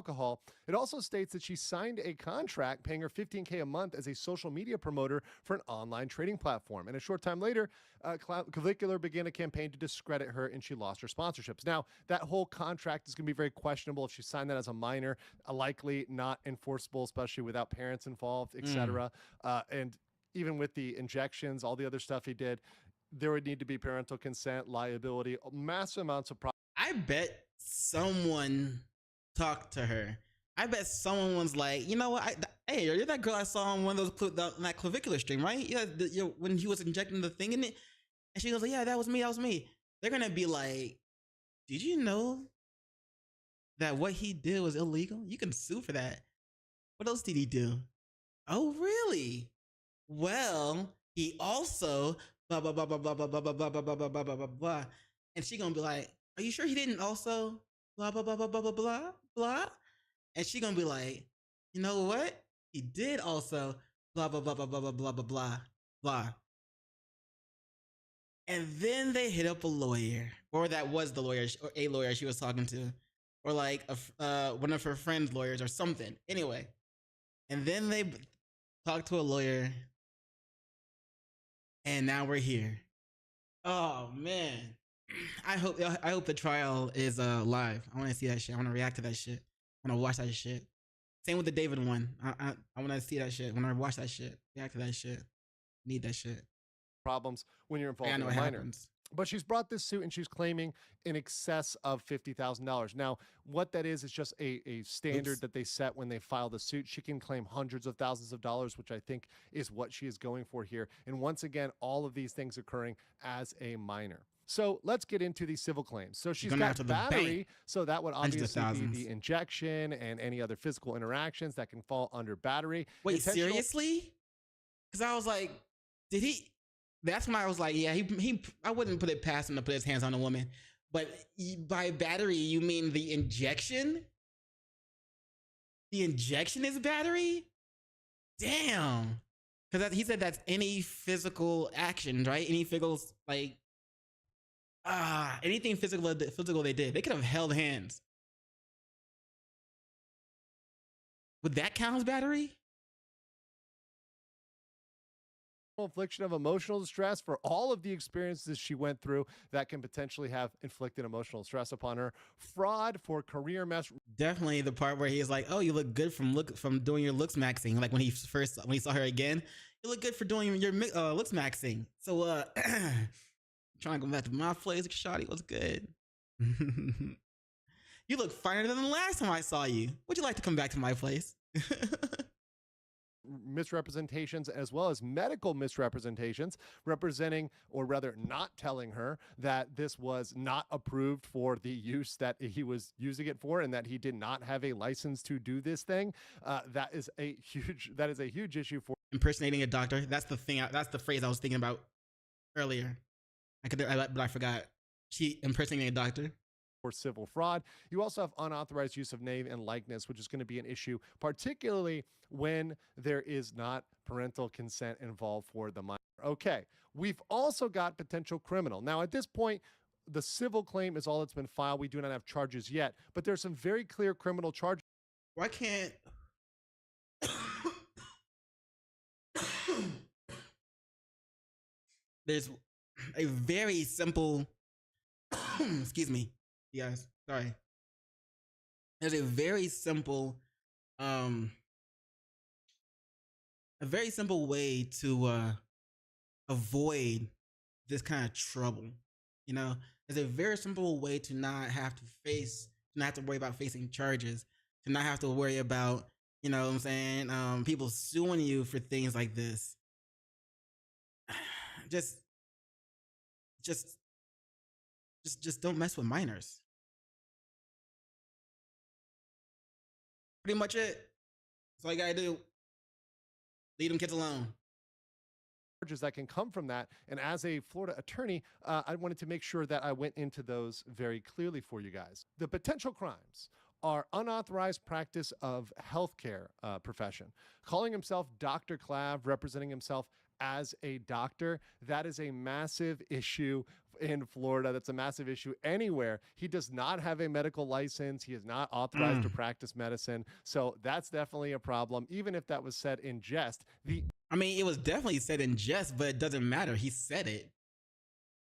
alcohol. It also states that she signed a contract paying her $15K a month as a social media promoter for an online trading platform. And a short time later, Clavicular began a campaign to discredit her, and she lost her sponsorships. Now, that whole contract is going to be very questionable if she signed that as a minor, likely not enforceable, especially without parents involved, etc. And even with the injections, all the other stuff he did, there would need to be parental consent, liability, massive amounts of I bet someone talked to her. I bet someone was like, you know what? Hey, you're that girl I saw on one of those that clavicular stream, right? Yeah, when he was injecting the thing in it, and she goes, like, yeah, that was me. That was me. They're gonna be like, did you know that what he did was illegal? You can sue for that. What else did he do? Oh, really? Well, he also blah blah blah blah blah blah blah blah blah blah blah blah blah blah blah. And she gonna be like, are you sure he didn't also blah blah blah blah blah blah blah blah? And she gonna be like, you know what? He did also blah blah blah blah blah blah blah blah blah blah. And then they hit up a lawyer, or that was the lawyer, or a lawyer she was talking to, or like one of her friends' lawyers or something. Anyway, and then they talked to a lawyer, and now we're here. Oh man, I hope the trial is live. I want to see that shit. I want to react to that shit. I want to watch that shit. Same with the David one. I want to see that shit. I want to watch that shit. React to that shit. Need that shit. problems when you're involved in a minor. Happens. But she's brought this suit and she's claiming in excess of $50,000. Now, what that is just a standard that they set when they file the suit. She can claim hundreds of thousands of dollars, which I think is what she is going for here. And once again, all of these things occurring as a minor. So let's get into these civil claims. So she's got battery, so that would obviously be the injection and any other physical interactions that can fall under battery. Wait, seriously? Because I was like, did he? That's when I was like, yeah, he. I wouldn't put it past him to put his hands on a woman. But by battery, you mean the injection? The injection is battery? Damn. Because he said that's any physical action, right? Any physical, like, anything physical they did. They could have held hands. Would that count as battery? Infliction of emotional distress for all of the experiences she went through that can potentially have inflicted emotional stress upon her. Fraud for career mess. Definitely the part where he's like, "Oh, you look good from doing your looks maxing." Like when he saw her again, you look good for doing your looks maxing. So trying to go back to my place, shawty, what's good? You look finer than the last time I saw you. Would you like to come back to my place? Misrepresentations as well as medical misrepresentations, representing, or rather not telling her that this was not approved for the use that he was using it for and that he did not have a license to do this thing. That is a huge issue for impersonating a doctor. That's the thing. That's the phrase I was thinking about earlier. But I forgot. She impersonating a doctor. For civil fraud. You also have unauthorized use of name and likeness, which is going to be an issue, particularly when there is not parental consent involved for the minor. Okay, we've also got potential criminal. Now, at this point, the civil claim is all that's been filed. We do not have charges yet, but there's some very clear criminal charges. Why can't... There's a very simple... Excuse me. Yes, sorry. There's a very simple way to avoid this kind of trouble. You know, there's a very simple way to not have to worry about facing charges, to not have to worry about, you know what I'm saying, people suing you for things like this. Just don't mess with minors. Pretty much it. That's all you gotta do. Leave them kids alone. Charges that can come from that. And as a Florida attorney, I wanted to make sure that I went into those very clearly for you guys. The potential crimes are unauthorized practice of healthcare profession. Calling himself Dr. Clav, representing himself as a doctor, that is a massive issue in Florida. That's a massive issue anywhere. He does not have a medical license. He is not authorized to practice medicine. So that's definitely a problem. Even if that was said in jest, I mean, it was definitely said in jest, but it doesn't matter. He said it.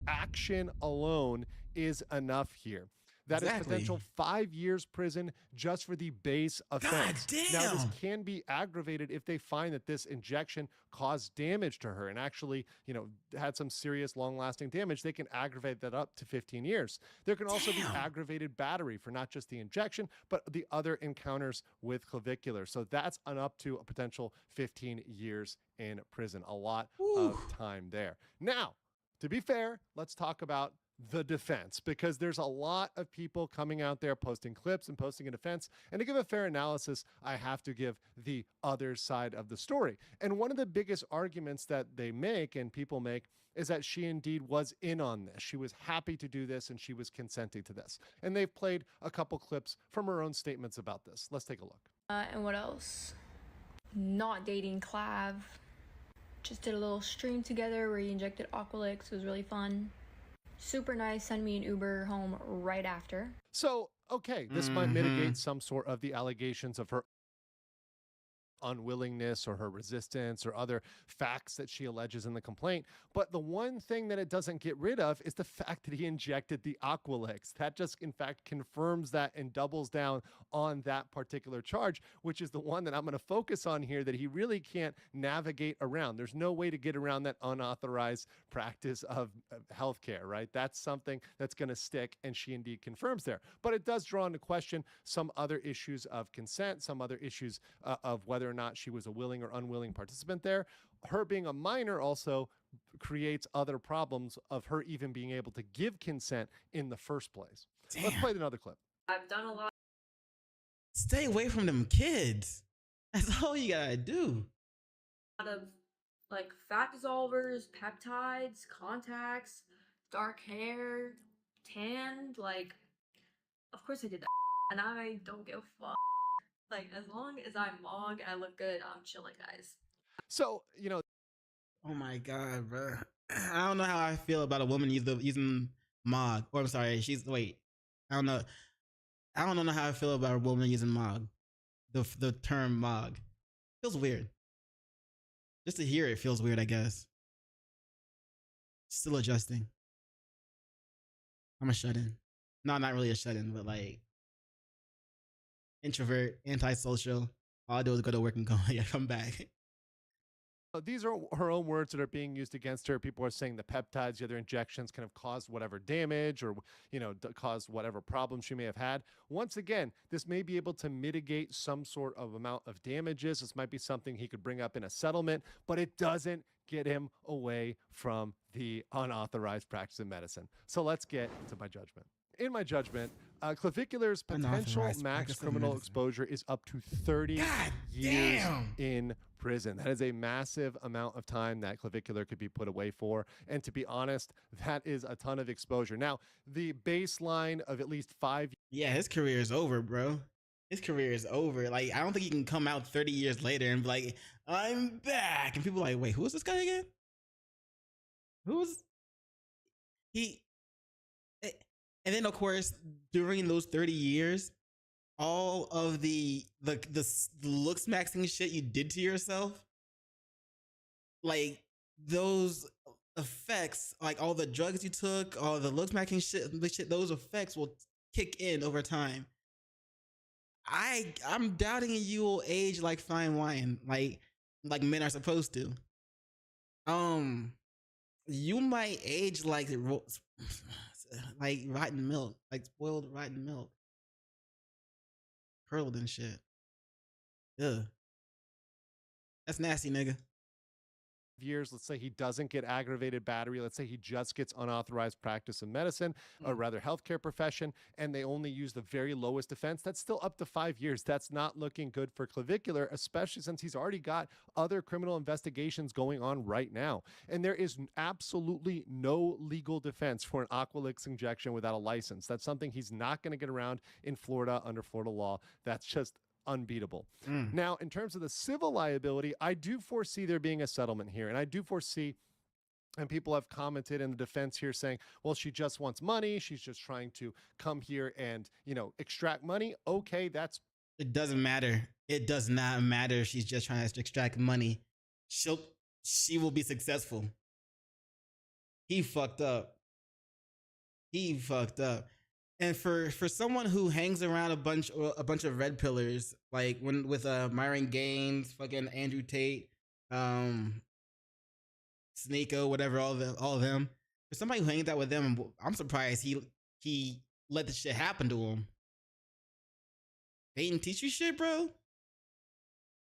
action alone is enough here. That is Exactly. potential 5 years prison just for the base offense. God Now, this damn. can be aggravated if they find that this injection caused damage to her and actually, had some serious long-lasting damage. They can aggravate that up to 15 years. There can also be aggravated battery for not just the injection, but the other encounters with clavicular. So that's up to a potential 15 years in prison. A lot of time there. Now, to be fair, let's talk about the defense, because there's a lot of people coming out there posting clips and posting a defense. And to give a fair analysis, I have to give the other side of the story. And one of the biggest arguments that they make and people make is that she indeed was in on this. She was happy to do this and she was consenting to this. And they've played a couple clips from her own statements about this. Let's take a look. And what else? Not dating Clav. Just did a little stream together where he injected Aqualix. It was really fun. Super nice. Send me an Uber home right after. So, okay, this might mitigate some sort of the allegations of her unwillingness or her resistance or other facts that she alleges in the complaint. But the one thing that it doesn't get rid of is the fact that he injected the Aqualix. That just, in fact, confirms that and doubles down on that particular charge, which is the one that I'm going to focus on here, that he really can't navigate around. There's no way to get around that unauthorized practice of healthcare, right? That's something that's going to stick, and she indeed confirms there. But it does draw into question some other issues of consent, some other issues of whether or not she was a willing or unwilling participant there. Her being a minor also creates other problems of her even being able to give consent in the first place. Damn. Let's play another clip. I've done a lot Stay away from them kids. That's all you gotta do. of like fat dissolvers, peptides, contacts, dark hair, tanned. Like, of course I did that, and I don't give a fuck. Like, as long as I'm Mog and I look good, I'm chilling, guys. So, Oh my god, bro. I don't know how I feel about a woman using Mog. Or I'm sorry, I don't know. I don't know how I feel about a woman using Mog. The term Mog. Feels weird. Just to hear it feels weird, I guess. Still adjusting. I'm a shut-in. No, not really a shut-in, but like introvert, antisocial. All I do is go to work and come back. these are her own words that are being used against her. People are saying the peptides, the other injections kind of caused whatever damage or, caused whatever problem she may have had. Once again, this may be able to mitigate some sort of amount of damages. This might be something he could bring up in a settlement, but it doesn't get him away from the unauthorized practice of medicine. So let's get to my judgment. In my judgment, Clavicular's potential Unauthorized max practice of criminal medicine. exposure is up to 30 God years damn. in prison. That is a massive amount of time that Clavicular could be put away for. And to be honest, that is a ton of exposure. Now, the baseline of at least 5 Yeah, his career is over, bro. His career is over. Like, I don't think he can come out 30 years later and be like, I'm back. And people are like, wait, who is this guy again? Who's he? And then, of course, during those 30 years, all of the looks maxing shit you did to yourself, like those effects, like all the drugs you took, all the looks maxing shit, those effects will kick in over time. I'm doubting you will age like fine wine, like men are supposed to. You might age like rotten milk, like spoiled rotten milk, curdled and shit. Ugh, that's nasty, nigga. years, let's say he doesn't get aggravated battery, let's say he just gets unauthorized practice of medicine, or rather healthcare profession, and they only use the very lowest offense, that's still up to 5 years. That's not looking good for Clavicular, especially since he's already got other criminal investigations going on right now. And there is absolutely no legal defense for an Aqualix injection without a license. That's something he's not going to get around in Florida under Florida law. That's just unbeatable. Now, in terms of the civil liability, I do foresee there being a settlement here, and I do foresee And people have commented in the defense here saying, well, she just wants money. She's just trying to come here and, extract money. Okay, that's. It doesn't matter. It does not matter if she's just trying to extract money. She will be successful. He fucked up. He fucked up. And for someone who hangs around a bunch of red pillars, like with Myron Gaines, fucking Andrew Tate, Sneeko, whatever, all of them. For somebody who hangs out with them, I'm surprised he let this shit happen to him. They didn't teach you shit, bro?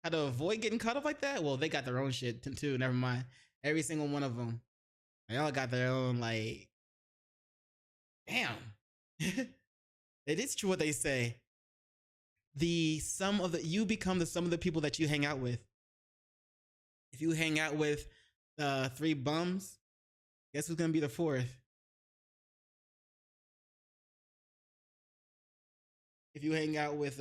How to avoid getting caught up like that? Well, they got their own shit too. Never mind. Every single one of them. They all got their own, like, damn. It is true what they say. You become the sum of the people that you hang out with. If you hang out with 3 bums, guess who's gonna be the 4th? If you hang out with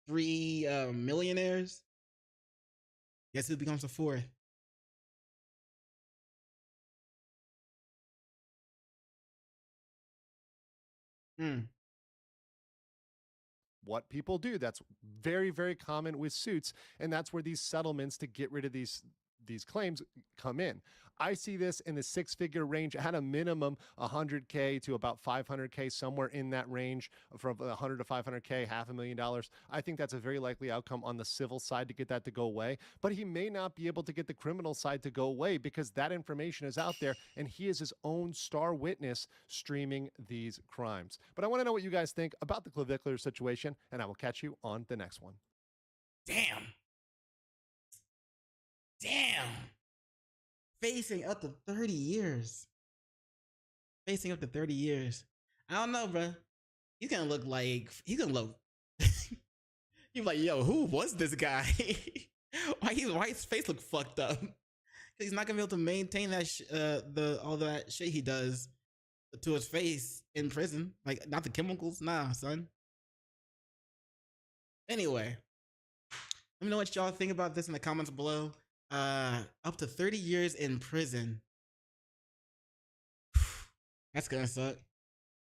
3 millionaires, guess who becomes the 4th? What people do. That's very, very common with suits, and that's where these settlements to get rid of these claims come in. I see this in the 6-figure range at a minimum, 100K to about 500K, somewhere in that range, from 100 to 500K, $500,000. I think that's a very likely outcome on the civil side to get that to go away, but he may not be able to get the criminal side to go away because that information is out there and he is his own star witness streaming these crimes. But I want to know what you guys think about the clavicular situation, and I will catch you on the next one. Damn. Facing up to 30 years. I don't know, bro. He's gonna look. He's like, yo, who was this guy? why his face look fucked up? He's not gonna be able to maintain that all that shit he does to his face in prison. Like, not the chemicals, nah, son. Anyway, let me know what y'all think about this in the comments below. Up to 30 years in prison. That's gonna suck.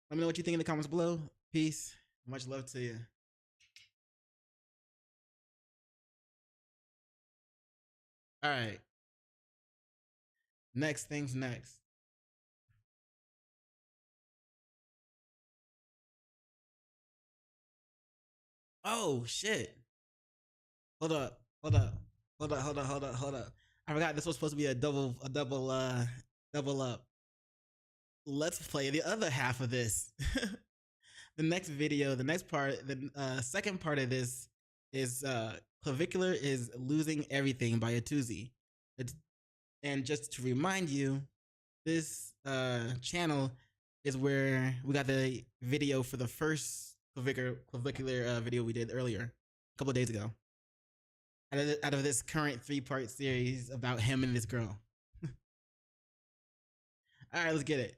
Let me know what you think in the comments below. Peace. Much love to you. All right. Next things next. Oh shit. Hold up. I forgot this was supposed to be a double up. Let's play the other half of this. The next part, the second part of this is Clavicular is losing everything by Atuzi. And just to remind you, this channel is where we got the video for the first Clavicular video we did earlier, a couple of days ago. Out of this current 3-part series about him and this girl. All right, let's get it.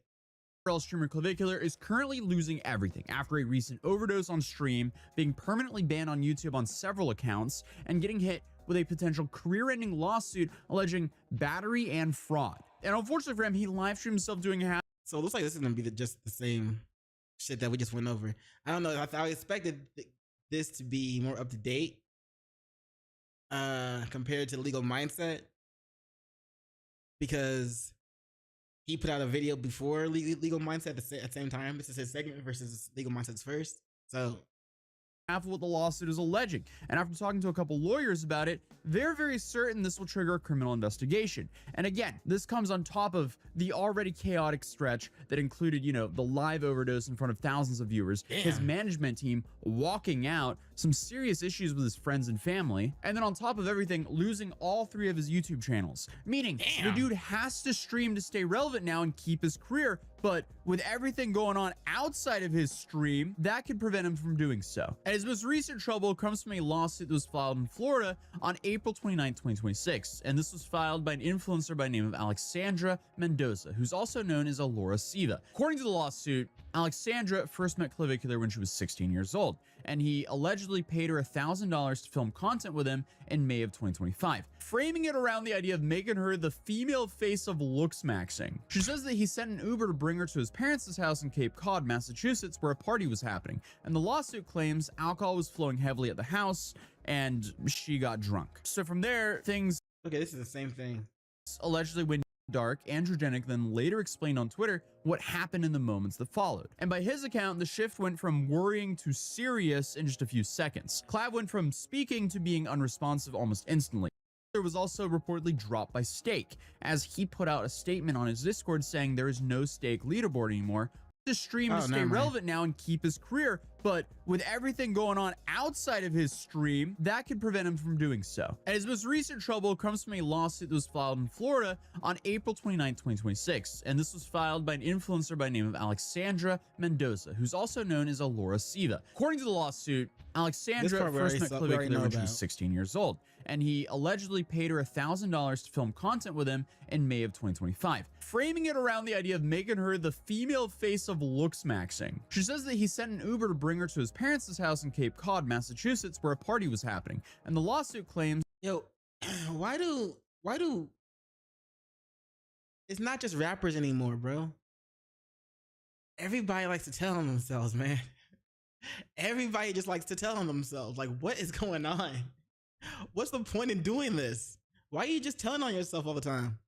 Streamer Clavicular is currently losing everything after a recent overdose on stream, being permanently banned on YouTube on several accounts, and getting hit with a potential career-ending lawsuit alleging battery and fraud. And unfortunately for him, he live streamed himself doing a So it looks like this is gonna be just the same shit that we just went over. I don't know. I expected this to be more up to date compared to Legal Mindset, because he put out a video before Legal Mindset at the same time. This is his segment versus Legal Mindset's first. So half of what the lawsuit is alleging, and after talking to a couple lawyers about it, they're very certain this will trigger a criminal investigation. And again, this comes on top of the already chaotic stretch that included, the live overdose in front of thousands of viewers, his management team walking out, some serious issues with his friends and family, and then on top of everything, losing all 3 of his YouTube channels. Meaning, the dude has to stream to stay relevant now and keep his career, but with everything going on outside of his stream, that could prevent him from doing so. And his most recent trouble comes from a lawsuit that was filed in Florida on April 29, 2026, and this was filed by an influencer by the name of Alexandra Mendoza, who's also known as Alora Siva. According to the lawsuit, Alexandra first met Clavicular when she was 16 years old, and he allegedly paid her $1,000 to film content with him in May of 2025, framing it around the idea of making her the female face of looks maxing. She says that he sent an Uber to bring her to his parents' house in Cape Cod, Massachusetts, where a party was happening, and the lawsuit claims alcohol was flowing heavily at the house and she got drunk. So from there, things Okay, this is the same thing. allegedly went dark. Androgenic then later explained on Twitter what happened in the moments that followed. And by his account, the shift went from worrying to serious in just a few seconds. Clav went from speaking to being unresponsive almost instantly. There was also reportedly dropped by Stake, as he put out a statement on his Discord saying there is no Stake leaderboard anymore. The stream to stay relevant now and keep his career, but with everything going on outside of his stream, that could prevent him from doing so. And his most recent trouble comes from a lawsuit that was filed in Florida on April 29, 2026, and this was filed by an influencer by the name of Alexandra Mendoza, who's also known as Alora Siva. According to the lawsuit, Alexandra first met Clavicular when she was 16 years old, and he allegedly paid her $1,000 to film content with him in May of 2025, framing it around the idea of making her the female face of looks maxing. She says that he sent an Uber to bring her to his parents' house in Cape Cod, Massachusetts, where a party was happening, and the lawsuit claims, Yo, why do it's not just rappers anymore, bro. Everybody likes to tell on themselves, man. Everybody just likes to tell on themselves. Like, what is going on? What's the point in doing this? Why are you just telling on yourself all the time?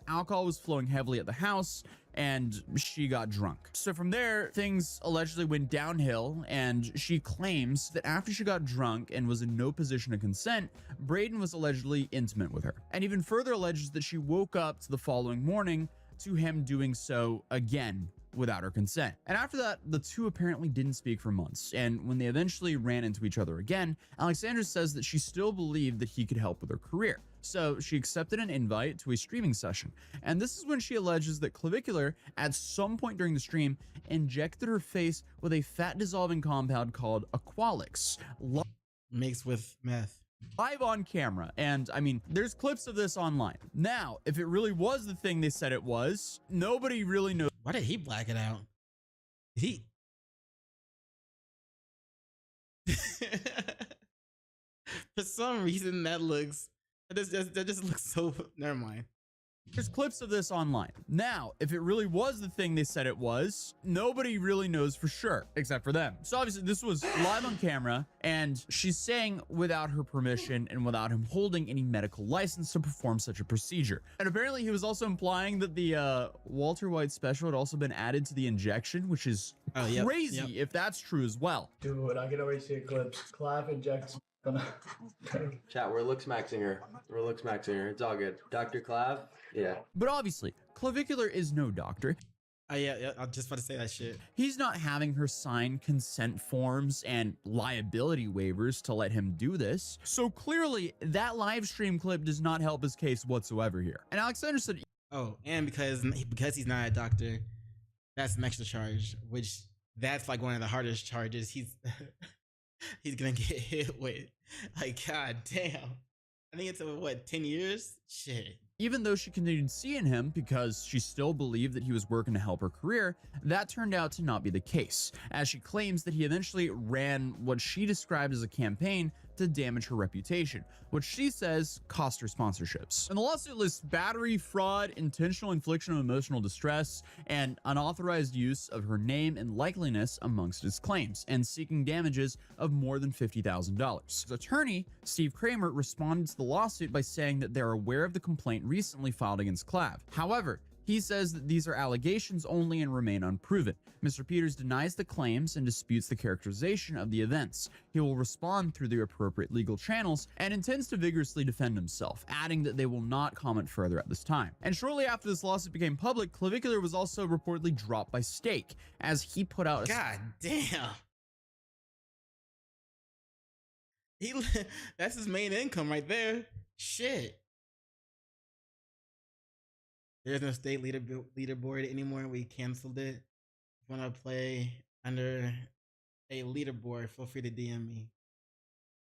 alcohol was flowing heavily at the house and she got drunk. So from there, things allegedly went downhill, and she claims that after she got drunk and was in no position to consent, Braden was allegedly intimate with her, and even further alleges that she woke up to the following morning to him doing so again without her consent. And after that, the two apparently didn't speak for months, and when they eventually ran into each other again, Alexandra says that she still believed that he could help with her career. So she accepted an invite to a streaming session, and this is when she alleges that Clavicular, at some point during the stream, injected her face with a fat dissolving compound called Aqualix, Mixed with meth. live on camera. And I mean, there's clips of this online. Now, if it really was the thing they said it was, nobody really knows. Why did he black it out? He for some reason that just looks so, never mind. There's clips of this online. Now, if it really was the thing they said it was, nobody really knows for sure, except for them. So obviously this was live on camera, and she's saying without her permission and without him holding any medical license to perform such a procedure. And apparently he was also implying that the Walter White special had also been added to the injection, which is crazy if that's true as well. Dude, I can already see a clip. Clav injects. Chat, we're looks maxing her. We're looks maxing her. It's all good. Dr. Clav? Yeah. But obviously, Clavicular is no doctor. Yeah, I was just about to say that shit. He's not having her sign consent forms and liability waivers to let him do this. So clearly, that live stream clip does not help his case whatsoever here. And Alexander said, oh, and because he's not a doctor, that's an extra charge, which that's like one of the hardest charges. He's gonna get hit with. Like, god damn. I think it's what, 10 years? Shit. even though she continued seeing him because she still believed that he was working to help her career, that turned out to not be the case, as she claims that he eventually ran what she described as a campaign to damage her reputation, which she says cost her sponsorships. And the lawsuit lists battery, fraud, intentional infliction of emotional distress, and unauthorized use of her name and likeliness amongst its claims, and seeking damages of more than $50,000. His attorney, Steve Kramer, responded to the lawsuit by saying that they're aware of the complaint recently filed against Clav. However, he says that these are allegations only and remain unproven. Mr. Peters denies the claims and disputes the characterization of the events. He will respond through the appropriate legal channels and intends to vigorously defend himself, adding that they will not comment further at this time. And shortly after this lawsuit became public, Clavicular was also reportedly dropped by Stake, as he put out a— God damn. That's his main income right there. Shit. There's no state leaderboard anymore. We canceled it. If you want to play under a leaderboard, feel free to DM me.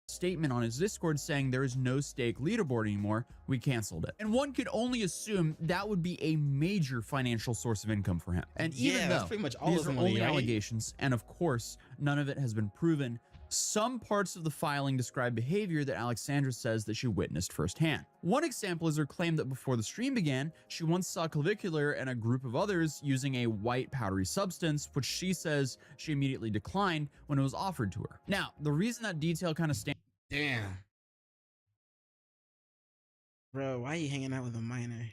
Statement on his Discord saying there is no stake leaderboard anymore. We canceled it. And one could only assume that would be a major financial source of income for him. And even that's though pretty much all these of are the only money, right? allegations, and of course, none of it has been proven, some parts of the filing describe behavior that Alexandra says that she witnessed firsthand. One example is her claim that before the stream began, she once saw Clavicular and a group of others using a white powdery substance, which she says she immediately declined when it was offered to her. Now, the reason that detail kind of stands Damn. Bro, why are you hanging out with a minor?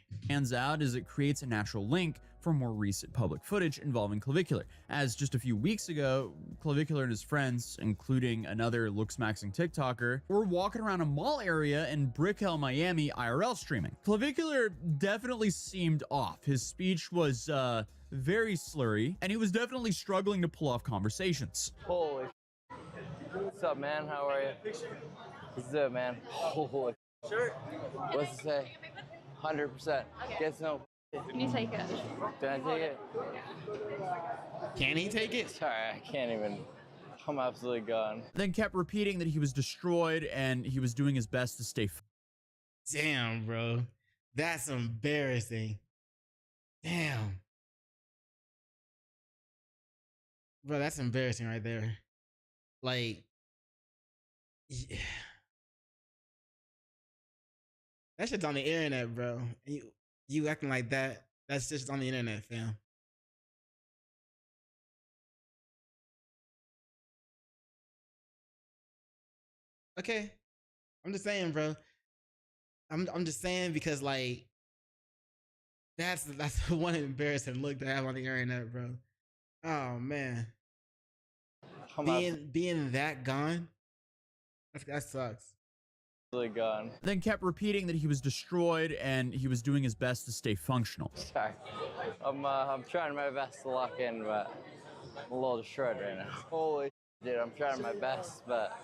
out is it creates a natural link for more recent public footage involving Clavicular, as just a few weeks ago, Clavicular and his friends, including another looks-maxing TikToker, were walking around a mall area in Brickell, Miami, IRL streaming. Clavicular definitely seemed off. His speech was very slurry, and he was definitely struggling to pull off conversations. Holy what's up, man? How are you? What's up, man? Holy sure. What's it say? 100%. Guess no. Can you take it? Can I take it? Can he take it? Sorry, I can't even. I'm absolutely gone. Then kept repeating that he was destroyed and he was doing his best to stay. Damn, bro. That's embarrassing. Damn. Bro, that's embarrassing right there. Like, yeah. That shit's on the internet, bro. You acting like that, that's just on the internet, fam. Okay. I'm just saying, bro. I'm just saying because like that's the one embarrassing look to have on the internet, bro. Oh man. Being that gone, that sucks. Absolutely gone. Then kept repeating that he was destroyed and he was doing his best to stay functional. Sorry. I'm trying my best to lock in, but I'm a little destroyed right now. Holy dude, I'm trying my best, but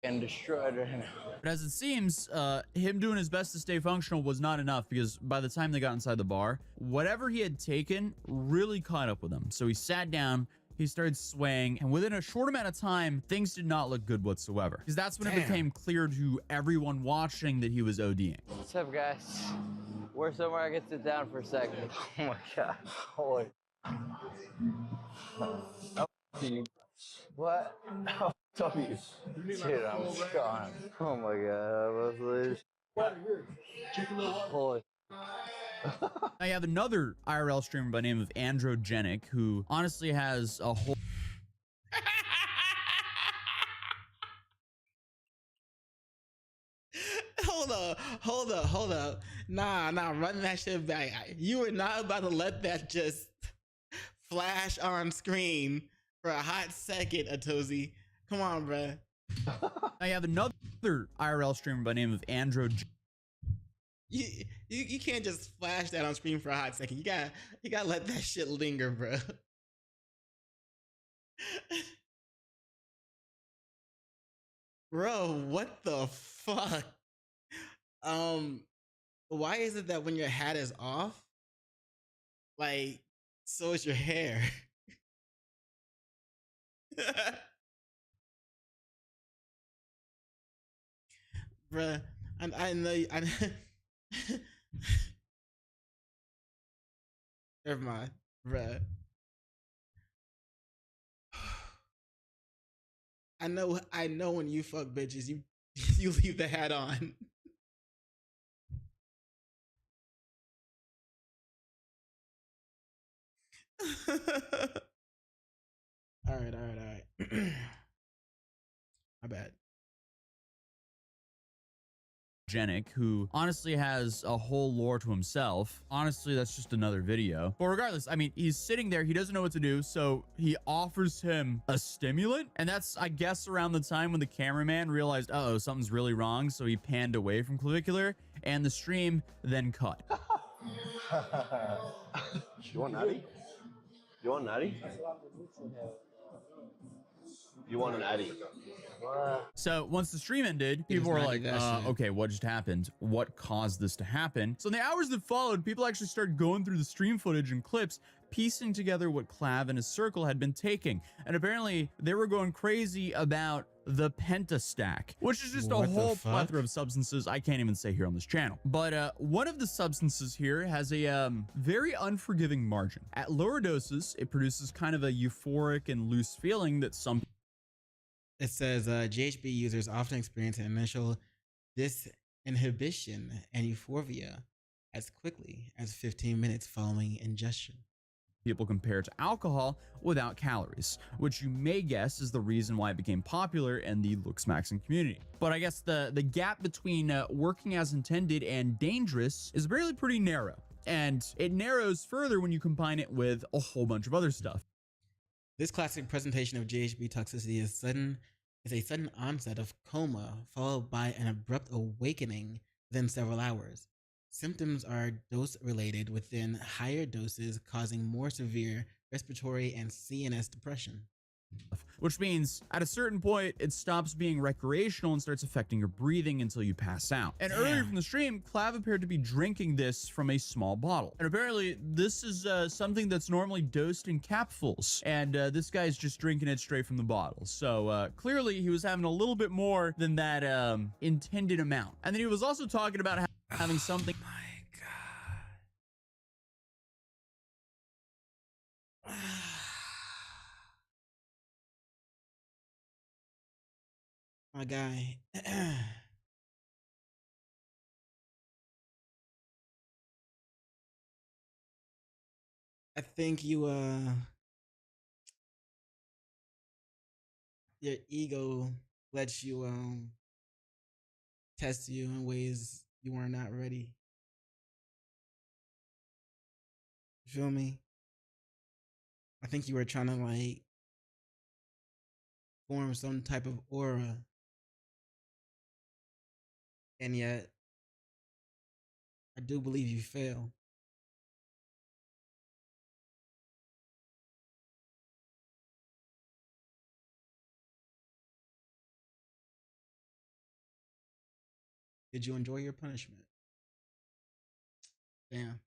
I'm destroyed right now. But as it seems, him doing his best to stay functional was not enough, because by the time they got inside the bar, whatever he had taken really caught up with him. So he sat down, he started swaying, and within a short amount of time, things did not look good whatsoever. Because that's when it became clear to everyone watching that he was ODing. What's up, guys? Where's somewhere I can sit down for a second? Oh my god. Holy. What? Oh, you. Dude, I'm gone. Oh my god. Holy. I have another IRL streamer by the name of Androgenic, who honestly has a whole Hold up. Nah, run that shit back. You were not about to let that just flash on screen for a hot second, Atozi. Come on, bruh. I have another IRL streamer by the name of Androgenic. You can't just flash that on screen for a hot second. You gotta let that shit linger, bro. Bro, what the fuck? Why is it that when your hat is off, like, so is your hair? Bruh, I know you, never mind, bruh. I know when you fuck bitches, you leave the hat on. All right. My bad. Who honestly has a whole lore to himself. Honestly, that's just another video. But regardless, I mean, he's sitting there, he doesn't know what to do, so he offers him a stimulant. And that's, I guess, around the time when the cameraman realized, uh-oh, something's really wrong, so he panned away from Clavicular, and the stream then cut. You want natty? You want natty? You want an addy? So once the stream ended, people were like, okay, what just happened? What caused this to happen? So in the hours that followed, people actually started going through the stream footage and clips, piecing together what Clav and his circle had been taking. And apparently they were going crazy about the pentastack, which is just a whole plethora of substances I can't even say here on this channel. But one of the substances here has a very unforgiving margin. At lower doses, it produces kind of a euphoric and loose feeling that some It says GHB users often experience an initial disinhibition and euphoria as quickly as 15 minutes following ingestion. people compare to alcohol without calories, which you may guess is the reason why it became popular in the looks maxing community. But I guess the gap between working as intended and dangerous is really pretty narrow, and it narrows further when you combine it with a whole bunch of other stuff. This classic presentation of GHB toxicity is a sudden onset of coma followed by an abrupt awakening within several hours. Symptoms are dose related, within higher doses causing more severe respiratory and CNS depression. Which means at a certain point, it stops being recreational and starts affecting your breathing until you pass out. And earlier from the stream, Clav appeared to be drinking this from a small bottle. And apparently this is something that's normally dosed in capfuls. And this guy's just drinking it straight from the bottle. So clearly he was having a little bit more than that intended amount. And then he was also talking about having something. My guy. I think your ego lets you test you in ways you were not ready. You feel me? I think you were trying to like form some type of aura. And yet, I do believe you fail. Did you enjoy your punishment? Damn.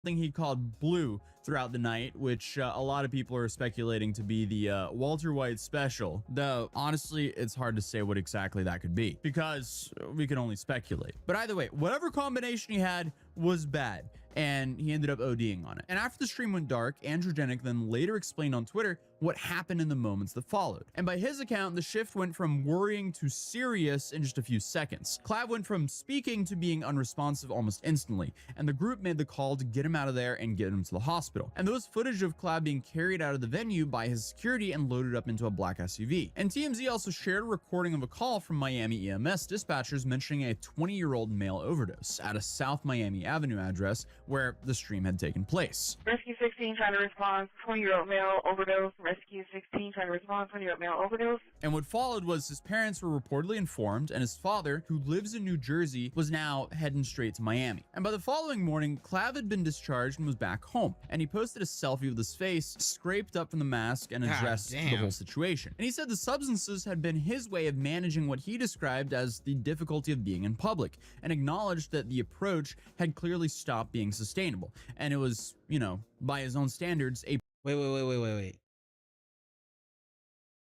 Thing he called blue throughout the night, which a lot of people are speculating to be the Walter White special, though honestly it's hard to say what exactly that could be because we can only speculate. But either way, whatever combination he had was bad, and he ended up ODing on it. And after the stream went dark, Androgenic then later explained on Twitter what happened in the moments that followed. And by his account, the shift went from worrying to serious in just a few seconds. Clav went from speaking to being unresponsive almost instantly, and the group made the call to get him out of there and get him to the hospital. And there was footage of Clav being carried out of the venue by his security and loaded up into a black SUV. And TMZ also shared a recording of a call from Miami EMS dispatchers mentioning a 20-year-old male overdose at a South Miami Avenue address where the stream had taken place. Rescue 16 trying to respond, 20-year-old male overdose. Rescue 16 trying to respond, 20-year-old male overdose. And what followed was his parents were reportedly informed, and his father, who lives in New Jersey, was now heading straight to Miami. And by the following morning, Clav had been discharged and was back home. And he posted a selfie with his face scraped up from the mask and addressed the whole situation. And he said the substances had been his way of managing what he described as the difficulty of being in public, and acknowledged that the approach had clearly stopped being sustainable. And it was, you know, by his own standards, a Wait.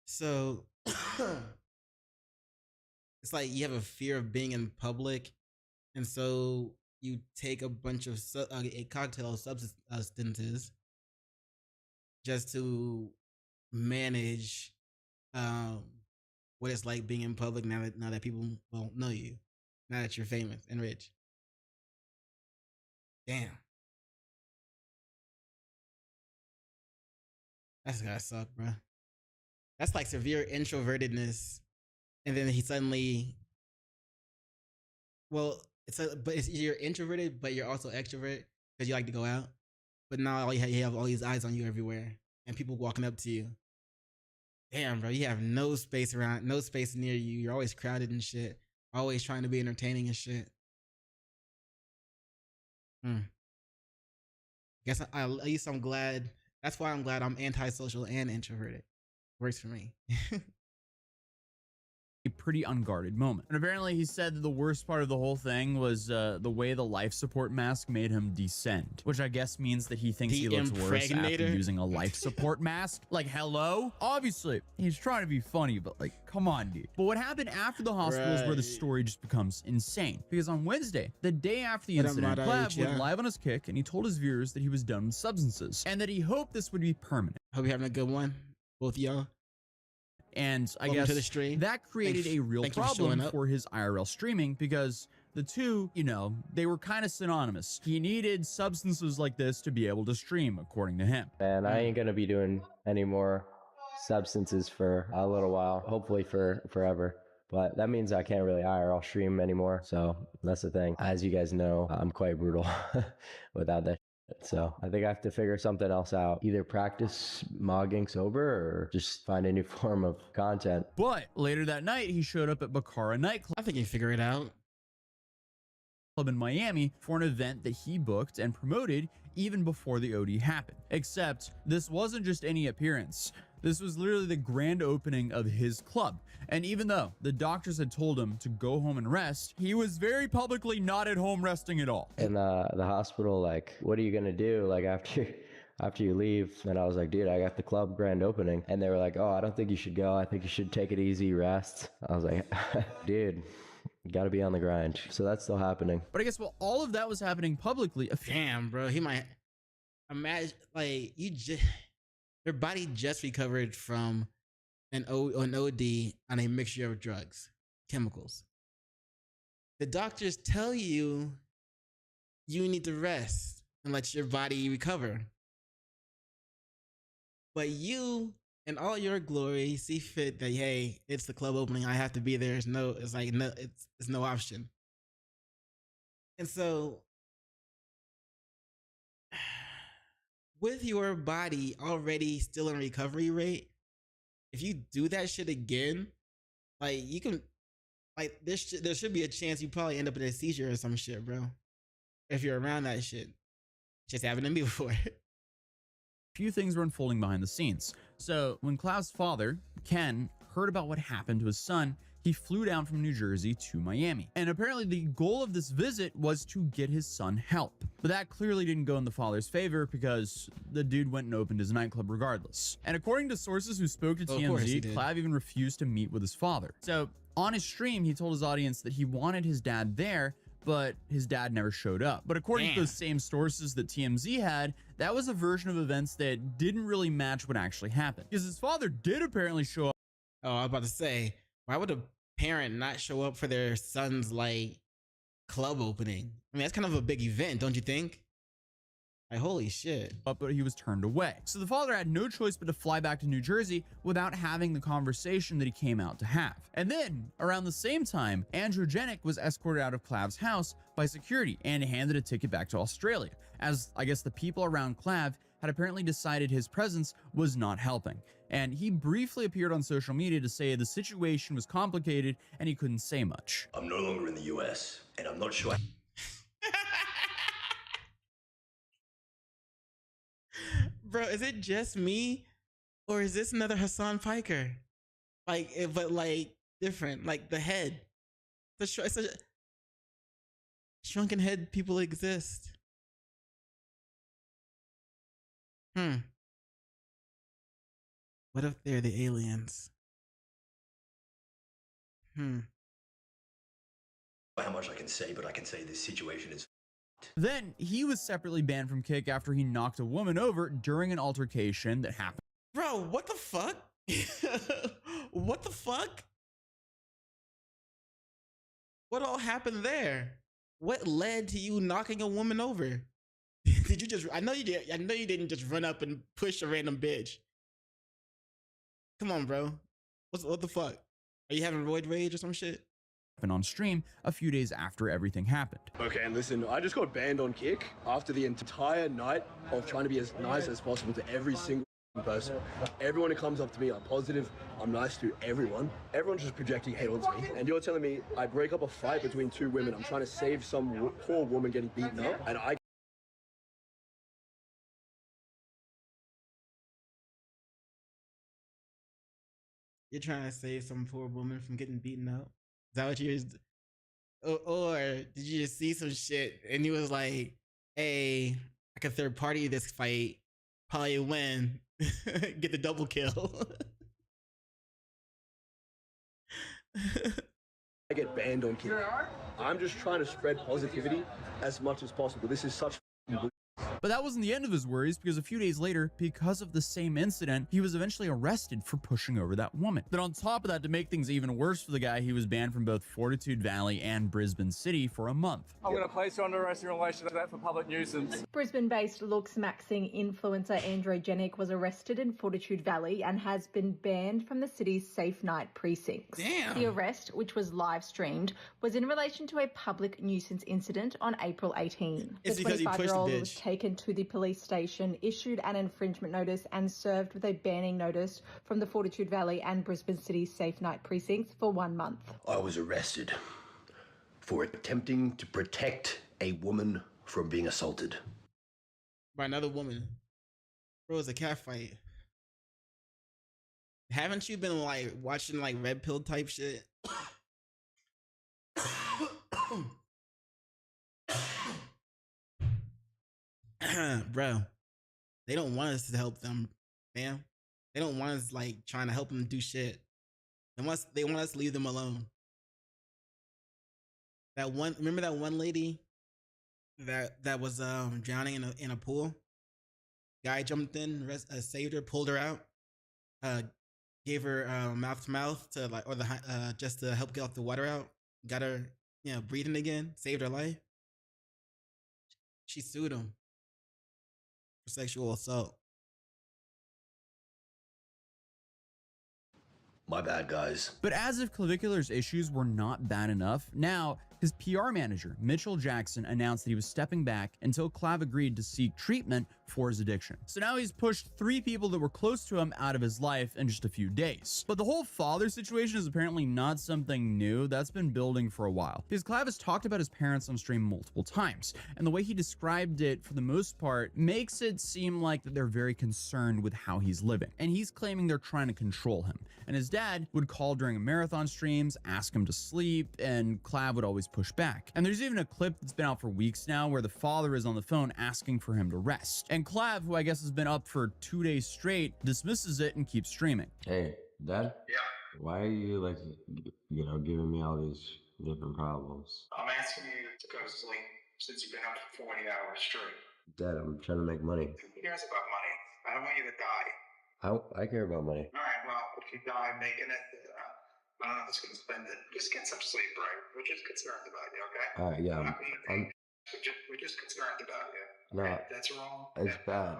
So it's like you have a fear of being in public, and so you take a bunch of a cocktail of substances just to manage what it's like being in public now that people won't know you, now that you're famous and rich. Damn. That's gotta suck, bro. That's like severe introvertedness, and then he suddenly, well, you're introverted, but you're also extrovert because you like to go out. But now you have all these eyes on you everywhere, and people walking up to you. Damn, bro, you have no space near you. You're always crowded and shit. Always trying to be entertaining and shit. Guess at least I'm glad. That's why I'm glad I'm antisocial and introverted. Works for me. A pretty unguarded moment. And apparently he said that the worst part of the whole thing was the way the life support mask made him descend, which I guess means that he thinks he looks worse after using a life support mask. Like, hello? Obviously, he's trying to be funny, but like, come on, dude. But what happened after the hospital is where the story just becomes insane. Because on Wednesday, the day after the incident, Clav went live on his Kick and he told his viewers that he was done with substances and that he hoped this would be permanent. Hope you're having a good one, both of y'all. And I guess that created a real problem for his IRL streaming because the two, you know, they were kind of synonymous. He needed substances like this to be able to stream, according to him. And I ain't gonna be doing any more substances for a little while, hopefully for forever. But that means I can't really IRL stream anymore. So that's the thing. As you guys know, I'm quite brutal without that. So I think I have to figure something else out. Either practice mogging sober or just find a new form of content. But later that night, he showed up at Bacara nightclub. I think you figure it out. In Miami for an event that he booked and promoted even before the OD happened. Except this wasn't just any appearance. This was literally the grand opening of his club. And even though the doctors had told him to go home and rest, he was very publicly not at home resting at all. In the hospital, like, what are you gonna do? Like after you leave? And I was like, dude, I got the club grand opening. And they were like, oh, I don't think you should go. I think you should take it easy, rest. I was like, dude, you gotta be on the grind. So that's still happening. But I guess while all of that was happening publicly, damn, bro, he might imagine, like, your body just recovered from an OD on a mixture of drugs, chemicals. The doctors tell you you need to rest and let your body recover. But you, in all your glory, see fit that, hey, it's the club opening, I have to be there. It's no option. And so, with your body already still in recovery rate, if you do that shit again, like, you can, like, there should be a chance you probably end up in a seizure or some shit, bro. If you're around that shit. Just happened to me before. Few things were unfolding behind the scenes. So when Clav's father, Ken, heard about what happened to his son, he flew down from New Jersey to Miami. And apparently the goal of this visit was to get his son help. But that clearly didn't go in the father's favor because the dude went and opened his nightclub regardless. And according to sources who spoke to TMZ, Clav even refused to meet with his father. So on his stream, he told his audience that he wanted his dad there, but his dad never showed up. But according to those same sources that TMZ had, that was a version of events that didn't really match what actually happened. Because his father did apparently show up. Oh, I was about to say, why would a parent not show up for their son's, like, club opening? I mean, that's kind of a big event, don't you think? Like, holy shit. But he was turned away. So the father had no choice but to fly back to New Jersey without having the conversation that he came out to have. And then, around the same time, Androgenic was escorted out of Clav's house by security and handed a ticket back to Australia, as I guess the people around Clav had apparently decided his presence was not helping. And he briefly appeared on social media to say the situation was complicated and he couldn't say much. I'm no longer in the US, and I'm not sure. Bro, is it just me, or is this another Hassan Piker? Like, but like different, like the head. It's a shrunken head people exist. What if they're the aliens? How much I can say, but I can say this situation is. Then he was separately banned from Kick after he knocked a woman over during an altercation that happened. Bro, what the fuck? What the fuck? What all happened there? What led to you knocking a woman over? Did you just, I know you didn't just run up and push a random bitch. Come on, bro. What the fuck? Are you having roid rage or some shit? And on stream a few days after everything happened. Okay, and listen, I just got banned on Kick after the entire night of trying to be as nice as possible to every single person. Everyone who comes up to me, I'm positive, I'm nice to everyone. Everyone's just projecting hate onto me. And you're telling me I break up a fight between two women, I'm trying to save some poor woman getting beaten up, and I You're trying to save some poor woman from getting beaten up? Is that what you're? Or did you just see some shit and you was like, "Hey, I can third party this fight, probably win, get the double kill." I get banned on Kick. I'm just trying to spread positivity as much as possible. This is such But that wasn't the end of his worries, because a few days later, because of the same incident, he was eventually arrested for pushing over that woman. Then on top of that, to make things even worse for the guy, he was banned from both Fortitude Valley and Brisbane City for a month. I'm going to place you under arrest in relation to that for public nuisance. Brisbane-based looks-maxing influencer Andrew Jenick was arrested in Fortitude Valley and has been banned from the city's Safe Night precincts. Damn. The arrest, which was live-streamed, was in relation to a public nuisance incident on April 18. It's The because he pushed the 25-year-old was bitch. taken to the police station, issued an infringement notice and served with a banning notice from the Fortitude Valley and Brisbane City Safe Night precincts for 1 month. I was arrested for attempting to protect a woman from being assaulted. By another woman. Bro, it's a cat fight. Haven't you been like watching like red pill type shit? Bro, they don't want us to help them, man. They don't want us like trying to help them do shit. They want us to leave them alone. Remember that one lady that was drowning in a pool? Guy jumped in, saved her, pulled her out, gave her mouth to mouth to like, or just to help get the water out, got her, breathing again, saved her life. She sued him for sexual assault. My bad, guys. But as if Clavicular's issues were not bad enough, now his PR manager, Mitchell Jackson, announced that he was stepping back until Clav agreed to seek treatment for his addiction. So now he's pushed 3 people that were close to him out of his life in just a few days. But the whole father situation is apparently not something new. That's been building for a while, because Clav has talked about his parents on stream multiple times, and the way he described it for the most part makes it seem like that they're very concerned with how he's living, and he's claiming they're trying to control him. And his dad would call during marathon streams, ask him to sleep, and Clav would always push back. And there's even a clip that's been out for weeks now where the father is on the phone asking for him to rest. And Clav, who I guess has been up for 2 days straight, dismisses it and keeps streaming. Hey, Dad? Yeah? Why are you, like, giving me all these different problems? I'm asking you to go to sleep since you've been up for 40 hours straight. Dad, I'm trying to make money. Who cares about money? I don't want you to die. I care about money. All right, well, if you die making it, I don't know who's going to spend it. Just get some sleep, right? We're just concerned about you, okay? All right, yeah. We're just concerned about you. No, okay? That's wrong. It's bad.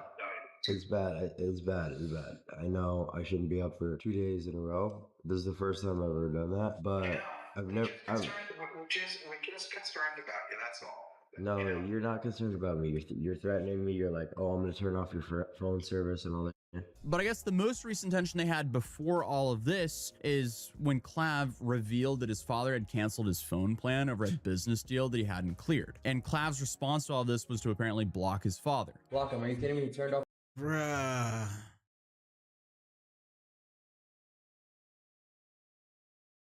It's bad. It's bad. It's bad. I know I shouldn't be up for 2 days in a row. This is the first time I've ever done that, but I've never. We're just concerned about you. That's all. No, you're not concerned about me. You're threatening me. You're like, oh, I'm gonna turn off your phone service and all that. But I guess the most recent tension they had before all of this is when Clav revealed that his father had canceled his phone plan over a business deal that he hadn't cleared. And Clav's response to all this was to apparently block his father. Block him? Are you kidding me? He turned off. Bruh.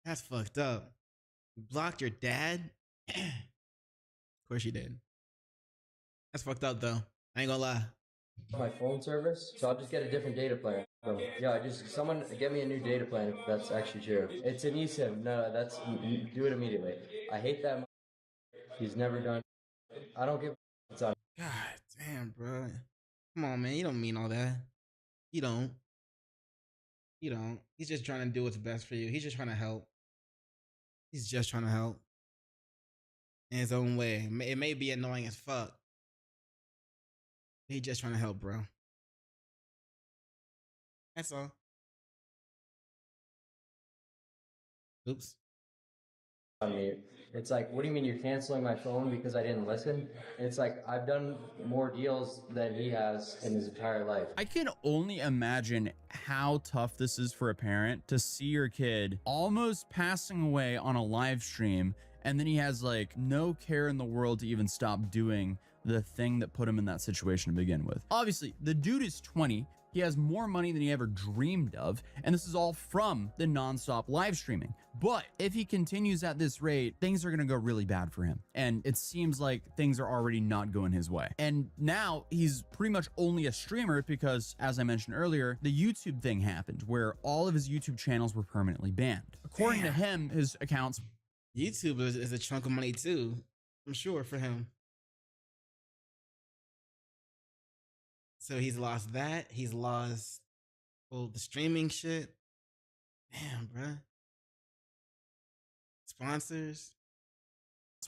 That's fucked up. You blocked your dad? Of course you did. That's fucked up though. I ain't gonna lie. My phone service, so I'll just get a different data plan. Yeah, someone get me a new data plan if that's actually true. It's an eSIM. No, do it immediately. I hate that. He's never done. I don't give. It's on. God damn, bro. Come on, man. You don't mean all that. You don't. He's just trying to do what's best for you. He's just trying to help. He's just trying to help. In his own way. It may be annoying as fuck. He's just trying to help, bro. That's all. Oops. It's like, what do you mean you're canceling my phone because I didn't listen? It's like, I've done more deals than he has in his entire life. I can only imagine how tough this is for a parent to see your kid almost passing away on a live stream, and then he has like no care in the world to even stop doing the thing that put him in that situation to begin with. Obviously, the dude is 20. He has more money than he ever dreamed of, and this is all from the nonstop live streaming. But if he continues at this rate, things are going to go really bad for him. And it seems like things are already not going his way. And now he's pretty much only a streamer because, as I mentioned earlier, the YouTube thing happened where all of his YouTube channels were permanently banned. According to him, his accounts... YouTube is a chunk of money too, I'm sure, for him. So he's lost that. He's lost, well, the streaming shit. Damn, bruh. Sponsors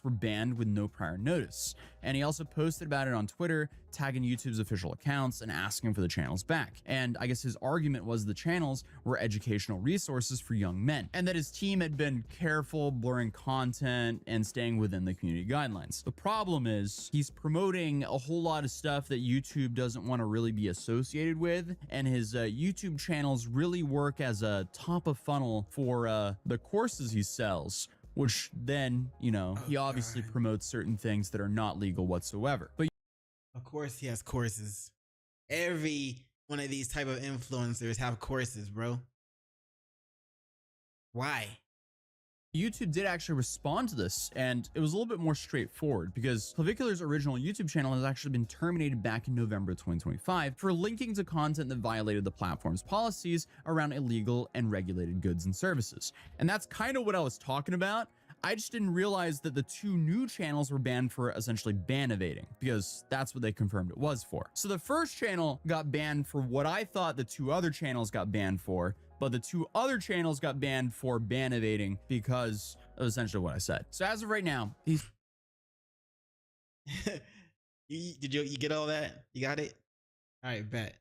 were banned with no prior notice. And he also posted about it on Twitter, tagging YouTube's official accounts and asking for the channels back. And I guess his argument was the channels were educational resources for young men, and that his team had been careful blurring content and staying within the community guidelines. The problem is he's promoting a whole lot of stuff that YouTube doesn't want to really be associated with, and his YouTube channels really work as a top of funnel for the courses he sells, which then, you know, he obviously promotes certain things that are not legal whatsoever. But of course he has courses. Every one of these type of influencers have courses, bro. Why? YouTube did actually respond to this, and it was a little bit more straightforward because Clavicular's original YouTube channel has actually been terminated back in November 2025 for linking to content that violated the platform's policies around illegal and regulated goods and services. And that's kind of what I was talking about. I just didn't realize that the two new channels were banned for essentially ban evading, because that's what they confirmed it was for. So the first channel got banned for what I thought the two other channels got banned for, but the two other channels got banned for ban evading because of essentially what I said. So as of right now, he's... Did you get all that? You got it? All right, bet.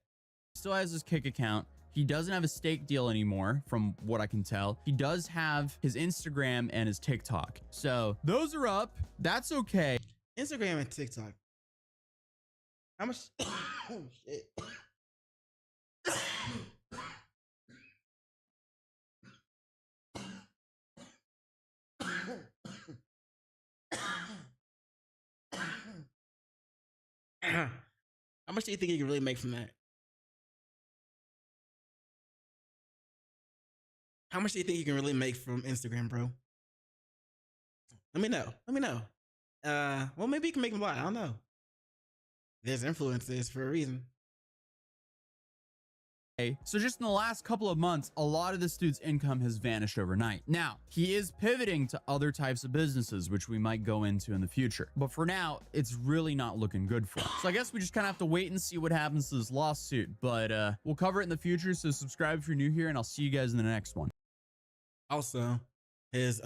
Still has his Kick account. He doesn't have a stake deal anymore, from what I can tell. He does have his Instagram and his TikTok. So those are up. That's okay. Instagram and TikTok. How much? Oh, shit. How much do you think you can really make from that? How much do you think you can really make from Instagram, bro? Let me know. Let me know. Well, maybe you can make a lot. I don't know. There's influencers for a reason. So just in the last couple of months, a lot of this dude's income has vanished overnight. Now, he is pivoting to other types of businesses, which we might go into in the future. But for now, it's really not looking good for him. So I guess we just kind of have to wait and see what happens to this lawsuit. But we'll cover it in the future. So subscribe if you're new here, and I'll see you guys in the next one. Also, his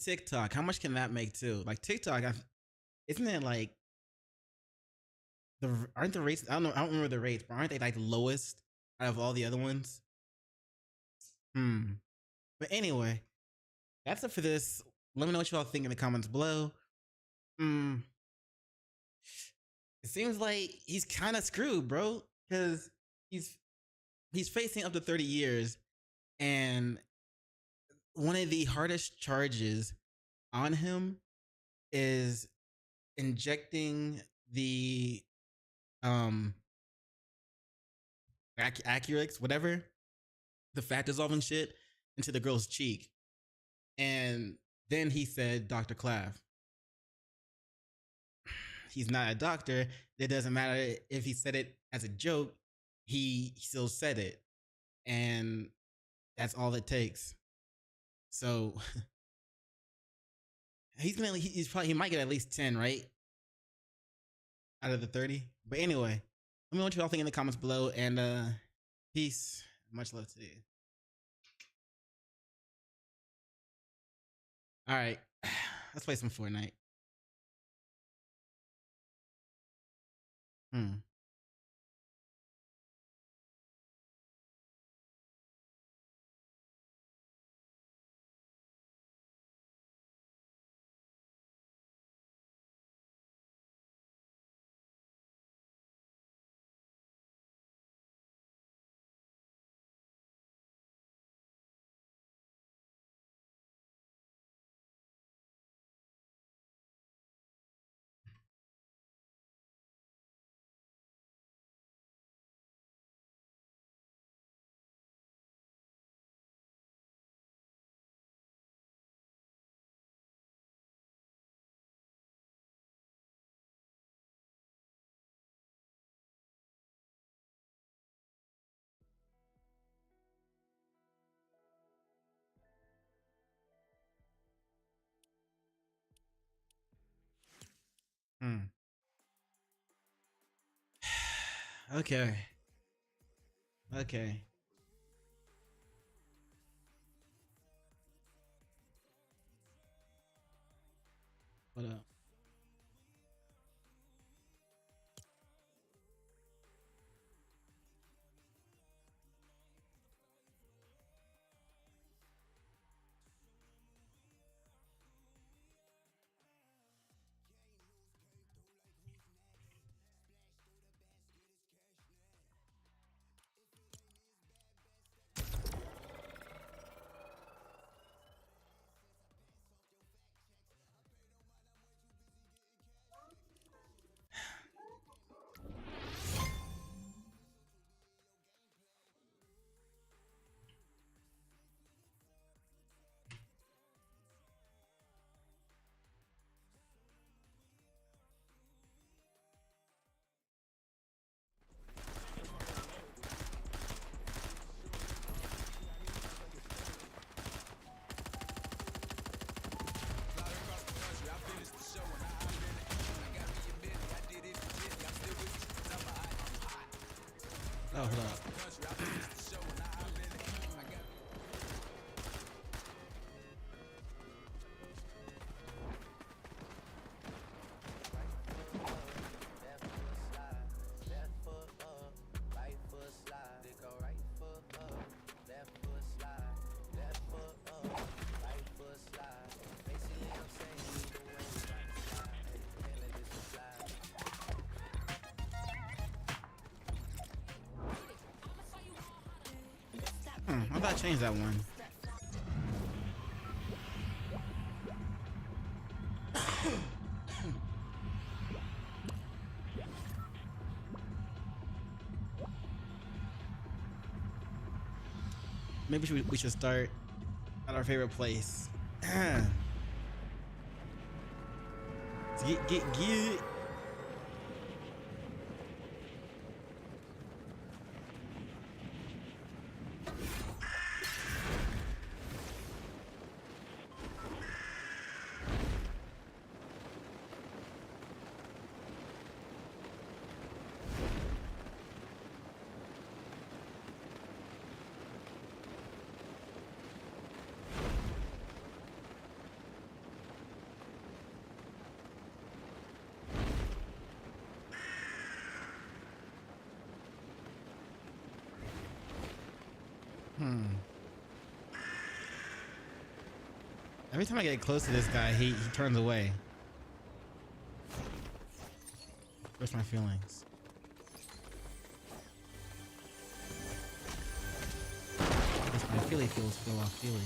TikTok, how much can that make too? Like TikTok, isn't it like aren't the rates? I don't remember the rates, but aren't they like the lowest out of all the other ones? But anyway, that's it for this. Let me know what y'all think in the comments below. It seems like he's kind of screwed, bro, because he's facing up to 30 years, and one of the hardest charges on him is injecting the Accurix, whatever, the fat dissolving shit into the girl's cheek. And then he said Dr. Clav. He's not a doctor. It doesn't matter if he said it as a joke, he still said it. And that's all it takes. So he might get at least 10, right? Out of the 30. But anyway, let me know what y'all think in the comments below, and peace. Much love to you. All right, let's play some Fortnite. Okay. Okay. What up? Oh, hold up. I thought I changed that one. Maybe we should start at our favorite place. Get. Every time I get close to this guy, he turns away. Where's my feelings? My feely feels feel off feely.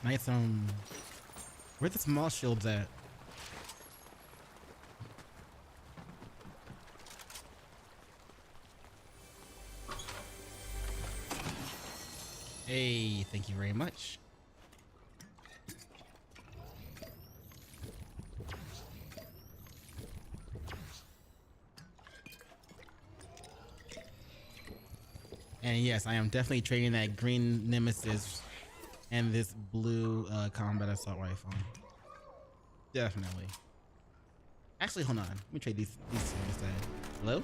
Nice, where the small shields at? Hey, thank you very much. And yes, I am definitely trading that green nemesis and this blue combat assault rifle. Definitely. Actually, hold on. Let me trade these two instead. Hello?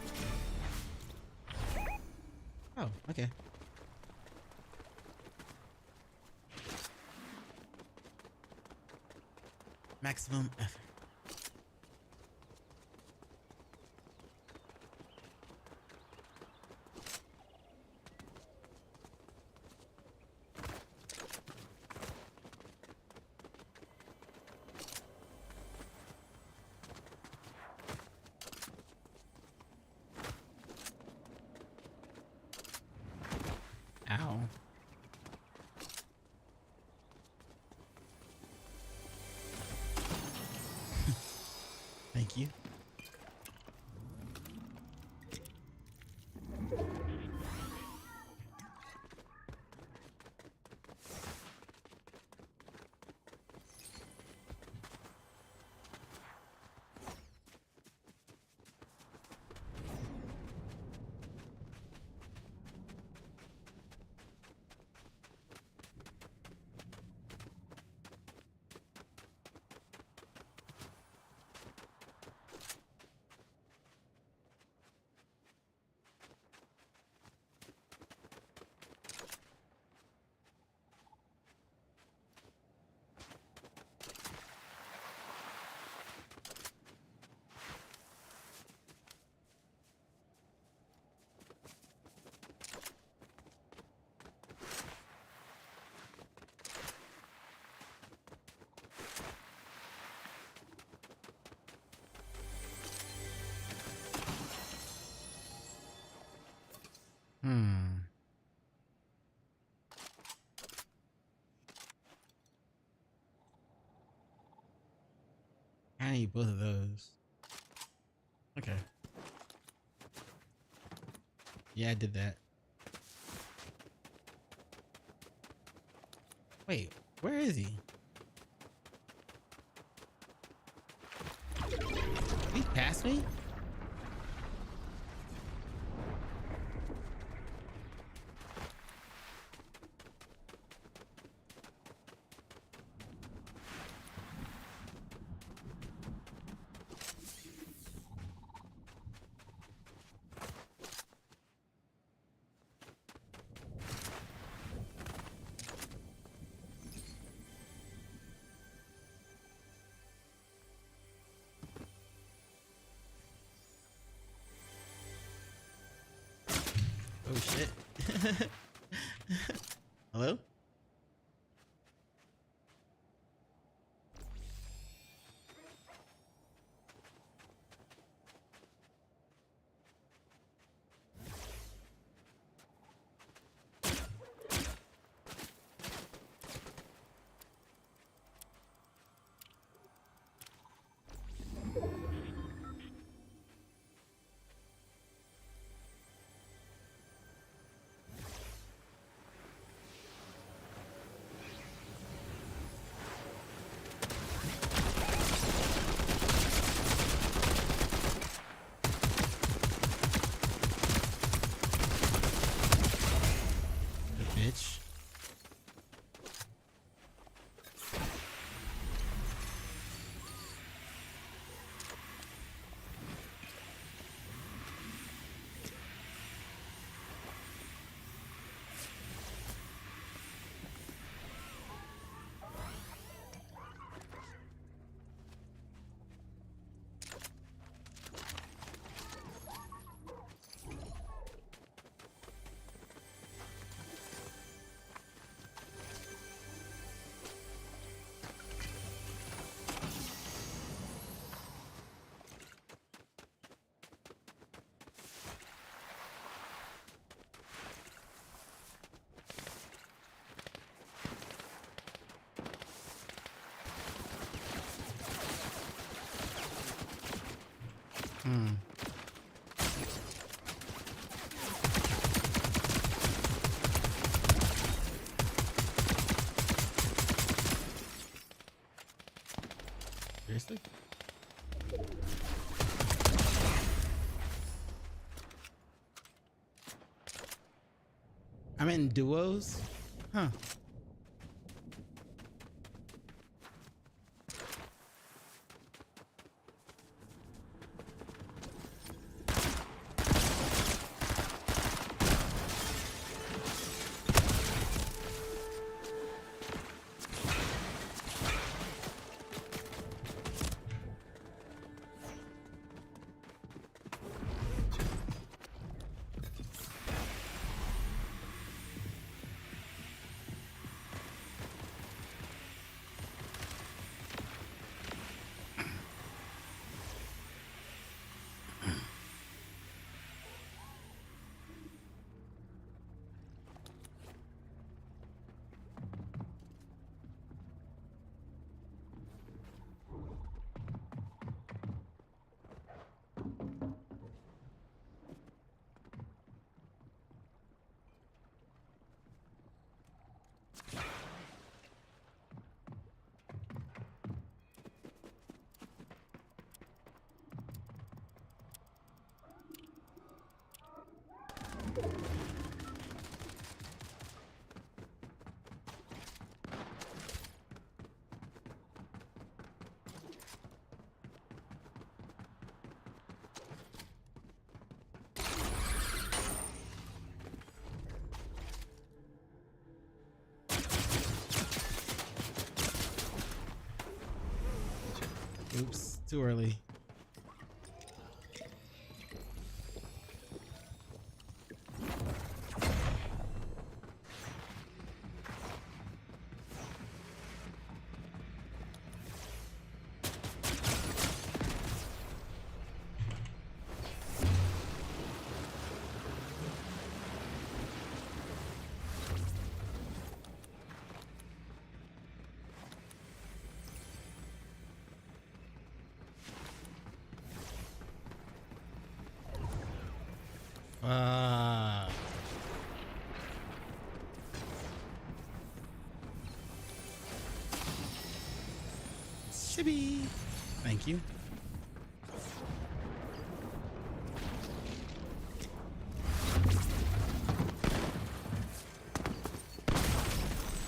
Oh, okay. Maximum effort. Ow. Thank you. I need both of those. Okay. Yeah, I did that. Wait, where is he? Did he pass me? Oh shit. Hello? Bitch. Seriously? I'm in duos? Huh. Oops, too early. Chibi. Thank you.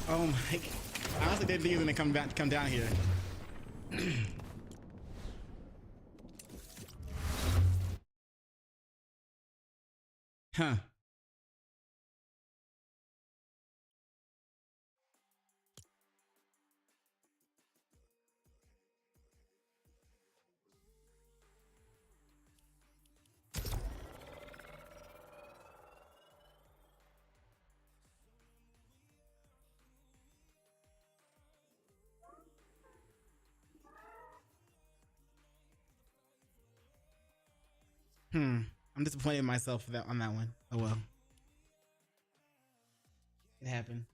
Oh my! I honestly didn't think he was gonna come down here. Huh. I'm disappointed in myself for on that one. Oh well. It happened.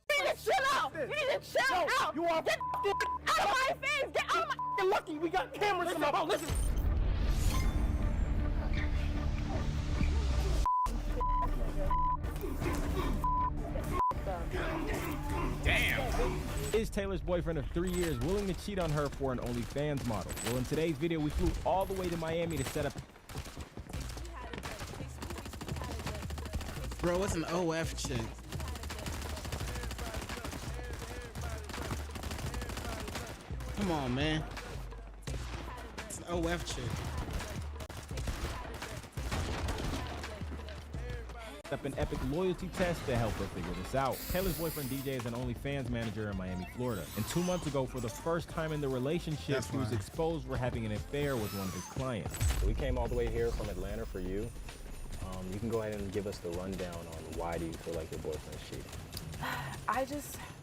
You need to chill out! You need to chill out! You are get out of my face! Get out of my lucky we got cameras in my phone. Listen. Damn! Is Taylor's boyfriend of 3 years willing to cheat on her for an OnlyFans model? Well, in today's video, we flew all the way to Miami to set up. Bro, what's an OF chick? Come on, man. It's an OF chick. Up an epic loyalty test to help her figure this out. Taylor's boyfriend DJ is an OnlyFans manager in Miami, Florida. And 2 months ago, for the first time in the relationship, he was exposed for having an affair with one of his clients. We came all the way here from Atlanta for you. You can go ahead and give us the rundown on why do you feel like your boyfriend's cheating?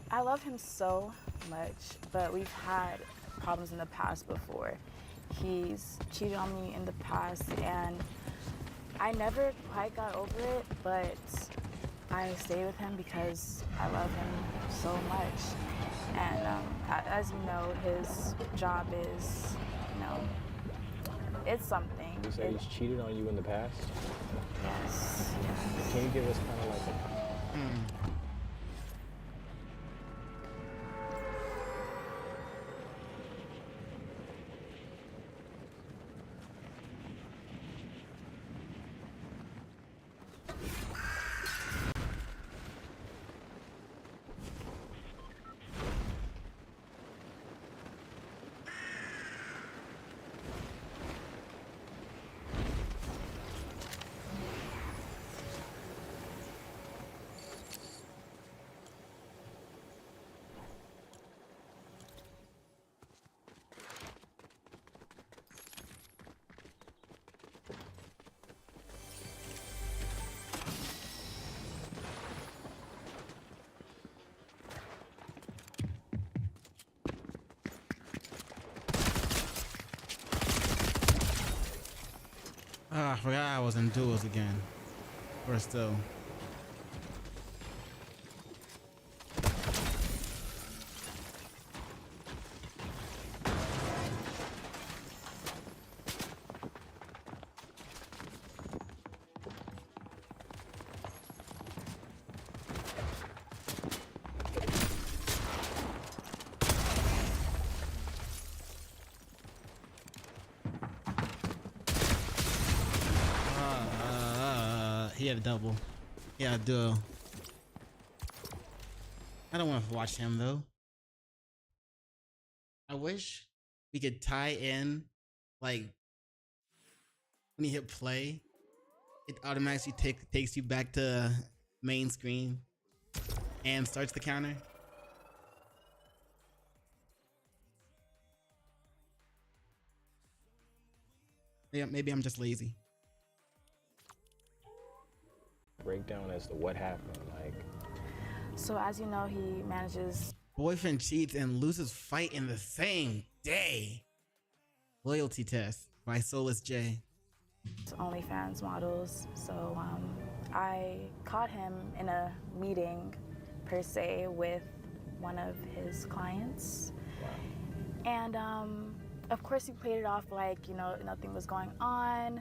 I love him so much, but we've had problems in the past before. He's cheated on me in the past, and I never quite got over it, but I stayed with him because I love him so much. And as you know, his job is, it's something. You said he's cheated on you in the past? Yes. Can you give us kind of like a... I forgot I was in duels again. Or still. he had a double. Yeah, duo. I don't want to watch him though. I wish we could tie in, like, when you hit play, it automatically takes you back to main screen and starts the counter. Yeah, maybe I'm just lazy. Breakdown as to what happened, like. So as you know, he manages. Boyfriend cheats and loses fight in the same day. Loyalty test by Soulless J. OnlyFans models. So I caught him in a meeting, per se, with one of his clients. And of course he played it off like, you know, nothing was going on.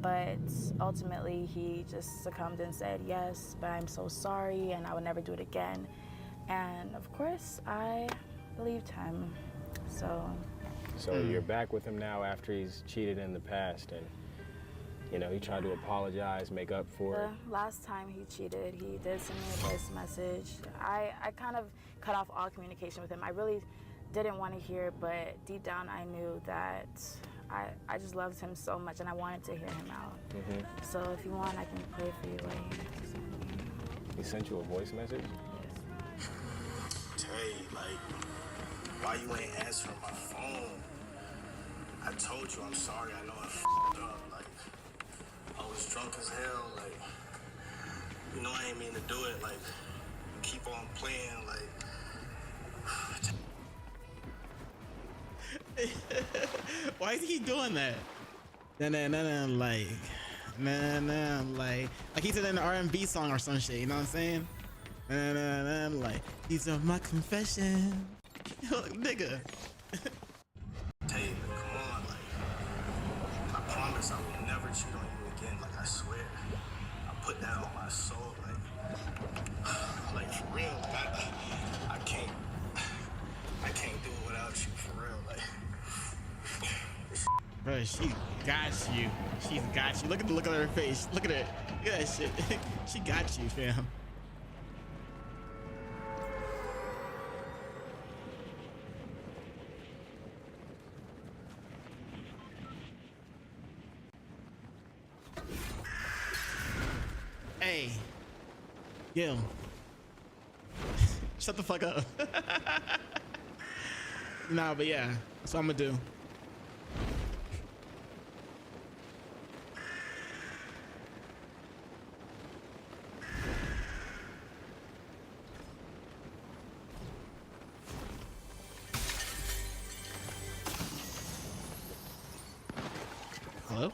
But ultimately he just succumbed and said, yes, but I'm so sorry and I would never do it again. And of course I believed him. So You're back with him now after he's cheated in the past, and you know, he tried to apologize, make up for it. The last time he cheated, he did send me a voice message. I kind of cut off all communication with him. I really didn't want to hear, but deep down I knew that I just loved him so much and I wanted to hear him out. So if you want, I can play for you what he sent me. He sent you a voice message? Tay, like, why you ain't answering my phone? I told you I'm sorry. I know I f***ed up. Like, I was drunk as hell. Like, you know I ain't mean to do it. Like, keep on playing. Like. Why is he doing that? Like he said in an R&B song or some shit, you know what I'm saying? Like, these are my confession. Nigga. Tay, come on, like, I promise I will never cheat on you again, like, I swear. I put that on my soul, like for real, like, I can't do it without you, for real, like. Bro, she got you. She's got you. Look at the look on her face. Look at her. Look at that shit. She got you, fam. Hey. Gil. Shut the fuck up. Nah, but yeah. That's what I'm gonna do. Hello?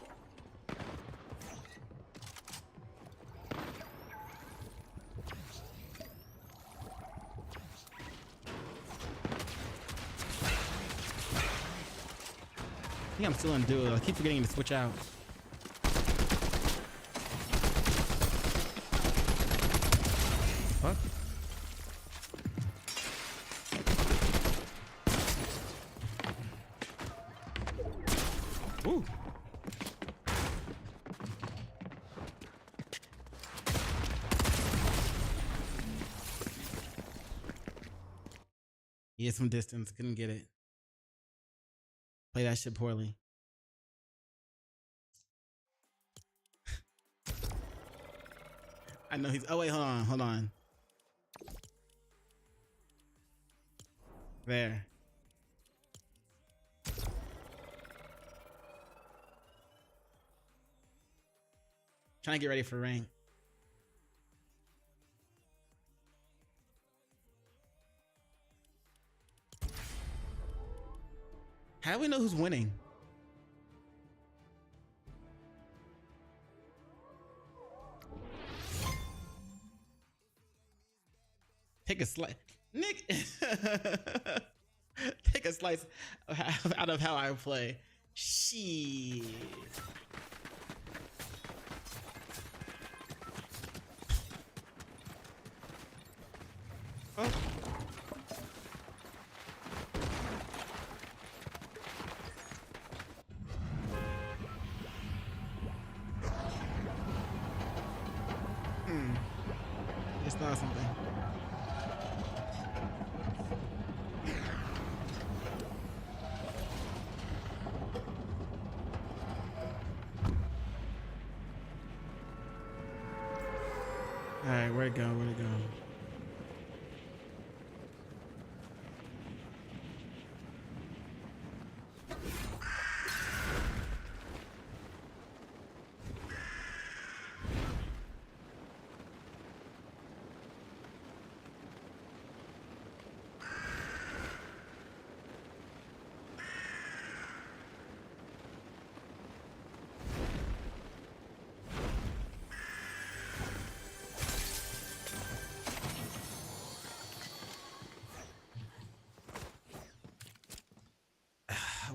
I think I'm still in duo. I keep forgetting to switch out. What? Ooh. He had some distance, couldn't get it. Play that shit poorly. I know he's. Oh wait, hold on. There. Trying to get ready for rank. How do we know who's winning? Take a slice, Nick. Take a slice out of how I play. Shit. Oh. thought of something. All right, where'd it go? Where'd it go?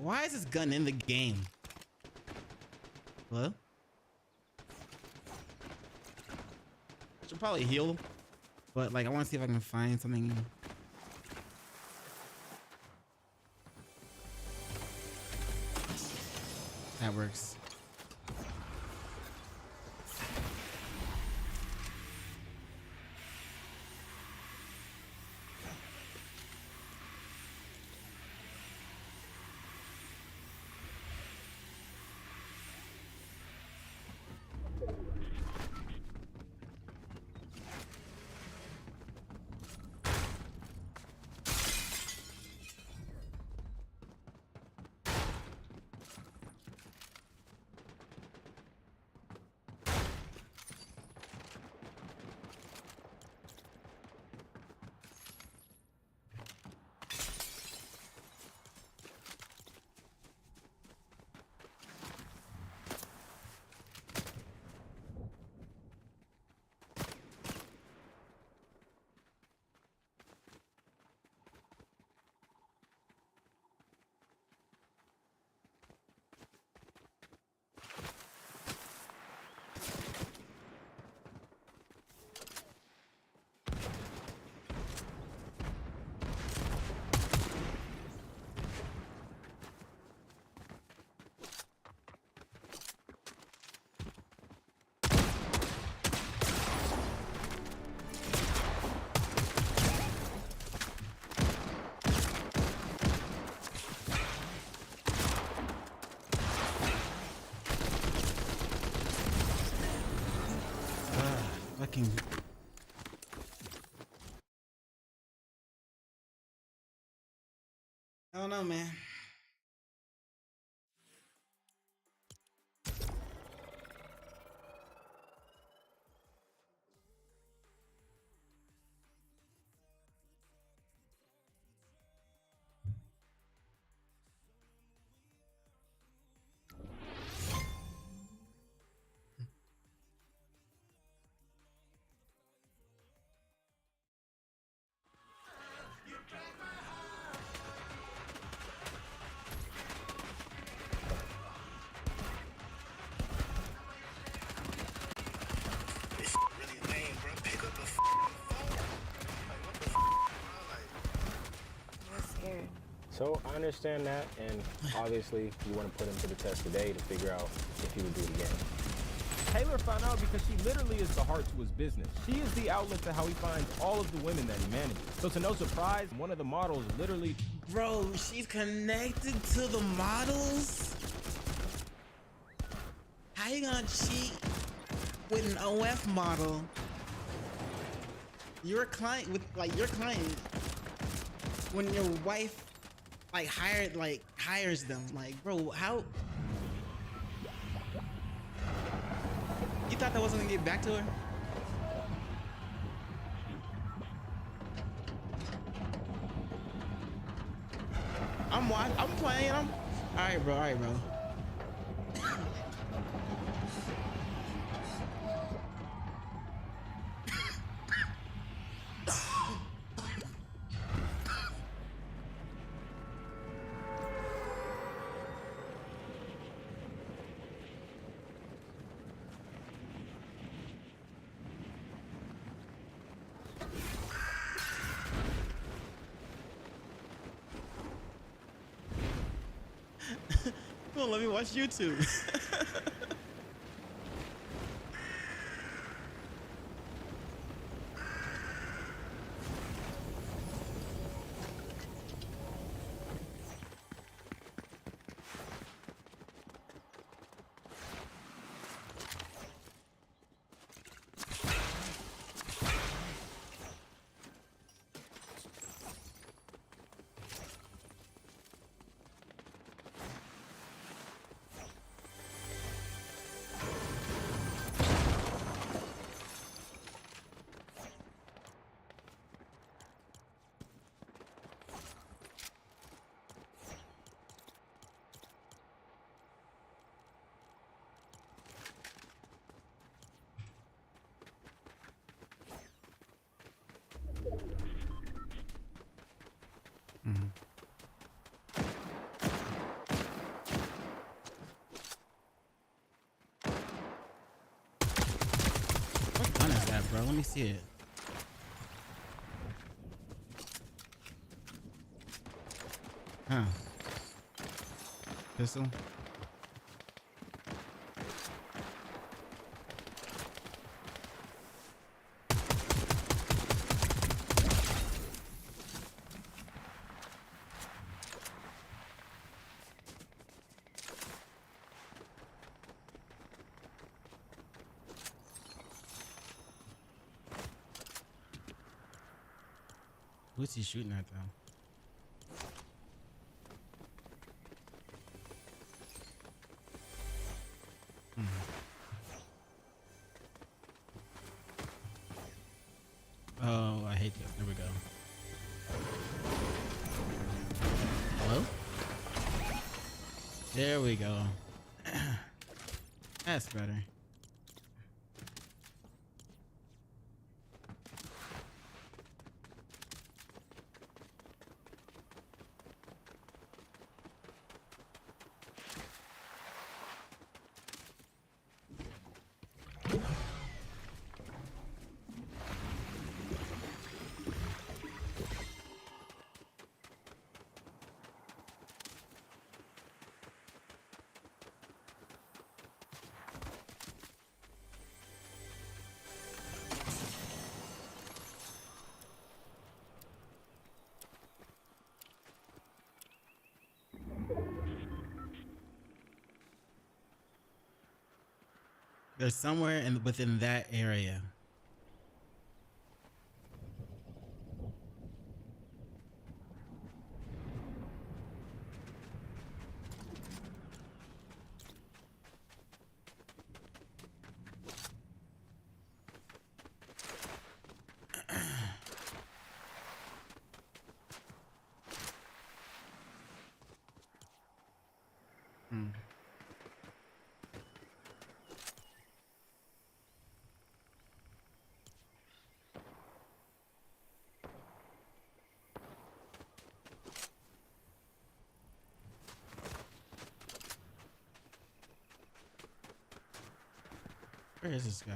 Why is this gun in the game? Hello? Should probably heal, but like I want to see if I can find something. That works. Fucking. I don't know, man. So I understand that, and obviously you want to put him to the test today to figure out if he would do it again. Taylor found out because she literally is the heart to his business. She is the outlet to how he finds all of the women that he manages. So to no surprise, one of the models literally... Bro, she's connected to the models? How you gonna cheat with an OF model? Your client, with like your client, when your wife like hires them, like, bro, how? You thought that wasn't gonna get back to her? I'm playing. All right, bro. All right, bro. Come on, let me watch YouTube. bro. Let me see it. Huh. Pistol. Who's he shooting at though? Oh, I hate this. There we go. Hello? There we go. That's better. There's somewhere within that area. Where is this guy?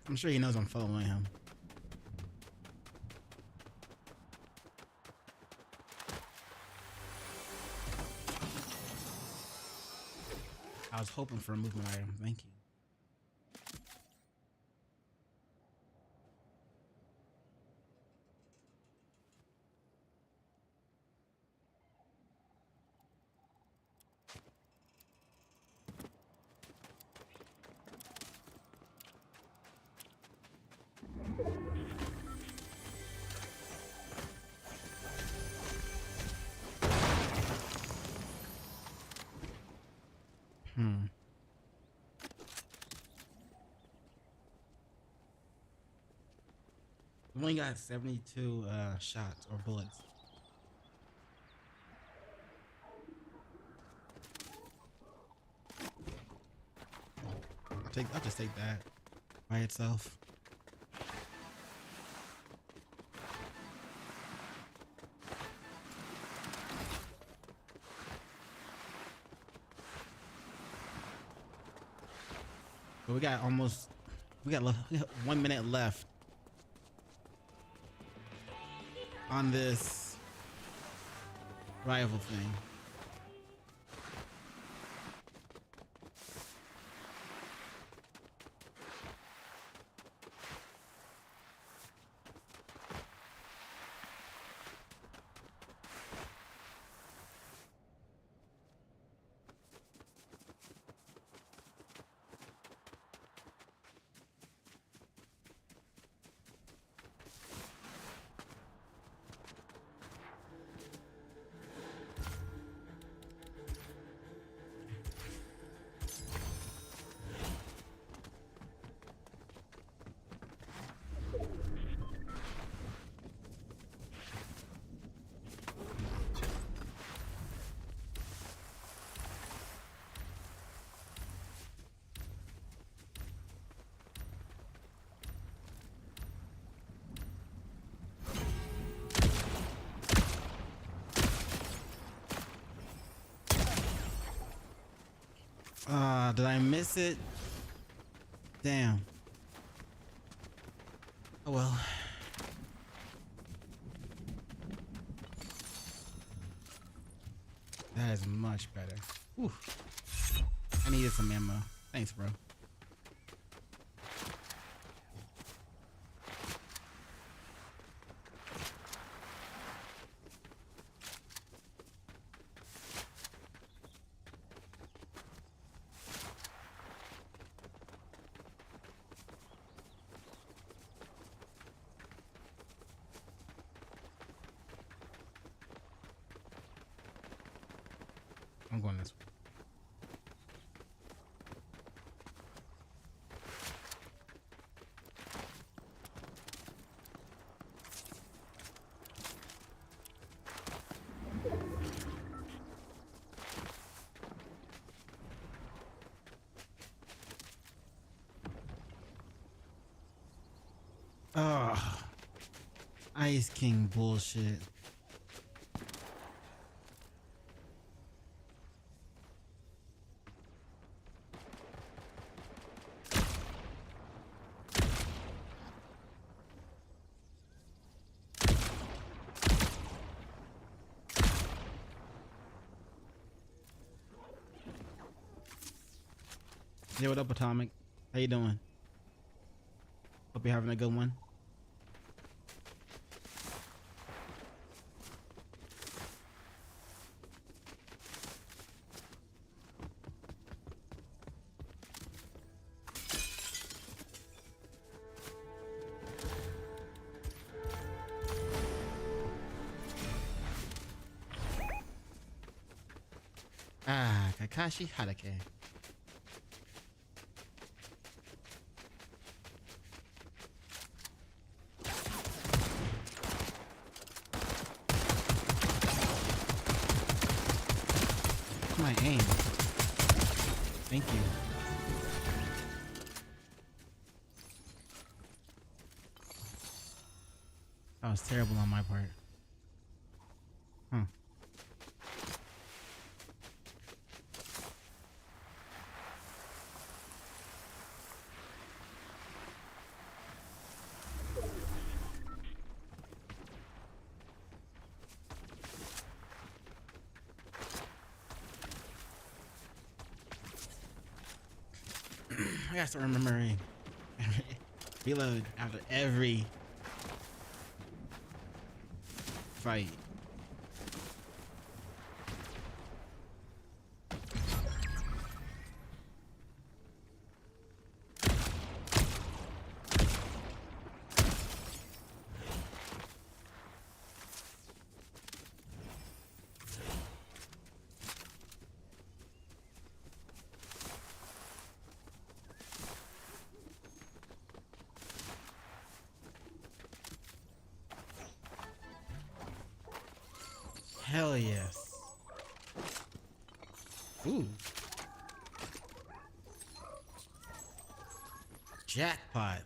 I'm sure he knows I'm following him. I was hoping for a movement item. Thank you. We only got 72 shots or bullets. I'll just take that by itself. But we got 1 minute left on this rival thing. Did I miss it? Damn. Oh well. That is much better. Ooh. I needed some ammo. Thanks, bro. I'm going this way. Oh, Ice King bullshit. Hey, what up, Atomic? How you doing? Hope you're having a good one. Kakashi Hatake. My aim. Thank you. That was terrible on my part. Huh. I gotta start remembering reload after every fight. Hell yes. Ooh. Jackpot.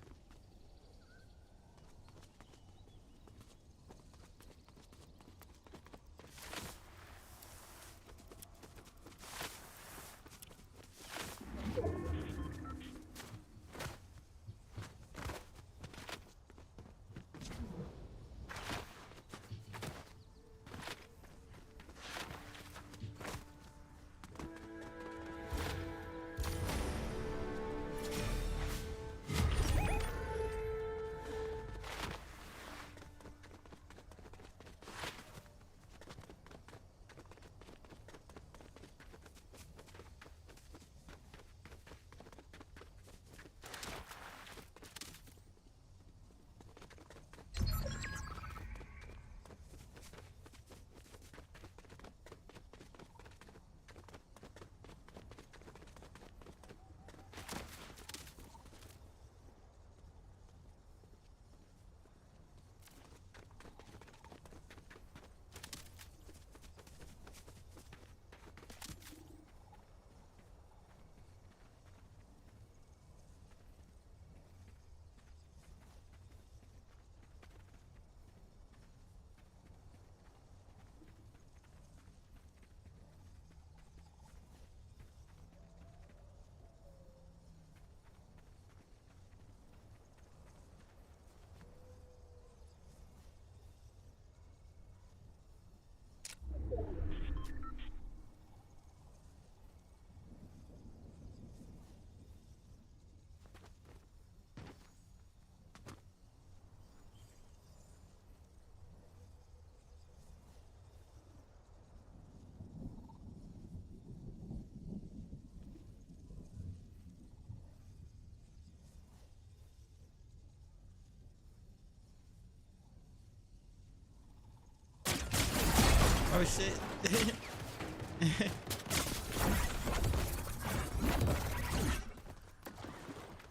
Oh shit.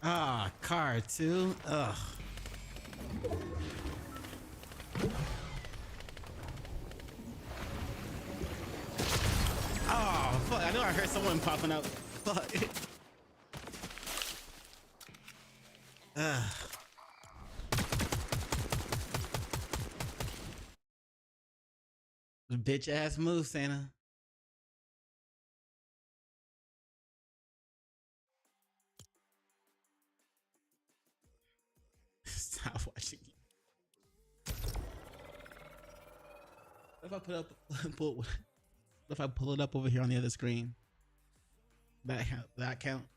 Ah, car too. Ugh. Oh fuck! I know I heard someone popping up. Fuck. Ugh. Bitch ass move, Santa. Stop watching. If I put up, if I pull it up over here on the other screen, that count.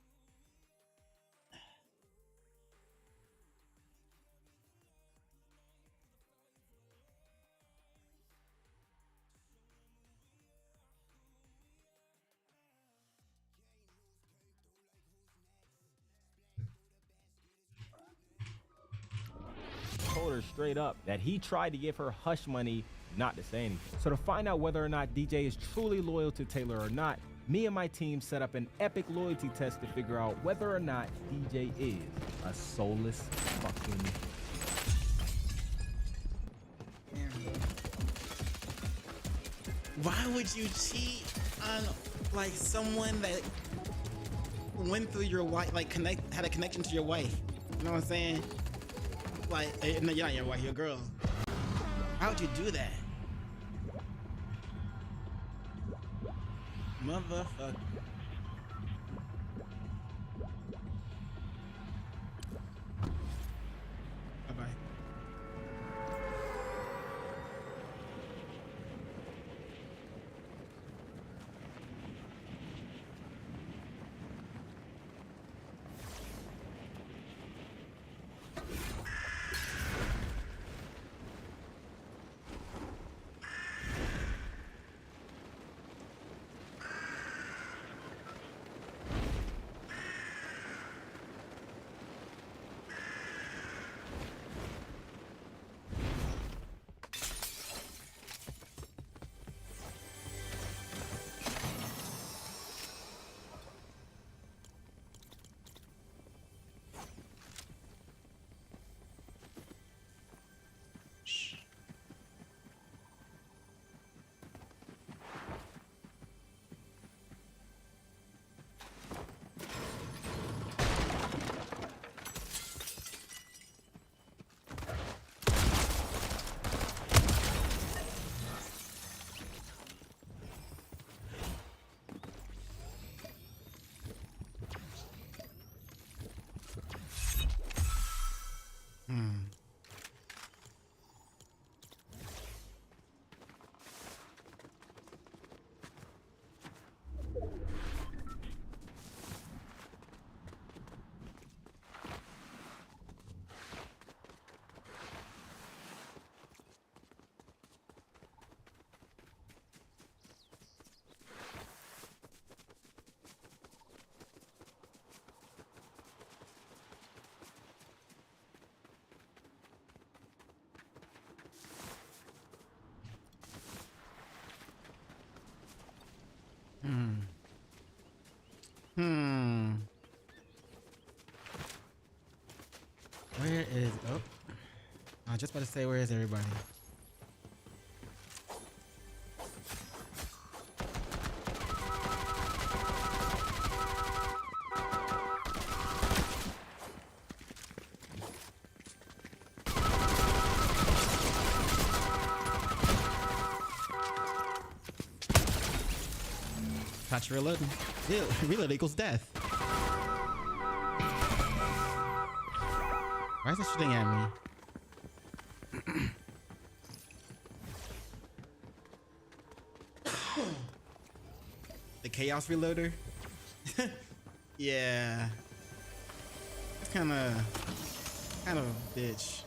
Told her straight up that he tried to give her hush money not to say anything. So to find out whether or not DJ is truly loyal to Taylor or not, me and my team set up an epic loyalty test to figure out whether or not DJ is a soulless fucking... Why would you cheat on like someone that went through your wife, like had a connection to your wife? You know what I'm saying? Like, no, you're not your wife, your girl. How would you do that? Motherfucker. Bye-bye. Where is... Oh. I was just about to say, where is everybody? Touch reloading. Ew, reload equals death. Why is it shooting at me? The chaos reloader? Yeah. It's kind of a bitch.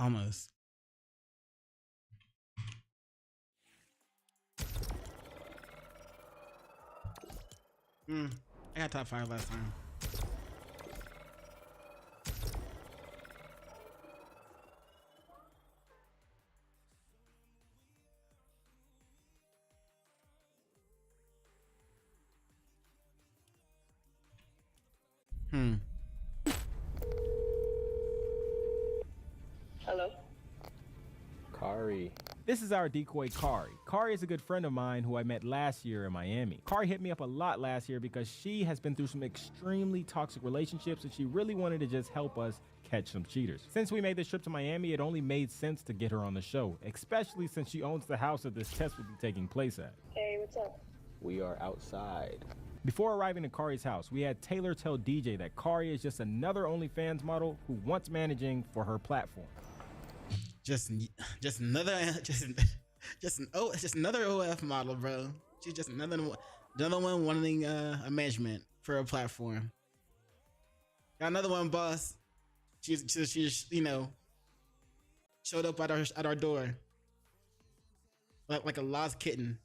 Almost. I got top 5 last time. Hello? Kari. This is our decoy Kari. Kari is a good friend of mine who I met last year in Miami. Kari hit me up a lot last year because she has been through some extremely toxic relationships and she really wanted to just help us catch some cheaters. Since we made this trip to Miami, it only made sense to get her on the show, especially since she owns the house that this test will be taking place at. Hey, what's up? We are outside. Before arriving at Kari's house, we had Taylor tell DJ that Kari is just another OnlyFans model who wants managing for her platform. Just another OF model, bro. She's just another one wanting a management for a platform. Got another one, boss. She's showed up at our door like a lost kitten.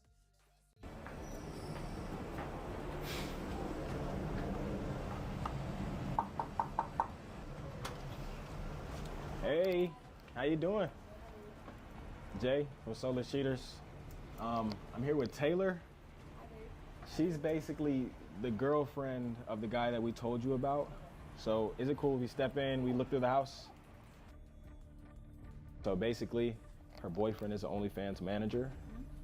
Hey, how you doing? Jay from Solar Cheaters. I'm here with Taylor. She's basically the girlfriend of the guy that we told you about. So is it cool if we step in, we look through the house? So basically, her boyfriend is an OnlyFans manager.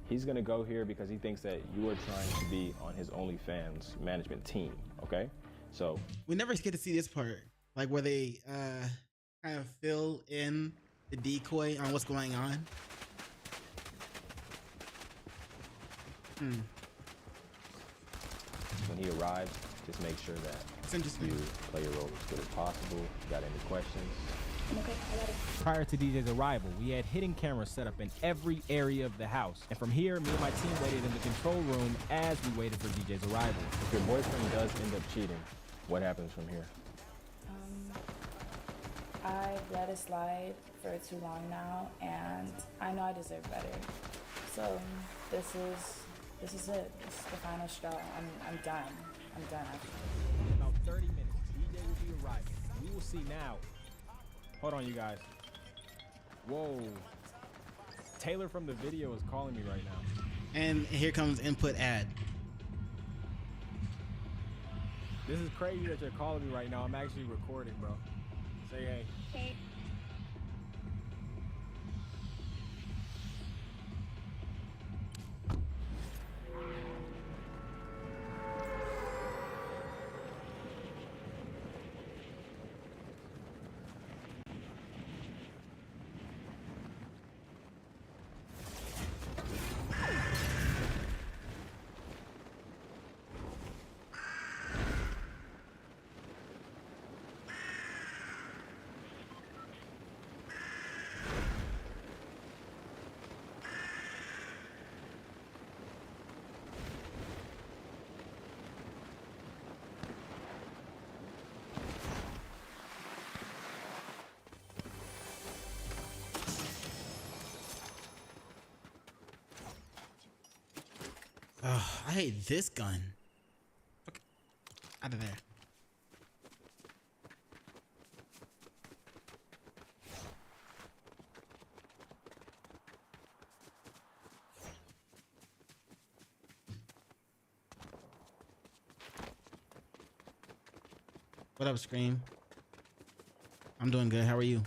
He's gonna go here because he thinks that you are trying to be on his OnlyFans management team, okay? So We never get to see this part, like where they kind of fill in the decoy on what's going on. when he arrives, just make sure that you play your role as good as possible. If you got any questions? Okay, I got it. Prior to DJ's arrival, we had hidden cameras set up in every area of the house. And from here, me and my team waited in the control room as we waited for DJ's arrival. If your boyfriend does end up cheating, what happens from here? I've let it slide for too long now, and I know I deserve better. So this is it. This is the final straw. I'm done. I'm done. In about 30 minutes, DJ will be arriving. We will see now. Hold on, you guys. Whoa. Taylor from the video is calling me right now. And here comes input ad. This is crazy that you're calling me right now. I'm actually recording, bro. Say hey. Hey. Oh, I hate this gun. Okay. Out of there. What up, Scream? I'm doing good. How are you?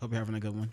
Hope you're having a good one.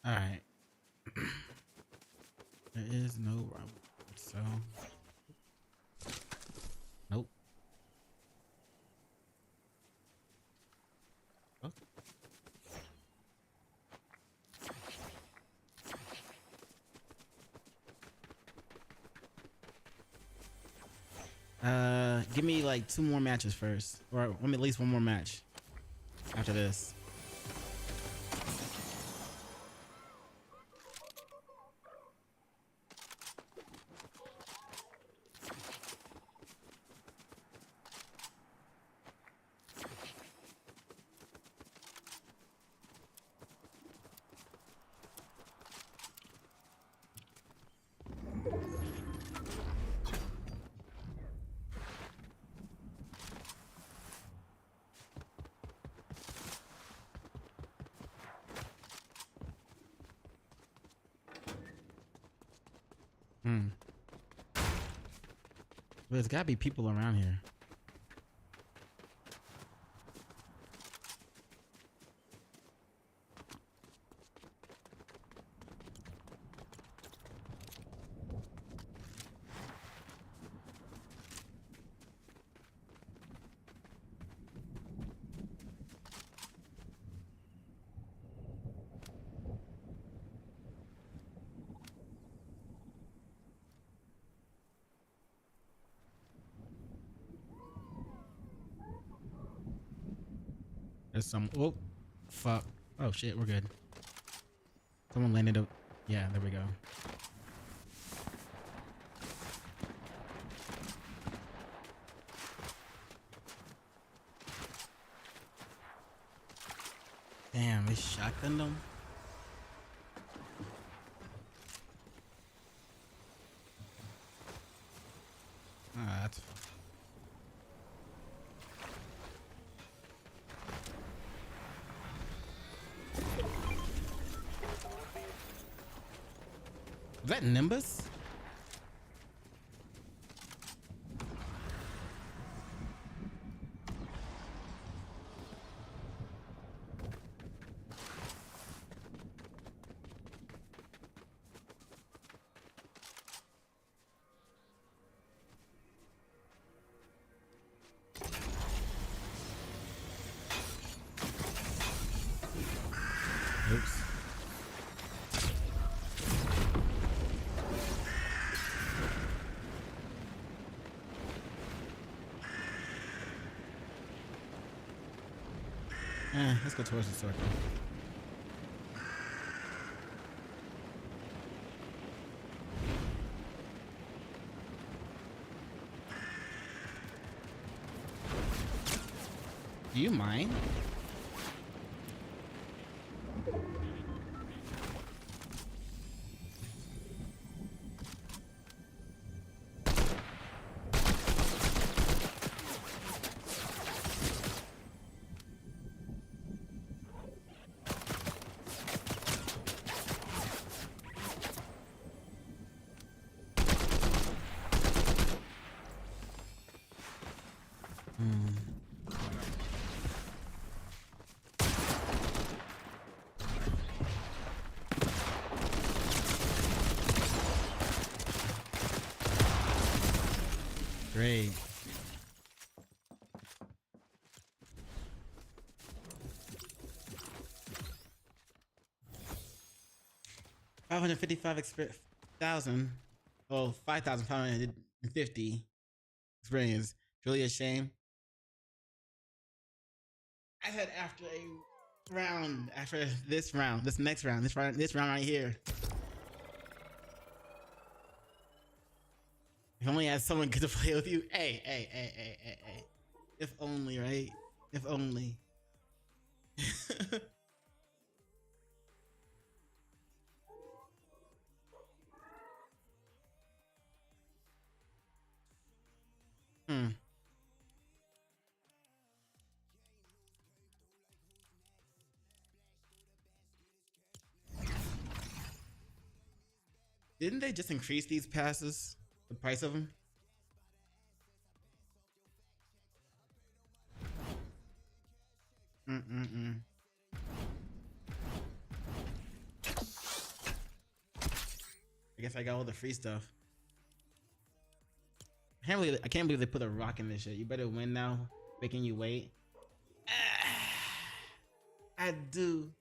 All right. There is no Robert, so nope. Oh. Give me like 2 more matches first, or at least 1 more match after this. But there's gotta be people around here. There's some. Oh, fuck. Oh shit, we're good. Someone landed up. Yeah, there we go. Damn, they shotgunned them. Ah, that's. Is that Nimbus? Oops. Let's go towards the circle. Do you mind? Great. $555,000. Oh, 5,550 experience. It's really a shame. I said after a round, after this round, this next round, this round right here. If only I had someone good to play with you. Hey. If only, right? If only. Didn't they just increase these passes? The price of them? guess I got all the free stuff. I can't believe they put a rock in this shit. You better win now, making you wait. I do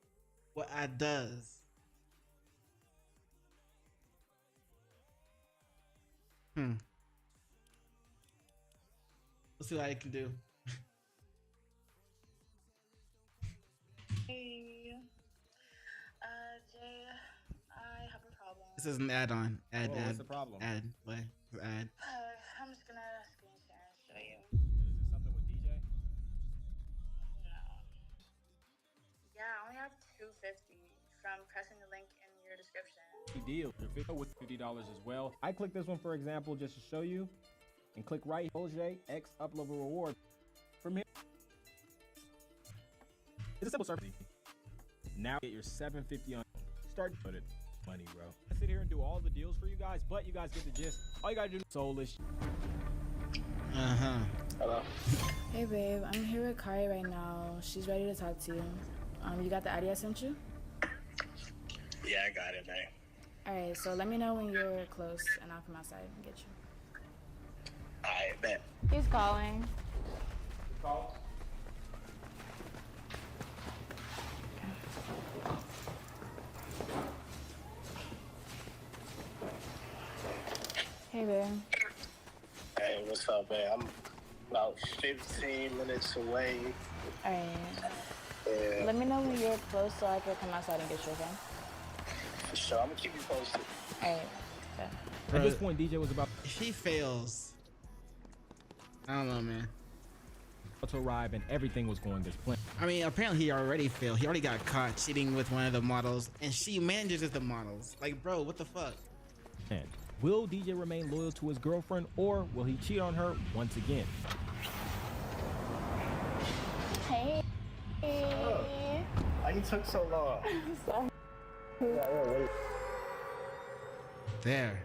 what I does. Let's see what I can do. Hey, Jay, I have a problem. This is an add-on. What's the problem? Add. I'm just gonna screen share and show you. Is it something with DJ? No. Yeah, I only have 250 from pressing the link in your description. Deal. Your with $50 as well. I click this one for example just to show you, and click right here. OJ X uplevel reward. From here, it's a simple service. Now get your $750 on. Start put it money, bro. I sit here and do all the deals for you guys, but you guys get the gist. All you gotta do is soulish. Hello. Hey babe, I'm here with Kari right now. She's ready to talk to you. You got the ID I sent you? Yeah, I got it, man. Alright, so let me know when you're close and I'll come outside and get you. I bet. He's calling. Hey babe. Hey, what's up, man? I'm about 15 minutes away. Alright. Yeah. Let me know when you're close so I can come outside and get you, okay? For sure, I'm gonna keep you posted. Alright. At this point, DJ was about If he fails, I don't know, man. to arrive and everything was going as planned. I mean, apparently he already failed. He already got caught cheating with one of the models, and she manages the models. Like, bro, what the fuck? And will DJ remain loyal to his girlfriend, or will he cheat on her once again? Hey. Why you took so long? Sorry. Wait. There.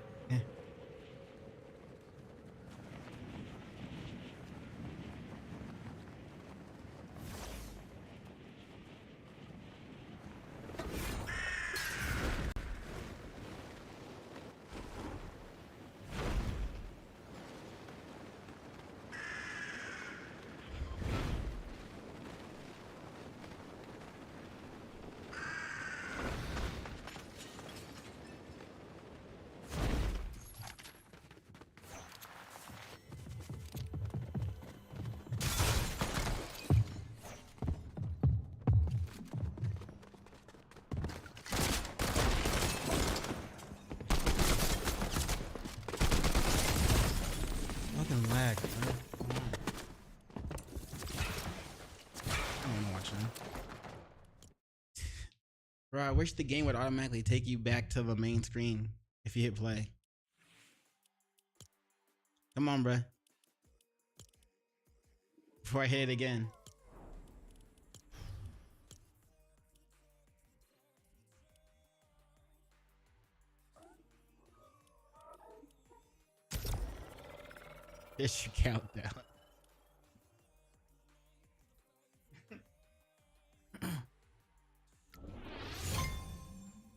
Fucking lag, bro. Come on. I don't know watching. Bro, I wish the game would automatically take you back to the main screen if you hit play. Come on, bro. Before I hit it again. It's your countdown.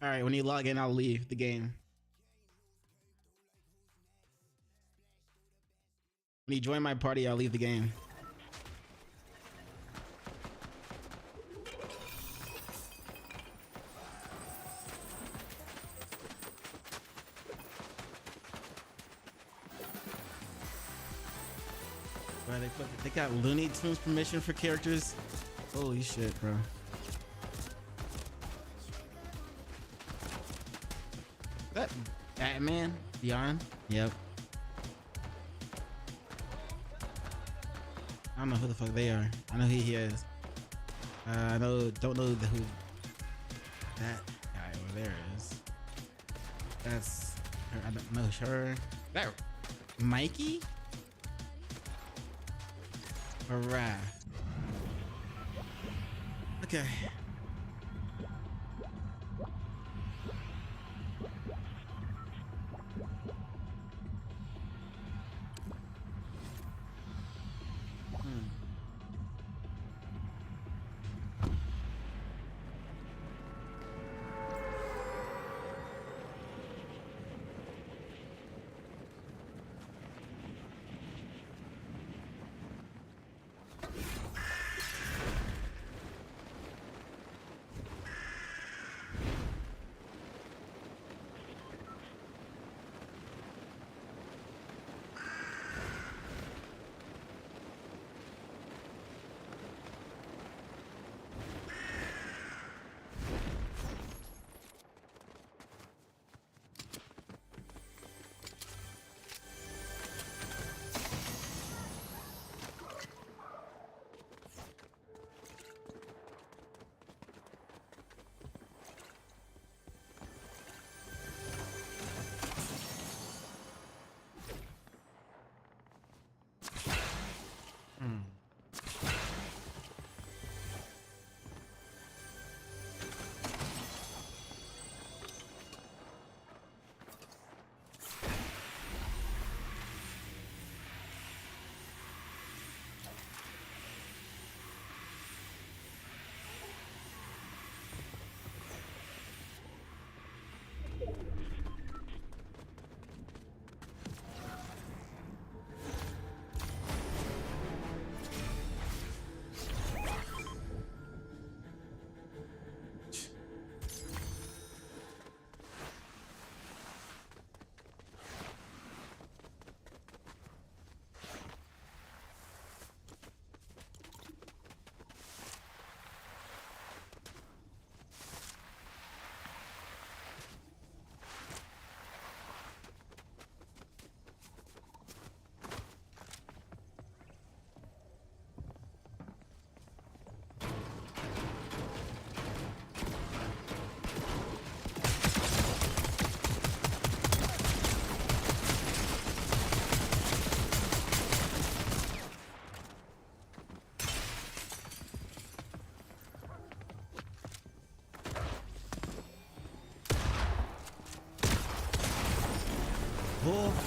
All right, when you log in, I'll leave the game. When you join my party, I'll leave the game. Bro, they got Looney Tunes permission for characters. Holy shit, bro. That Batman? Beyond? Yep. I don't know who the fuck they are. I know who he is. I don't know who that guy over there is. That's I don't know her. That Mikey? Alright. Okay.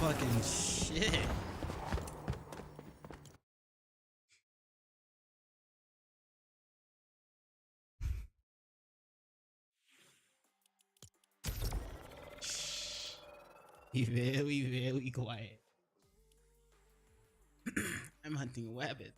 fucking shit. Be very quiet. I'm hunting rabbits.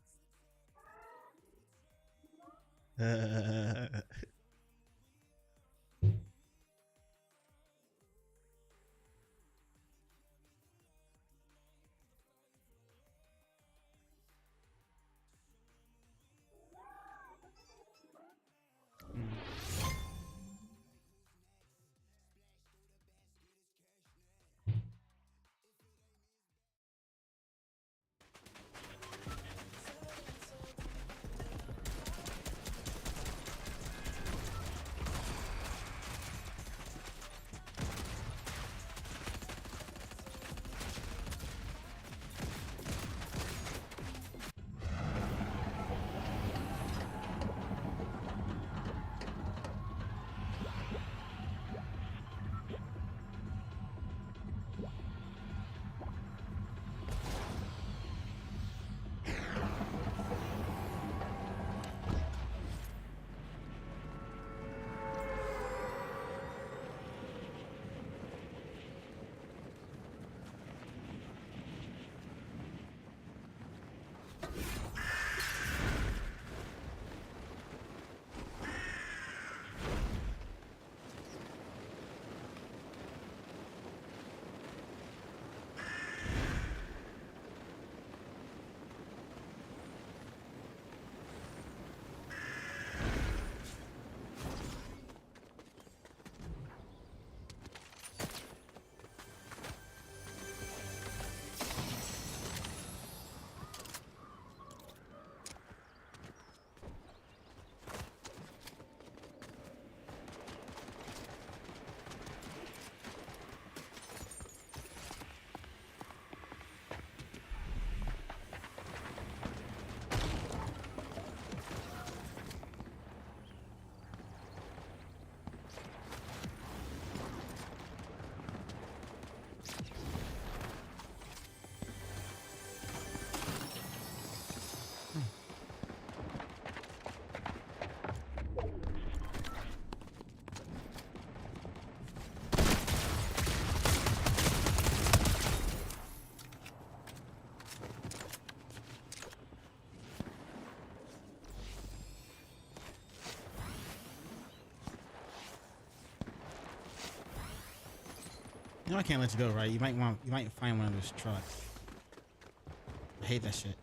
You know I can't let you go, right? You might find one of those trucks. I hate that shit.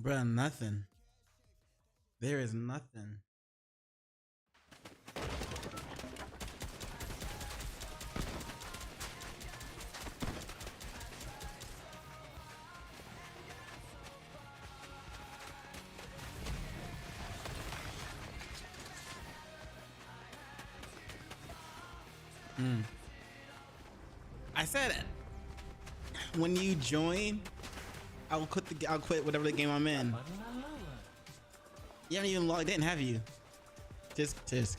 Bruh, nothing. There is nothing. I said when you join, I'll quit whatever the game I'm in. You haven't even logged in, have you? Tisk.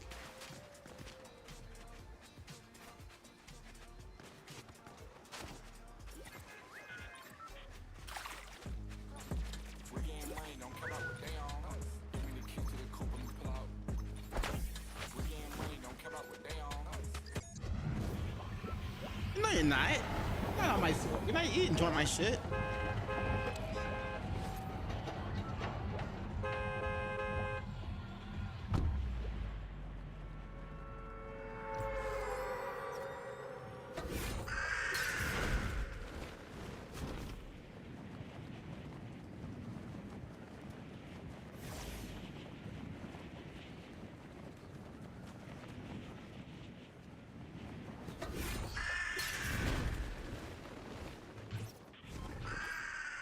No, you're not. You're not on my. You're not. You enjoying my shit.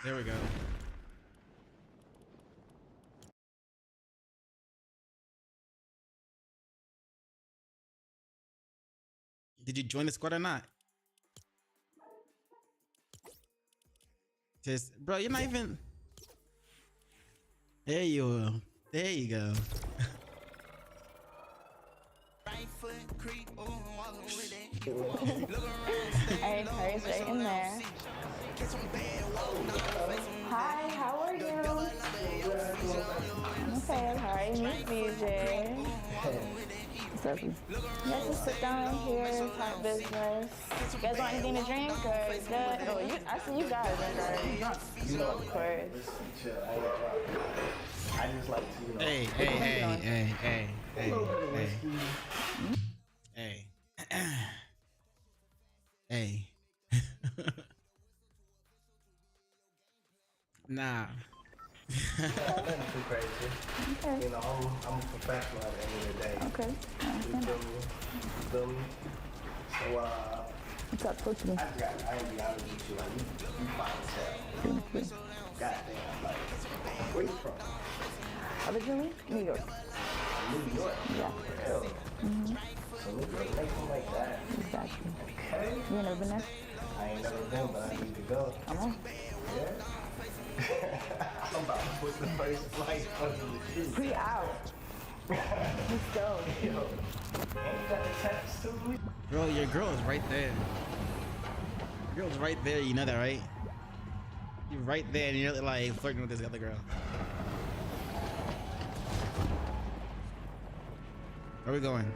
There we go. Did you join the squad or not? Just, bro, you're not even. There you go. Hey, Curry's right in there. Hi, how are you? Okay, how are you, Miss BJ? What's up? You guys just sit down here, talk business. You guys want anything to drink or is good? Oh, I see you guys, okay? You know, of course. I just like to, you know. Hey. Hey. Nah. Nothing too crazy. Okay. You know, I'm a professional at the end of the day. Okay. You feel me? So, what's up, Coach? I ain't be honest with you. Like, you fine as hell. Goddamn, like, where you from? Originally, New York. New York? Yeah. Really? Mm-hmm. So New York makes me like that. Exactly. Okay. You never been there? I ain't never been, but I need to go. Come on. Yeah? I'm about to put the first flight under the tree. Free out. Let's go. Yo, and you got the text too? Bro, your girl is right there. Your girl's right there, you know that, right? You're right there and you're like flirting with this other girl. Where are we going?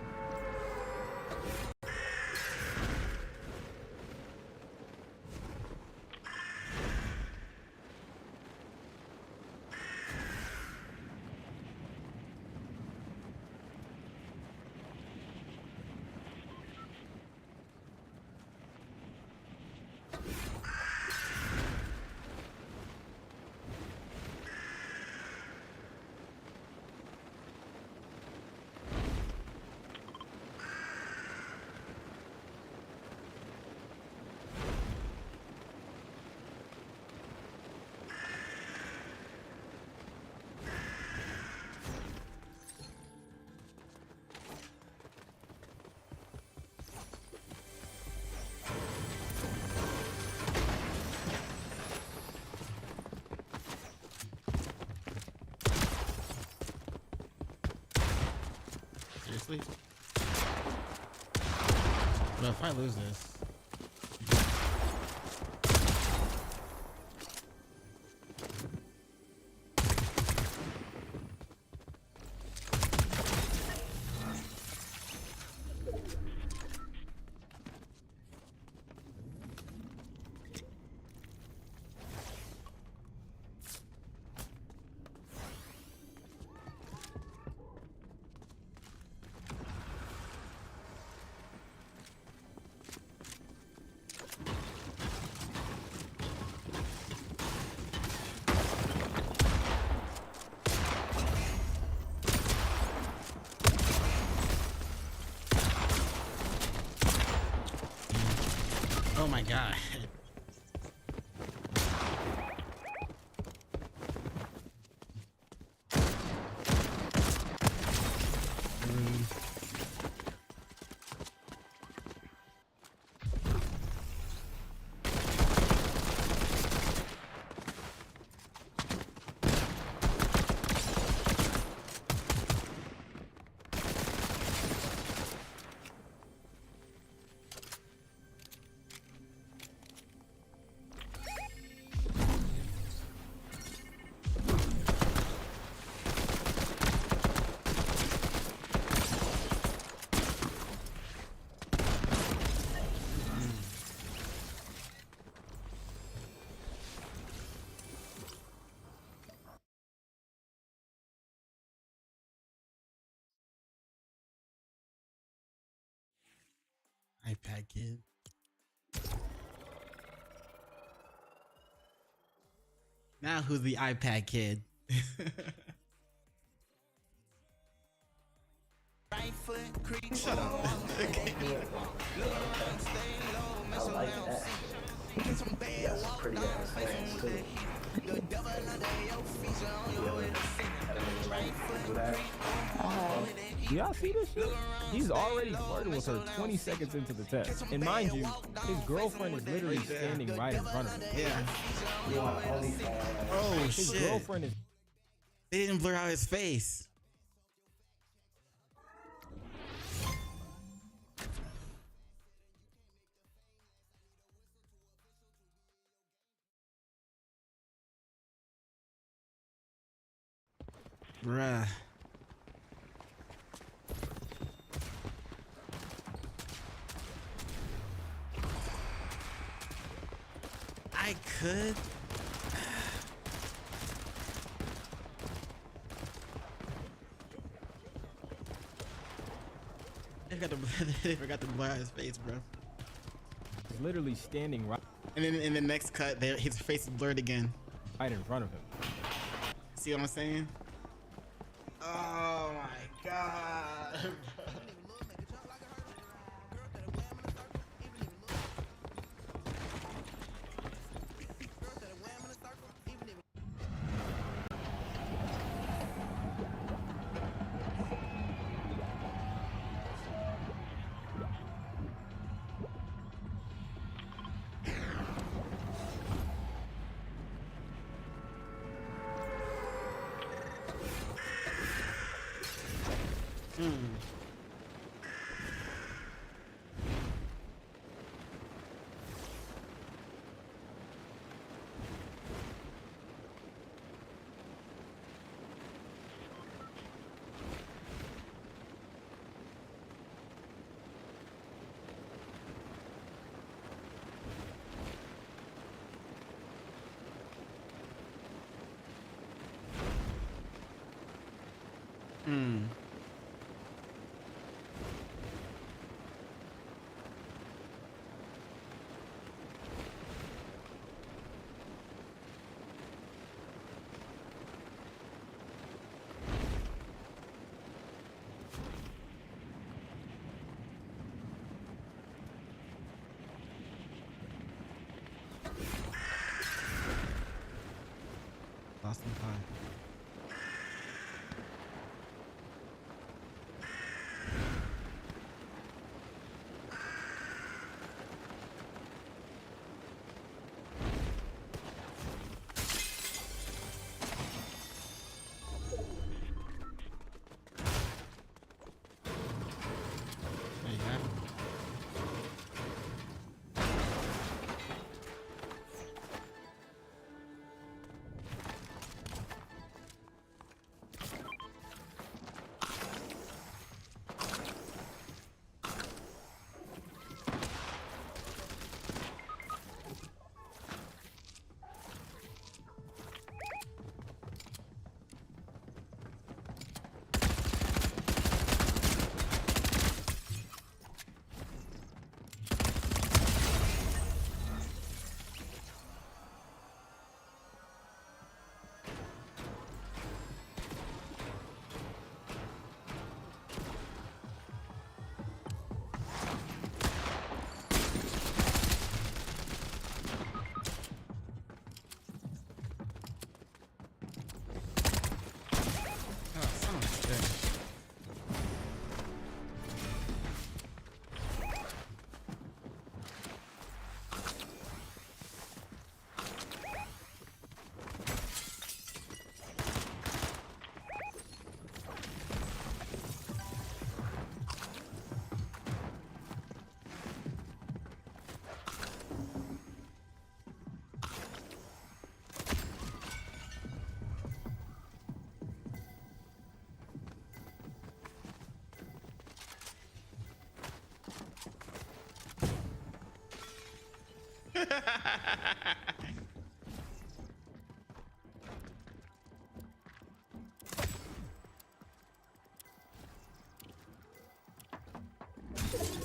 Seriously? Bro, if I lose this. Oh my god. iPad kid. Now who's the iPad kid? Shut up. I like that. Yes, pretty ass hands too. Do y'all see this shit? He's already flirting with her 20 seconds into the test. And mind you, his girlfriend is literally standing right in front of him. Yeah. Oh His shit. girlfriend is. They didn't blur out his face. Bruh. I could. They forgot to blur out his face, bro. He's literally standing right. And then in the next cut, his face is blurred again. Right in front of him. See what I'm saying? Oh my god.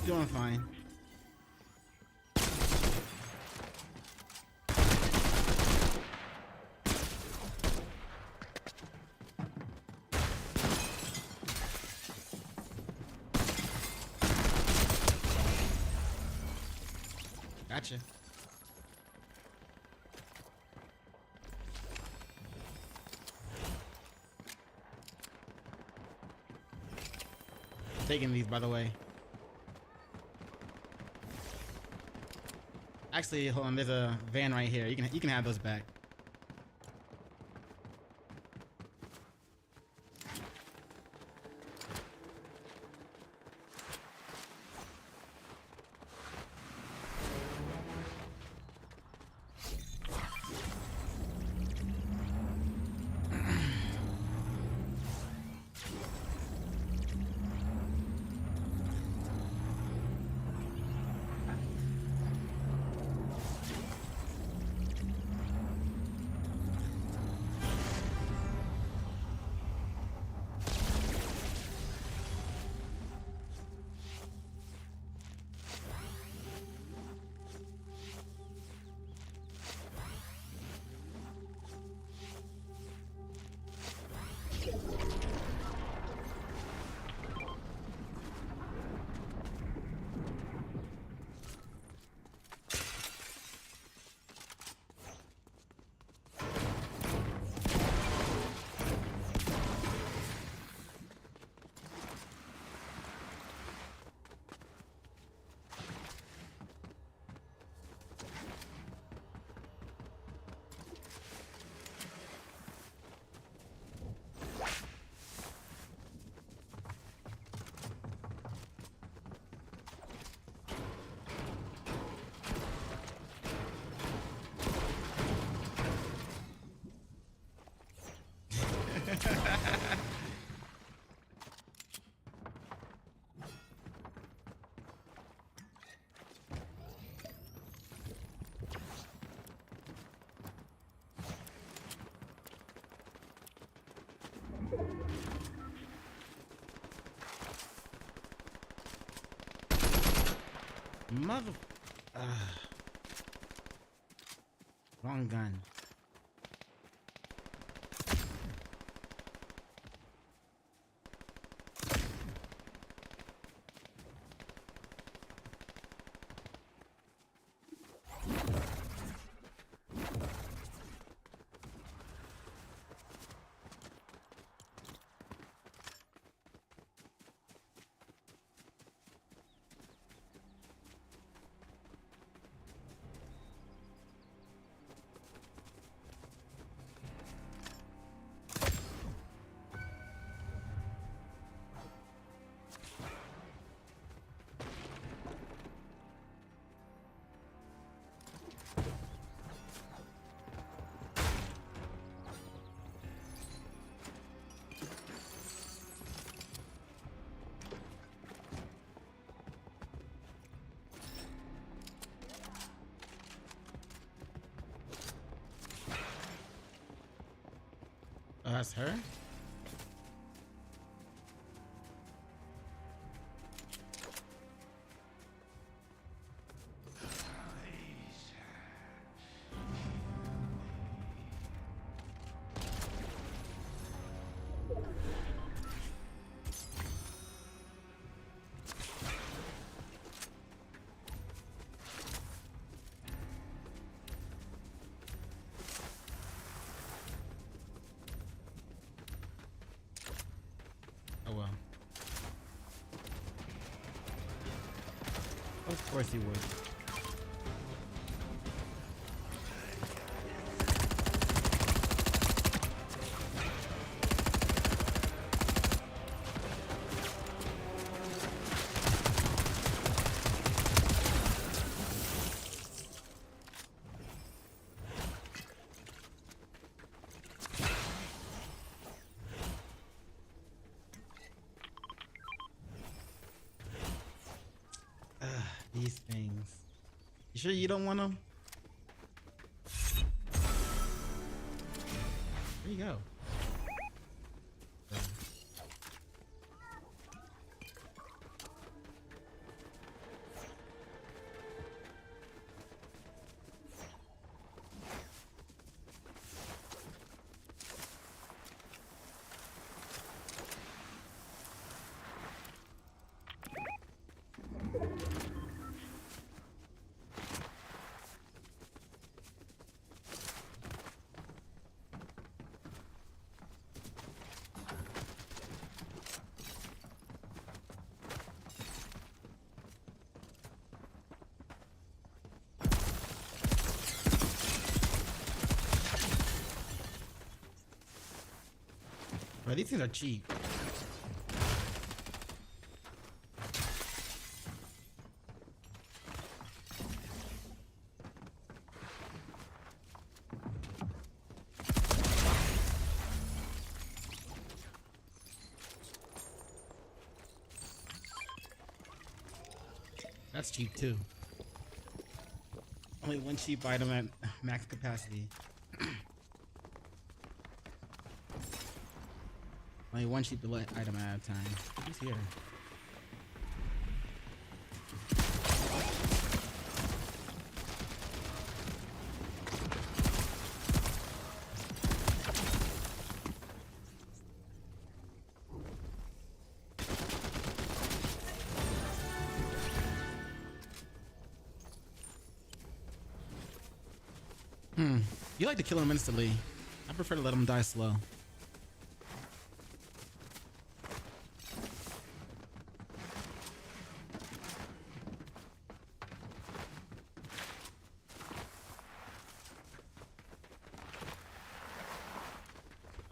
Doing fine. Gotcha. Taking these, by the way. Actually, hold on. There's a van right here. You can have those back. Mother... Wrong gun. Oh, that's her? Oh well. Of course he would. These things. You sure you don't want them? There you go. Bro, these things are cheap. That's cheap too. Only one cheap item at max capacity. Only one cheap item at a time. Who's here? You like to kill him instantly. I prefer to let him die slow.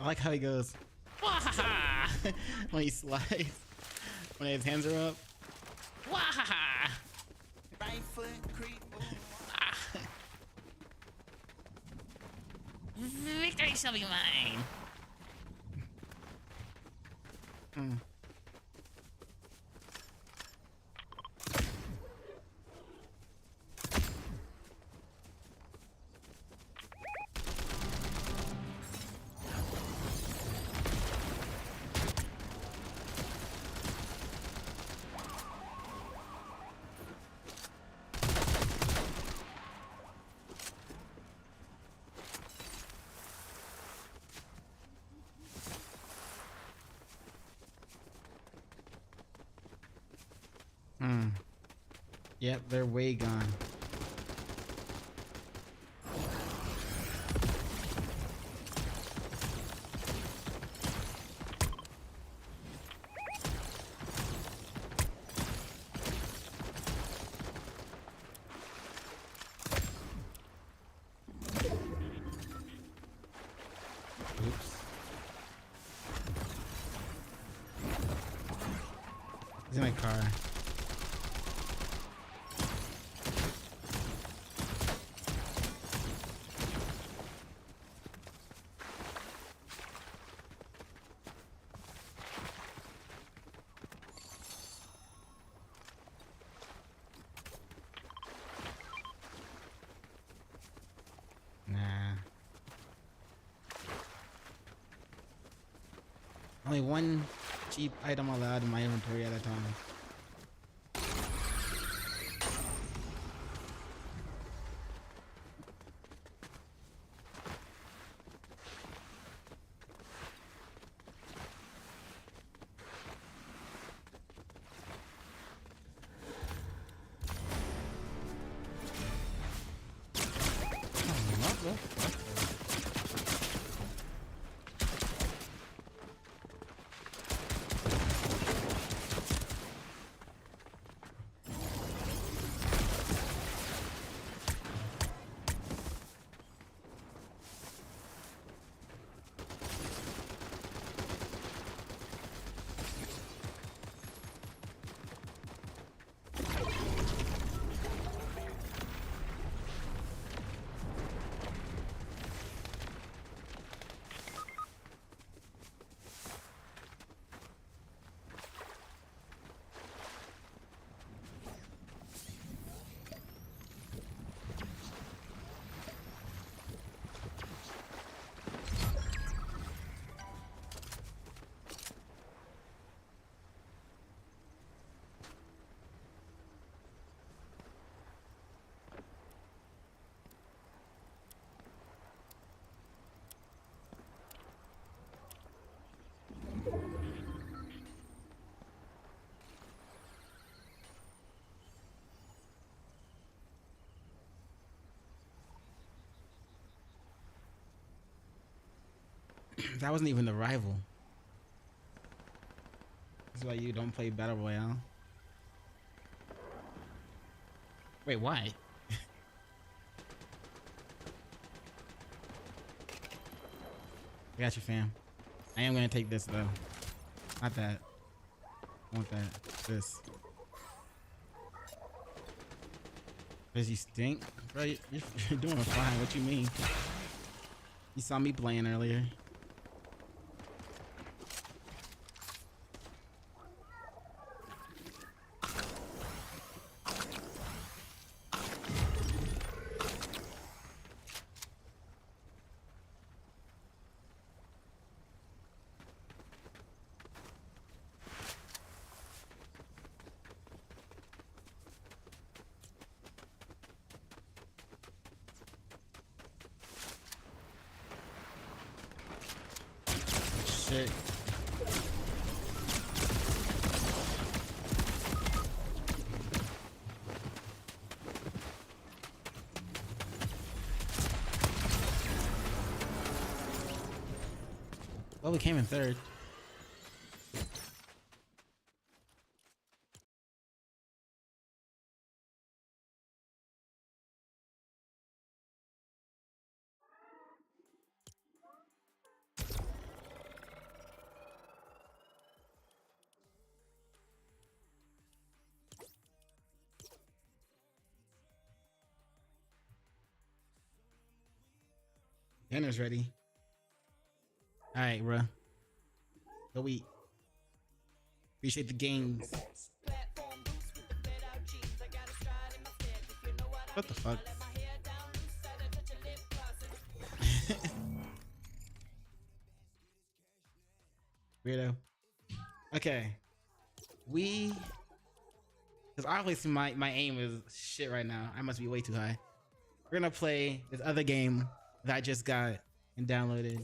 I like how he goes when he slides, when his hands are up. Right foot creep. Victory shall be mine. Yep, they're way gone. Oops. He's in my car. Only one cheap item allowed in my inventory at a time. That wasn't even the rival. That's why you don't play Battle Royale. Wait, why? I got you, fam. I am gonna take this though. Not that. I want that. This. Does he stink? Bro, you're doing fine. What you mean? You saw me playing earlier. Shit. Well, we came in third. Dinner's ready. All right, bro. Go eat. Appreciate the games. What the fuck? Weirdo. Okay. Because obviously my aim is shit right now. I must be way too high. We're gonna play this other game that I just got and downloaded.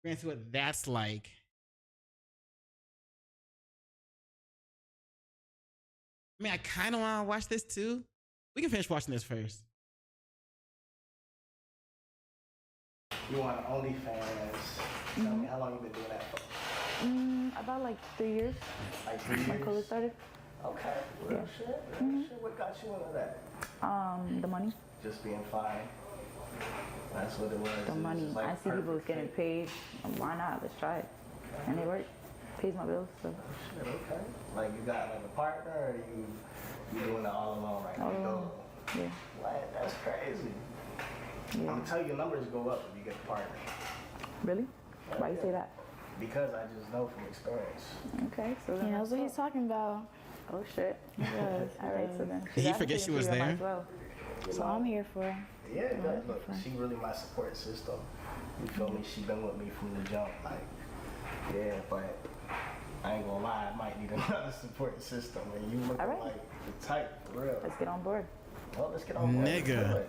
We're gonna see what that's like. I mean, I kind of want to watch this too. We can finish watching this first. You want OnlyFans? Tell me, how long you been doing that for? About like 3 years. Like 3 years? My college started. Okay, real shit. Real shit. What got you into that? The money. Just being fine. That's what it was. The money. Like I see people getting paid. Why not? Let's try it. And they work. Pays my bills. So. Shit, okay. Like you got like a partner, or you doing it all alone right now? All alone. Yeah. What? That's crazy. Yeah. I'm gonna tell you, numbers go up if you get a partner. Really? Why you say that? Because I just know from experience. Okay, so He knows what he's talking about. Oh shit. Yes. All right, so then. Did he forget she was there? Well. That's what I'm here for. Yeah, look, she really my support system. You feel me? She been with me from the jump. Like, yeah, but I ain't gonna lie, I might need another support system. And you look like the type, for real. Let's get on board. Well, let's get on board. Nigga.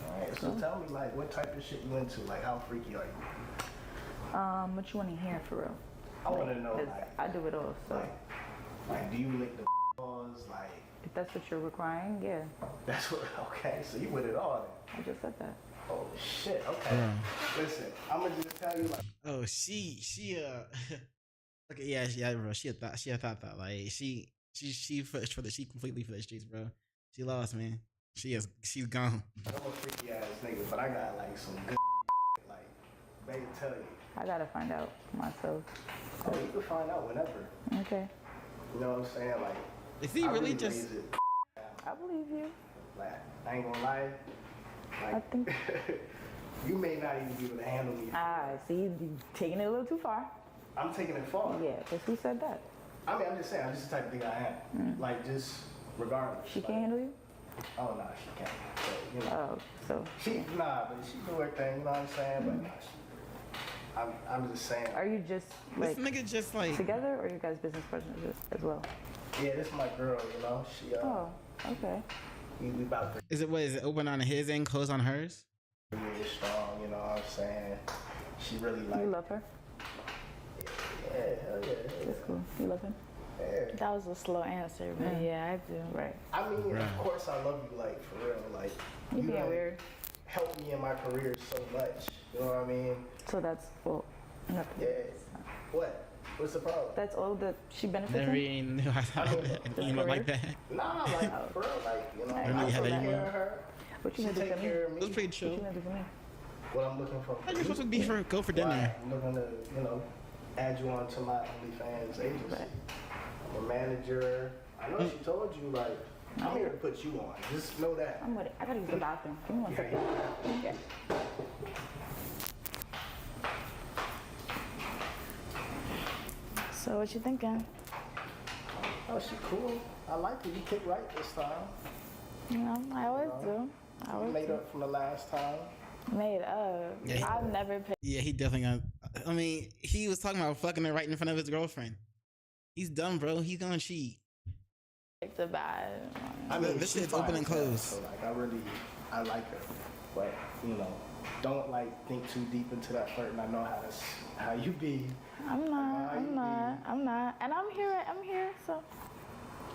Alright, so tell me, like, what type of shit you into? Like, how freaky are you? What you want to hear for real? I want to know, like, I do it all, so. Like, do you lick the balls? Like, if that's what you're requiring, yeah. That's what, okay, so you with it all then. I just said that. Oh, shit, okay. Listen, I'm gonna just tell you, like. Oh, she, okay, yeah, bro. She had thought that, like, she completely for the streets, bro. She lost, man. She's gone. I'm a freaky ass nigga, but I got like some good like, they tell you. I gotta find out myself. Oh, you can find out whenever. Okay. You know what I'm saying? Like, is he really just? I believe you. Like, I ain't gonna lie. Like, I think you may not even be able to handle me. See, you taking it a little too far. I'm taking it far. Yeah, because who said that? I mean, I'm just saying, I'm just the type of thing I am. Like, just regardless. She can't handle you? Oh, no, she can't. So, you know, so. But she do her thing, you know what I'm saying? But nah, I'm just saying. Are you just like this nigga just like together, or you guys business partners as well? Yeah, this is my girl, you know? She, oh, okay. We about to. Is it open on his end, closed on hers? Really strong, you know what I'm saying? She really like. You love her? Yeah, hell yeah. That's cool. You love him? Yeah. That was a slow answer, but yeah, I do. Right. I mean, of course I love you, like, for real. Like, you being weird. helped me in my career so much. You know what I mean? So that's well. Nothing. Yeah. What? What's the problem? That's all that she benefits Never from? even knew I had an email like that. Nah, like for real, like you know, I I really had take that care email. of her. What you She gonna do take for me? care of me. It was pretty chill. What you gonna do for me? What I'm looking for. You're supposed to be go for dinner. Why? I'm looking to, you know, add you on to my OnlyFans agency. I'm a manager. I know she told you, like, I'm here to put you on. Just know that. I'm with it. I gotta use the bathroom. Give me 1 second. Okay. So what you thinking? Oh, she cool. I like it. You picked right this time. You know, I always do. I You always made do. up from the last time. Made up. Yeah. I've never paid. Yeah, he definitely got. I mean, he was talking about fucking her right in front of his girlfriend. He's dumb, bro. He's gonna cheat. The bad. I mean, this she's shit's fine open and as hell, closed. So like, I like her, but you know, don't like think too deep into that flirt. And I know how you be. I'm not. And I'm here. So.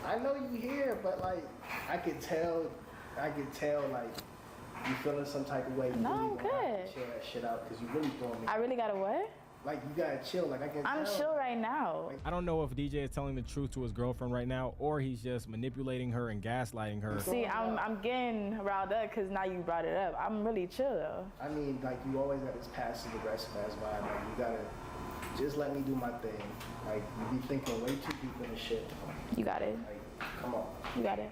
I know you here, but like, I could tell, like, you feeling some type of way. No, I'm really gonna have good. to chill that shit out, cause you really throwing me. I really gotta what? Like, you gotta chill. Like, I can. I'm tell. chill right now. I don't know if DJ is telling the truth to his girlfriend right now, or he's just manipulating her and gaslighting her. See, I'm getting riled up because now you brought it up. I'm really chill though. I mean, like, you always got this passive aggressive ass vibe. Like, you gotta just let me do my thing. Like, you be thinking way too deep in the shit. You got it. Like, come on. You got it.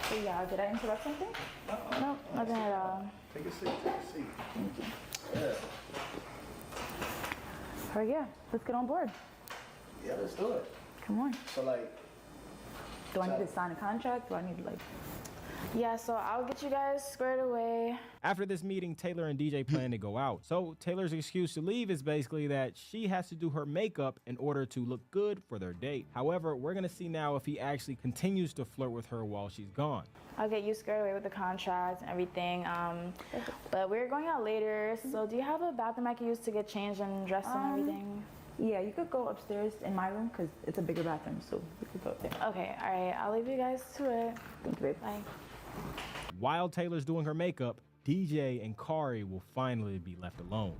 So yeah, did I interrupt something? No, nothing at all. Take a seat. Take a seat. Thank you. Yeah. Oh yeah, let's get on board. Yeah, let's do it. Come on. So like, Do I need to sign a contract? Do I need to like? Yeah, so I'll get you guys squared away. After this meeting, Taylor and DJ plan to go out. So Taylor's excuse to leave is basically that she has to do her makeup in order to look good for their date. However, we're gonna see now if he actually continues to flirt with her while she's gone. I'll get you squared away with the contract and everything. But we're going out later. So do you have a bathroom I can use to get changed and dressed and everything? Yeah, you could go upstairs in my room because it's a bigger bathroom, so you could go there. Okay, all right. I'll leave you guys to it. Thank you, babe. Bye. While Taylor's doing her makeup, DJ and Kari will finally be left alone.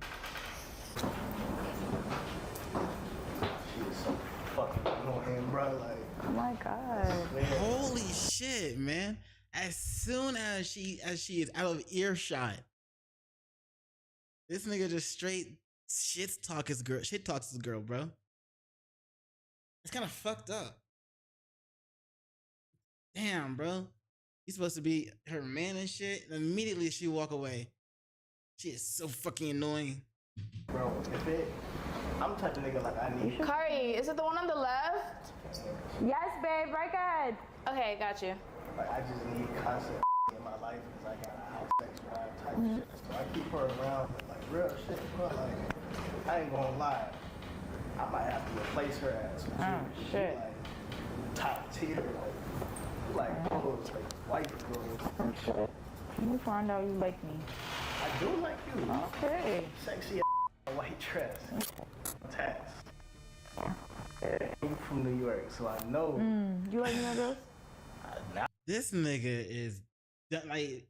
she is so fucking annoying, bro. Like, Oh my God. Holy shit, man! As soon as she is out of earshot, this nigga just straight shit talks his girl, bro. It's kind of fucked up. Damn, bro. He's supposed to be her man and shit. And immediately she walk away. She is so fucking annoying. bro, I'm the type of nigga like I need. Kari, is it the one on the left? Yes, babe. Right good. Okay, got you. Like, I just need constant in my life because I got a house sex drive type shit. So I keep her around with like real shit. But like, I ain't gonna lie, I might have to replace her ass with you. She, shit. like top tier, like those like white girls. You found out you like me. I do like you. Okay. Sexy white dress. Tats. I'm from New York, so I know. You like New York girls? This nigga is like.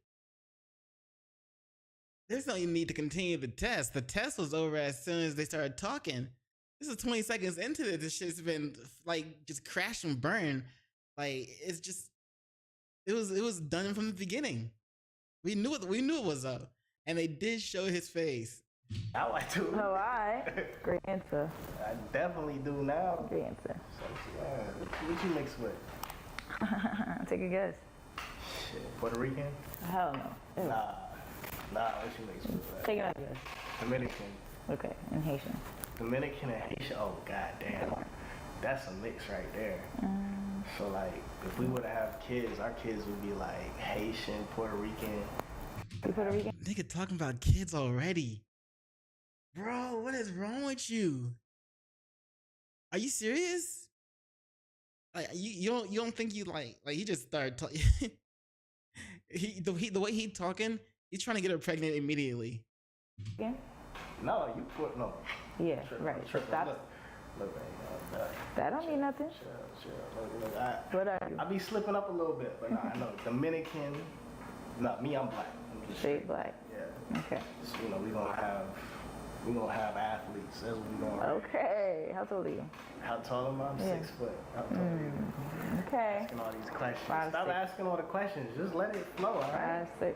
There's no need to continue the test. The test was over as soon as they started talking. This is 20 seconds into it. This shit's been like just crash and burn. Like it's just, it was done from the beginning. We knew it was up, and they did show his face. Now I do. Oh, I. Great answer. I definitely do now. Great answer. What you mix with? Take a guess. Shit, Puerto Rican? Hell no. Ew. Nah, what you mix with? Take another guess. Dominican. Okay, and Haitian. Dominican and Haitian. Oh goddamn, that's a mix right there. So like, if we were to have kids, our kids would be like Haitian, Puerto Rican. Puerto Rican? Nigga talking about kids already. Bro, what is wrong with you? Are you serious? Like you don't think you like he just started talking. the way he talking, he's trying to get her pregnant immediately. Yeah. No, you put no. Yeah, right. Stop. Look, That don't mean nothing. Look, I be slipping up a little bit, but nah, I know Dominican, No, me, I'm black. I'm just Straight black. Yeah. Okay. So, you know, we're gonna have athletes. That's what we're gonna. Okay. How tall are you? How tall am I? I'm 6 foot. How tall are you? Okay. Asking all these questions. 5'6". Stop asking all the questions. Just let it flow, all right? 5'6".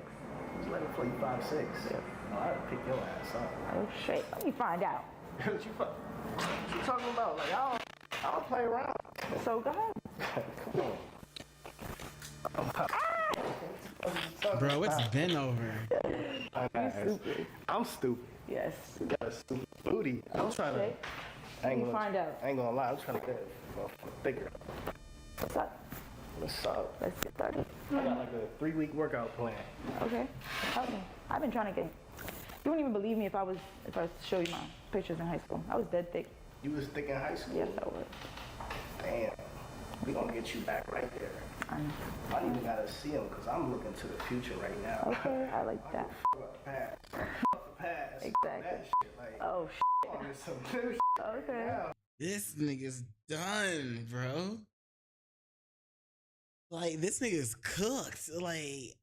Just let it flow. You 5'6". Yes. Oh, I'd pick your ass up. Oh shit. Let me find out. What you talking about? Like, I don't play around. So go ahead. Come on. Bro, it's been over. You stupid. I'm stupid. Yes. You got a stupid booty. I'm trying to. Okay. Let me find out. I ain't gonna lie. I'm trying to get bigger. What's up? What's up? Let's get started. I got like a 3-week workout plan. Okay. Help me. I've been trying to get. You wouldn't even believe me if I show you my pictures in high school. I was dead thick. You was thick in high school? Yes, I was. Damn. We gonna get you back right there. I don't even gotta see him because I'm looking to the future right now. Okay, I like that. Fuck the past. Fuck the past. Exactly. That shit, like, oh shit. on to some new shit. Okay. Now. This nigga's done, bro. Like, this nigga's cooked. Like,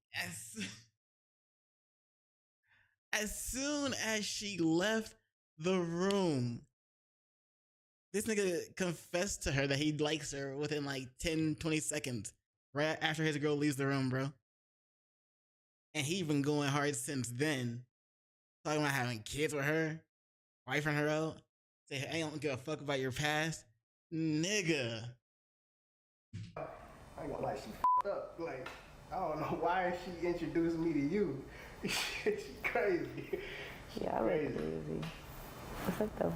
as soon as she left the room, this nigga confessed to her that he likes her within like 10, 20 seconds. Right after his girl leaves the room, bro. And he been going hard since then. Talking about having kids with her, wifing her out. Say, hey, I don't give a fuck about your past. Nigga. I ain't gonna lie, she f***ed up. Like, I don't know why she introduced me to you. She's crazy. Yeah, I look crazy. What's up though?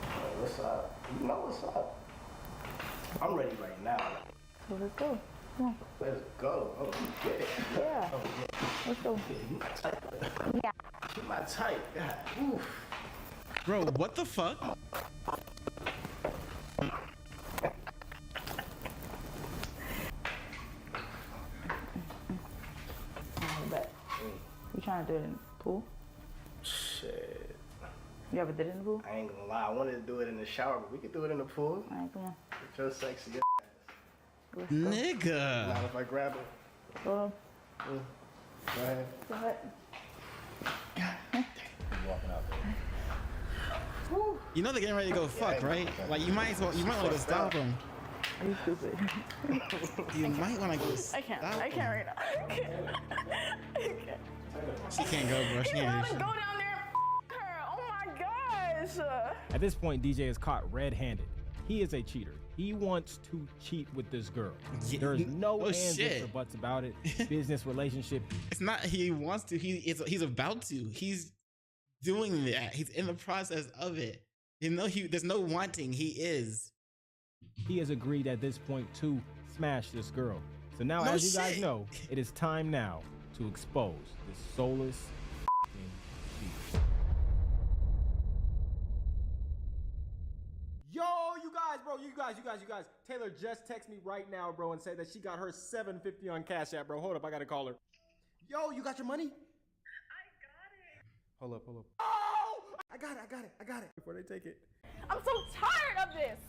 Hey, what's up? You know what's up. I'm ready right now. So let's go. Come on. Let's go. Oh, get it. Yeah. Oh, yeah. Let's go. Yeah, you my type. Yeah. You my type. God. Oof. Bro, what the fuck? You trying to do it in the pool? Shit. You ever did it in the pool? I ain't gonna lie. I wanted to do it in the shower, but we could do it in the pool. All right, come on. With your sexy ass. Nigga. Now if I grab it. Go Go ahead. Go ahead. Walking out there. You know they're getting ready to go fuck, right? Like you might want to go stop them. Are you stupid? You might want to go stop I can't right now. I can't. She can't go, bro. She You can't want do to shit. go down there and her? Oh my gosh. At this point, DJ is caught red-handed. He is a cheater. He wants to cheat with this girl. There's no ands, ifs, or buts about it. Business, relationship. It's not he wants to. He's about to. He's doing that. He's in the process of it. There's no wanting. He is. He has agreed at this point to smash this girl. So now, No as you guys shit. know, it is time now to expose this soulless cheater. Yo, you guys, bro, you guys. Taylor just text me right now, bro, and said that she got her $750 on Cash App, bro. Hold up, I gotta call her. Yo, you got your money? I got it. Hold up. Oh! I got it. Before they take it. I'm so tired of this.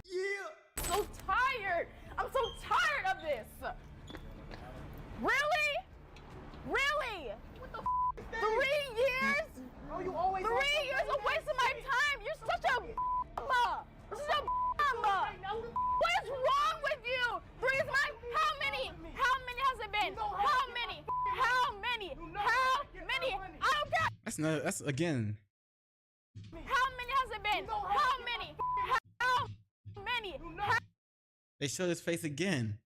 Yeah. So tired. I'm so tired of this. Really? What the f? 3 years? Oh, you always 3 years of wasting my time. You're such a b****. You're such a b****. What is wrong with you? 3 years, how many? How many has it been? How many? I don't care. That's again. How many has it been? How many? They showed his face again.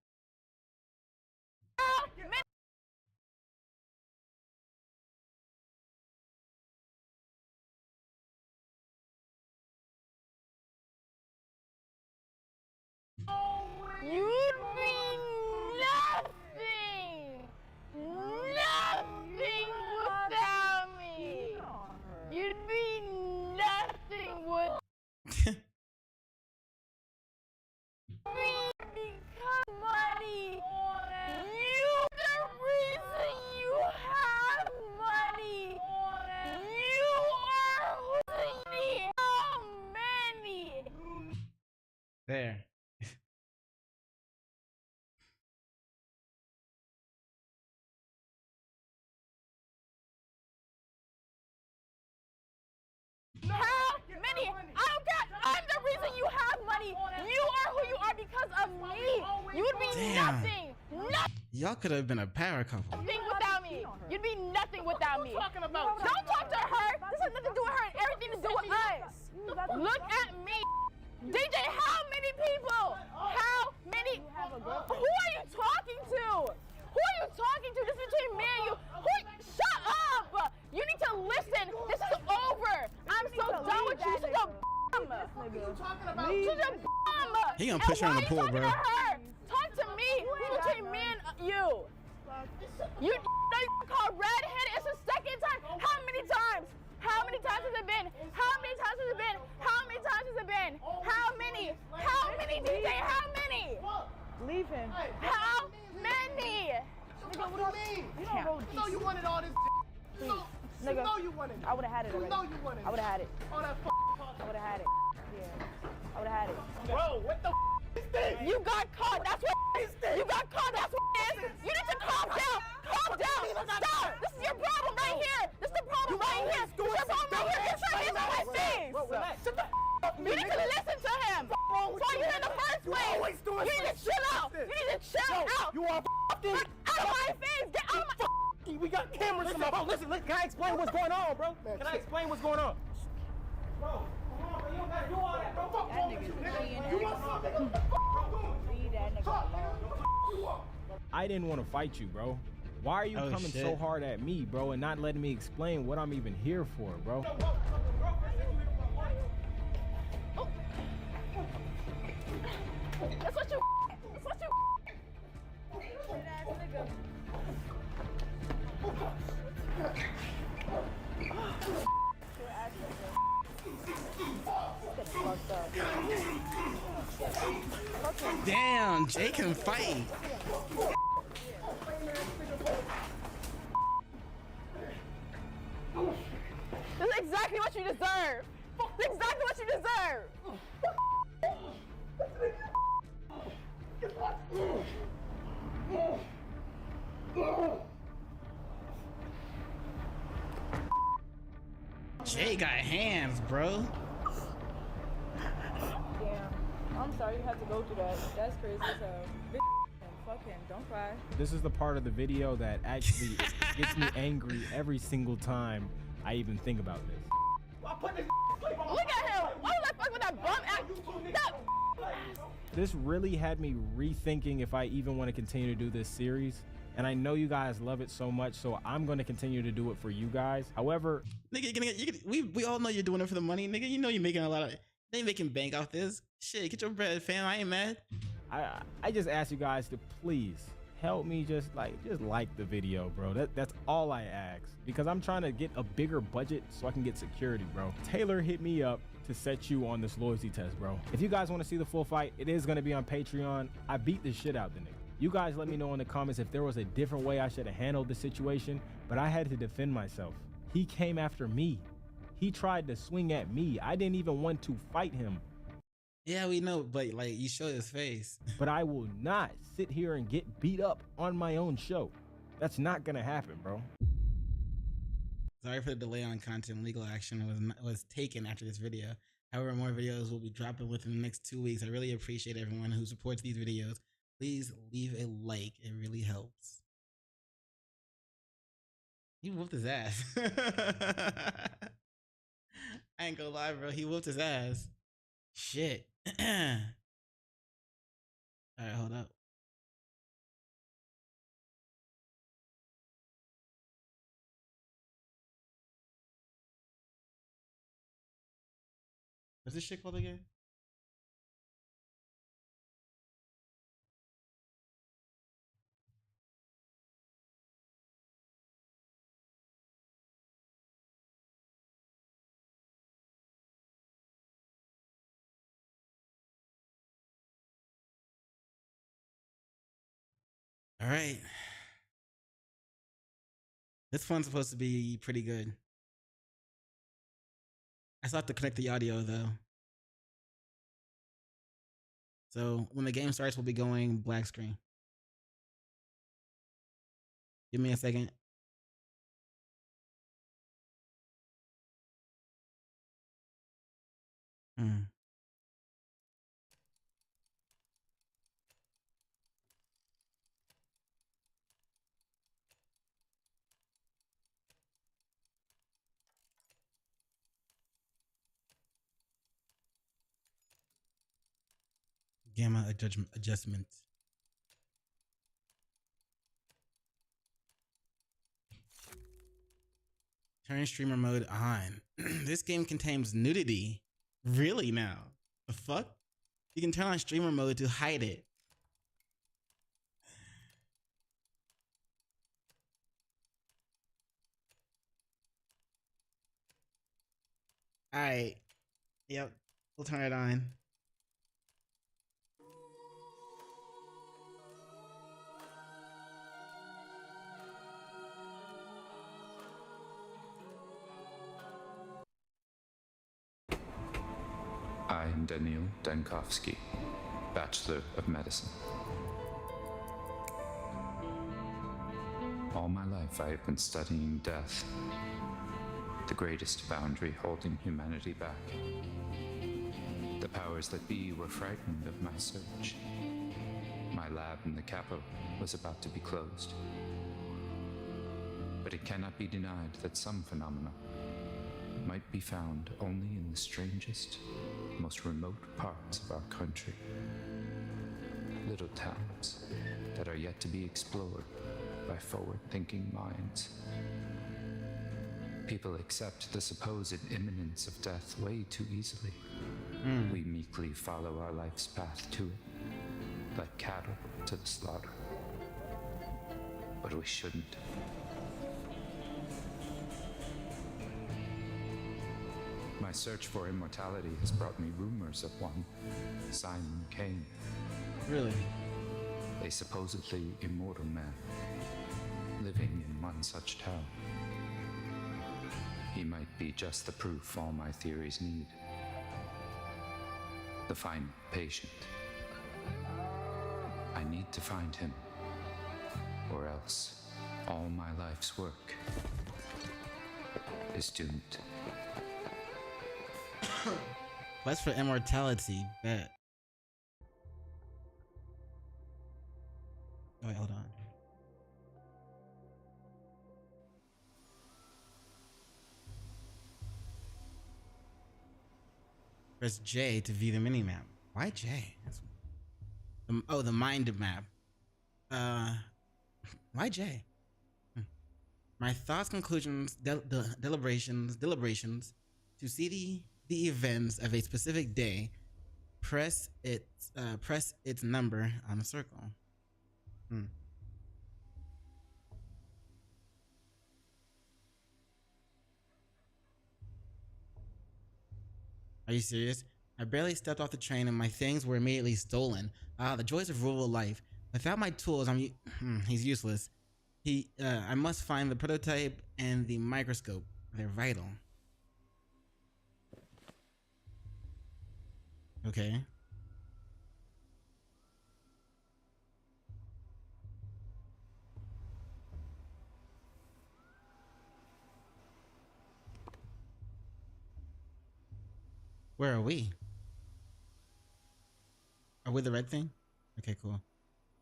You'd be nothing without me. You'd be nothing without because money. You the reason you have money. You are who me. How many? There. nothing. Nothing. Y'all could have been a power couple. Nothing without me. You'd be nothing without me. Talking about? Don't talk to her. This has nothing to do with her and everything to do with us. Look at me. DJ, how many people? How many? Who are you talking to? Who are you talking to? This is between me and you. Shut up. You need to listen. This is over. I'm so done with you. You're such a bum. What are you talking about? You're such a bum. He gonna push her in the pool, bro. Talk to me. This is between me and you. You know you called redhead. It's the second time. How many times? How many times has it been? How many times has it been? How many times has it been? How many? How many, DJ? How many? Leave him. How many? Nigga, what do you mean? You know you wanted all this. You know you wanted it. I would have had it already. You know you wanted it. I would have had it. All that I would have had it. Yeah. I would have had it. Bro, what the is this? You got caught. That's what it is. You got caught. That's what it is. You need to calm down. Calm down. Stop. This is your problem right here. This is the problem right here. This is your problem right here. You're trying to get my face. Shut the up. You need to listen to him. That's why you're here in the first place. You need to chill out. You need to chill out. You are out of my face. Get out of my. We got cameras in my phone. Listen, can I explain what's going on, bro? Can I explain what's going on? Bro, come on, bro. You don't gotta do all that, bro. Fuck wrong with you, nigga. You want something? What the fuck, bro? Leave that nigga alone. I didn't want to fight you, bro. Why are you coming so hard at me, bro, and not letting me explain what I'm even here for, bro? That's what you. That's what you. Damn, Jay can fight. This is exactly what you deserve. This is exactly what you deserve. Jay got hands, bro. Damn. I'm sorry you had to go through that. That's crazy as hell. Fuck him. Don't cry. This is the part of the video that actually gets me angry every single time I even think about this. Look at him. Why would I fuck with that bum ass? This really had me rethinking if I even want to continue to do this series. And I know you guys love it so much, so I'm going to continue to do it for you guys. However, nigga, we all know you're doing it for the money, nigga. You know you're making a lot of. They making bank off this shit. Get your bread, fam. I ain't mad. I just ask you guys to please help me just like the video, bro. That's all I ask, because I'm trying to get a bigger budget so I can get security, bro. Taylor hit me up to set you on this loyalty test, bro. If you guys want to see the full fight, it is going to be on Patreon. I beat the shit out the nigga. You guys let me know in the comments if there was a different way I should have handled the situation, but I had to defend myself. He came after me. He tried to swing at me. I didn't even want to fight him. Yeah, we know, but like you showed his face. But I will not sit here and get beat up on my own show. That's not gonna happen, bro. Sorry for the delay on content. Legal action was taken after this video. However, more videos will be dropping within the next 2 weeks. I really appreciate everyone who supports these videos. Please leave a like. It really helps. He whooped his ass. I ain't gonna lie, bro. He whooped his ass. Shit. All right, hold up. What's this shit called again? All right. This one's supposed to be pretty good. I still have to connect the audio though. So when the game starts, we'll be going black screen. Give me a second. Gamma adjustment. Turn streamer mode on. This game contains nudity. Really now? The fuck? You can turn on streamer mode to hide it. Alright. Yep. We'll turn it on. I'm Daniil Dankovsky, Bachelor of Medicine. All my life I have been studying death, the greatest boundary holding humanity back. The powers that be were frightened of my search. My lab in the capital was about to be closed. But it cannot be denied that some phenomena might be found only in the strangest, most remote parts of our country. Little towns that are yet to be explored by forward-thinking minds. People accept the supposed imminence of death way too easily. We meekly follow our life's path to it, like cattle to the slaughter. But we shouldn't. My search for immortality has brought me rumors of one, Simon Kane. Really? A supposedly immortal man, living in one such town. He might be just the proof all my theories need. The final patient. I need to find him, or else all my life's work is doomed. Quest for immortality, bet. Oh, wait, hold on. Press J to view the minimap. Why J? Oh, the mind map. Why J? My thoughts, conclusions, deliberations. To see the events of a specific day, press its number on a circle. Are you serious? I barely stepped off the train and my things were immediately stolen. The joys of rural life. Without my tools, he's useless. I must find the prototype and the microscope. They're vital. Okay. Where are we? Are we the red thing? Okay, cool.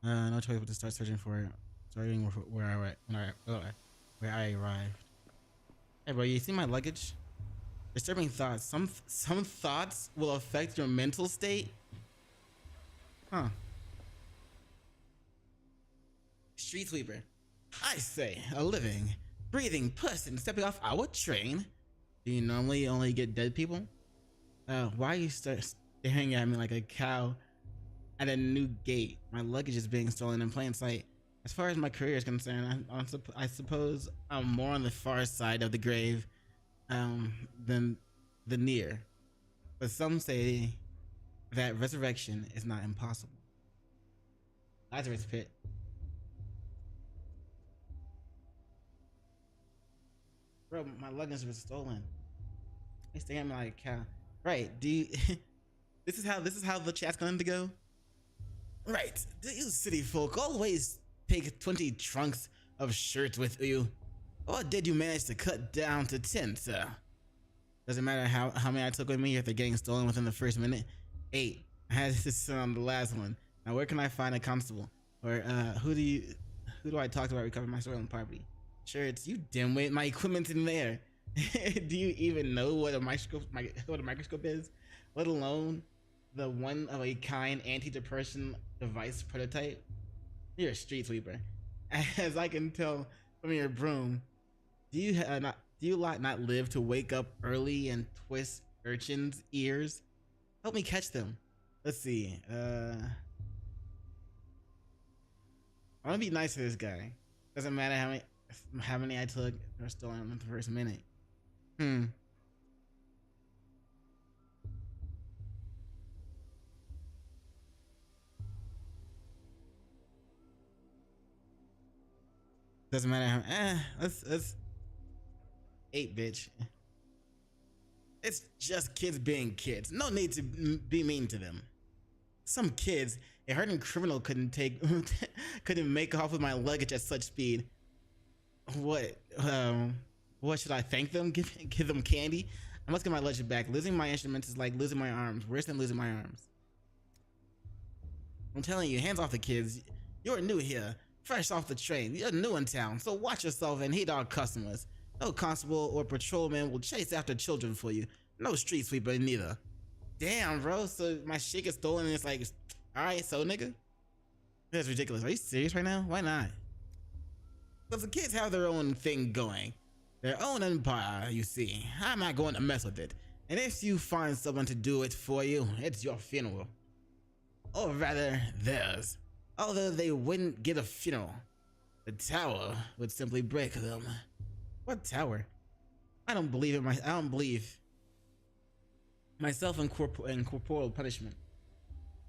No choice but to start searching for it. Starting where I arrived. Hey, bro, you see my luggage? Disturbing thoughts. Some thoughts will affect your mental state. Huh. Street sweeper. I say, a living, breathing person stepping off our train. Do you normally only get dead people? Why are you staring at me like a cow at a new gate? My luggage is being stolen in plain sight. As far as my career is concerned, I suppose I'm more on the far side of the grave than the near. But some say that resurrection is not impossible. Lazarus pit. Bro, my luggage was stolen. They staring at me like a cow. Right, do you this is how the chat's going to go? Right, do you city folk always take 20 trunks of shirts with you? Or did you manage to cut down to 10, sir? Doesn't matter how many I took with me if they're getting stolen within the first minute. 8. I had to sit on the last one. Now where can I find a constable? Or who do I talk to about recovering my stolen property? Shirts, you dimwit, my equipment's in there. Do you even know what a microscope is? Let alone the one of a kind anti-depression device prototype? You're a street sweeper. As I can tell from your broom, do you not live to wake up early and twist urchins' ears? Help me catch them. Let's see. I want to be nice to this guy. Doesn't matter how many I took. They're still in the first minute. Doesn't matter how. Let's 8, bitch. It's just kids being kids. No need to be mean to them. Some kids, a hardened criminal couldn't make off with my luggage at such speed. What should I thank them? Give them candy? I must get my luggage back. Losing my instruments is like losing my arms. Worse than losing my arms. I'm telling you, hands off the kids. You're new here, fresh off the train. You're new in town, so watch yourself and hit our customers. No constable or patrolman will chase after children for you. No street sweeper neither. Damn, bro. So my shit gets stolen and it's like, alright, so nigga? That's ridiculous. Are you serious right now? Why not? Because the kids have their own thing going. Their own empire, you see. I'm not going to mess with it. And if you find someone to do it for you, it's your funeral. Or rather, theirs. Although they wouldn't get a funeral. The tower would simply break them. What tower? I don't believe myself in corporal punishment.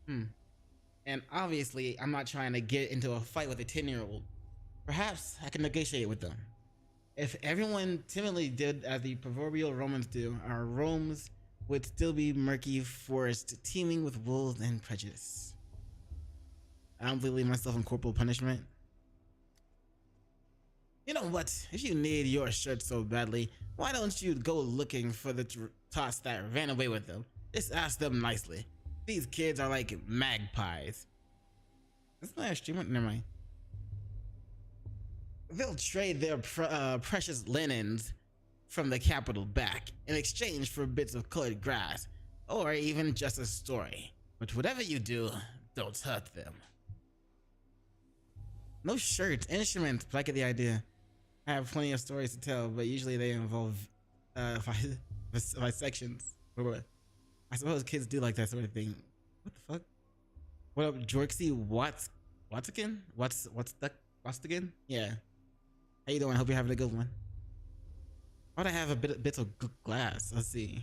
And obviously, I'm not trying to get into a fight with a 10-year-old. Perhaps I can negotiate with them. If everyone timidly did as the proverbial Romans do, our Romes would still be murky forest teeming with wolves and prejudice. I don't believe myself in corporal punishment. You know what? If you need your shirt so badly, why don't you go looking for the tots that ran away with them? Just ask them nicely. These kids are like magpies. That's not a streamer. Never mind. They'll trade their precious linens from the capital back in exchange for bits of colored grass, or even just a story. But whatever you do, don't hurt them. No shirts, instruments, but I get the idea. I have plenty of stories to tell, but usually they involve my sections. I suppose kids do like that sort of thing. What the fuck? What up, Jorksy? What's again? What's again? Yeah. How you doing? Hope you're having a good one. Why'd I have a bit of glass? Let's see.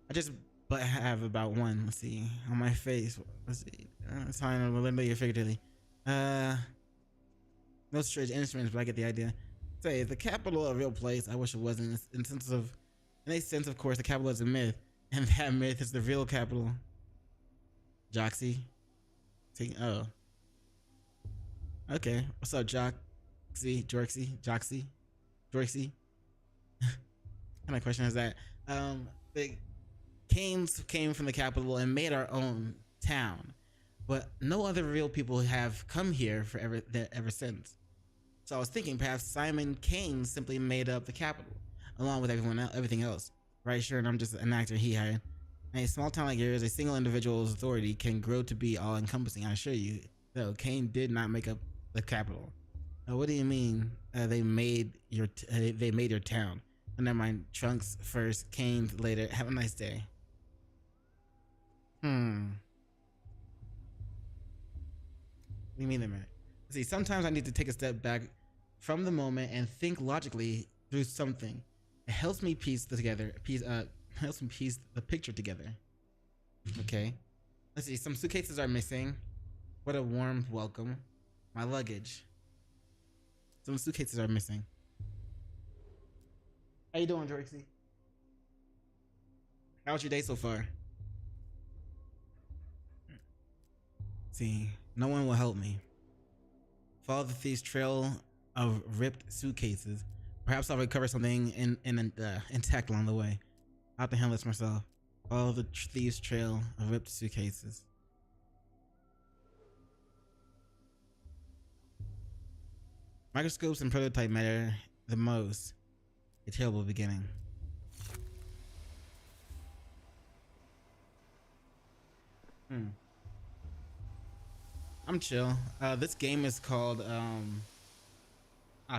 I just have about one. Let's see. On my face. Let's see. It's fine. I'm literally or figuratively. No strange instruments, but I get the idea. Say, the capital of a real place. I wish it wasn't. In a sense, of course, the capital is a myth, and that myth is the real capital. Joxy. Oh. Okay. What's up, Joxy? Joxy? What kind of question is that? The Canes came from the capital and made our own town, but no other real people have come here ever since. So I was thinking perhaps Simon Kane simply made up the capital, along with everything else. Right, sure, and I'm just an actor he hired. In a small town like yours, a single individual's authority can grow to be all-encompassing, I assure you. Though Kane did not make up the capital. What do you mean they made your town? Oh, never mind. Trunks first, Kane later. Have a nice day. What do you mean they made? See, sometimes I need to take a step back from the moment and think logically through something. It helps me piece the picture together. Okay. Let's see. Some suitcases are missing. What a warm welcome. My luggage. Some suitcases are missing. How you doing, Jorksy? How was your day so far? See, no one will help me. Follow the thief's trail of ripped suitcases. Perhaps I'll recover something intact along the way. I'll have to handle this myself. Follow the thief's trail of ripped suitcases. Microscopes and prototype matter the most. A terrible beginning. I'm chill. This game is called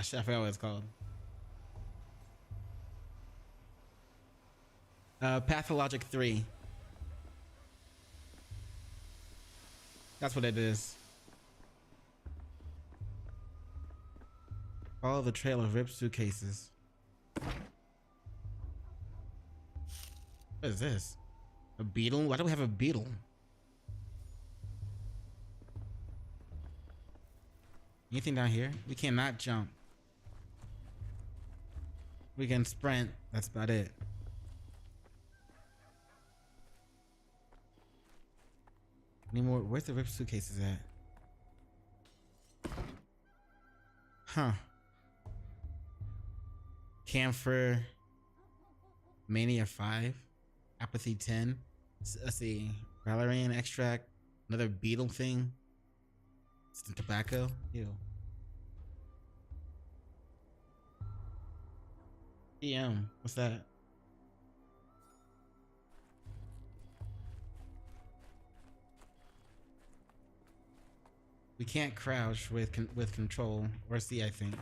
shit, I forgot what it's called. Pathologic 3. That's what it is. Follow the trail of ripped suitcases. What is this? A beetle? Why do we have a beetle? Anything down here? We cannot jump. We can sprint. That's about it. Any more? Where's the ripped suitcases at? Huh. Camphor. Mania 5. Apathy 10. Let's see. Valerian extract. Another beetle thing. Some tobacco. Ew. EM. What's that? We can't crouch with control or C, I think.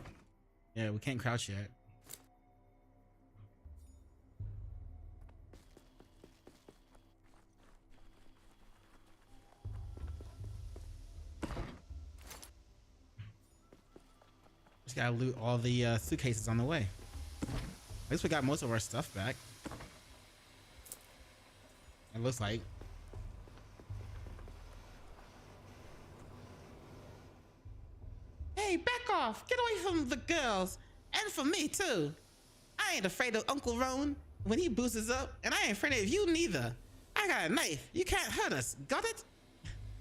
Yeah, we can't crouch yet. Just gotta loot all the suitcases on the way. At least we got most of our stuff back. It looks like. Hey, back off! Get away from the girls! And from me, too! I ain't afraid of Uncle Roan when he boosts up, and I ain't afraid of you neither. I got a knife. You can't hurt us. Got it?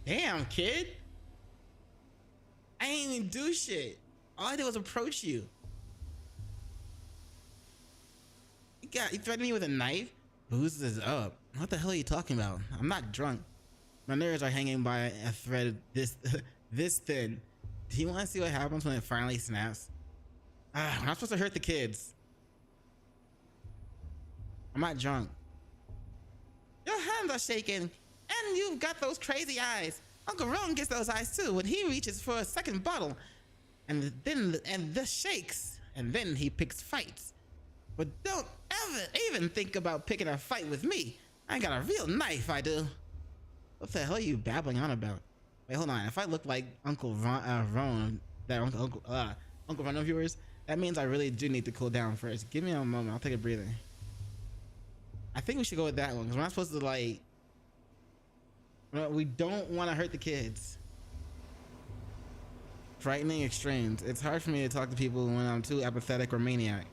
Damn, kid. I ain't even do shit. All I did was approach you. You threatened me with a knife? Boozes up. What the hell are you talking about? I'm not drunk. My nerves are hanging by a thread this this thin. Do you want to see what happens when it finally snaps? I'm not supposed to hurt the kids. I'm not drunk. Your hands are shaking, and you've got those crazy eyes. Uncle Ron gets those eyes too when he reaches for a second bottle. And this shakes, and then he picks fights. But don't ever even think about picking a fight with me. I got a real knife, I do. What the hell are you babbling on about? Wait, hold on. If I look like Uncle Ron, that Uncle Ron of yours, that means I really do need to cool down first. Give me a moment. I'll take a breather. I think we should go with that one because we're not supposed to like. We don't want to hurt the kids. Frightening extremes. It's hard for me to talk to people when I'm too apathetic or manic.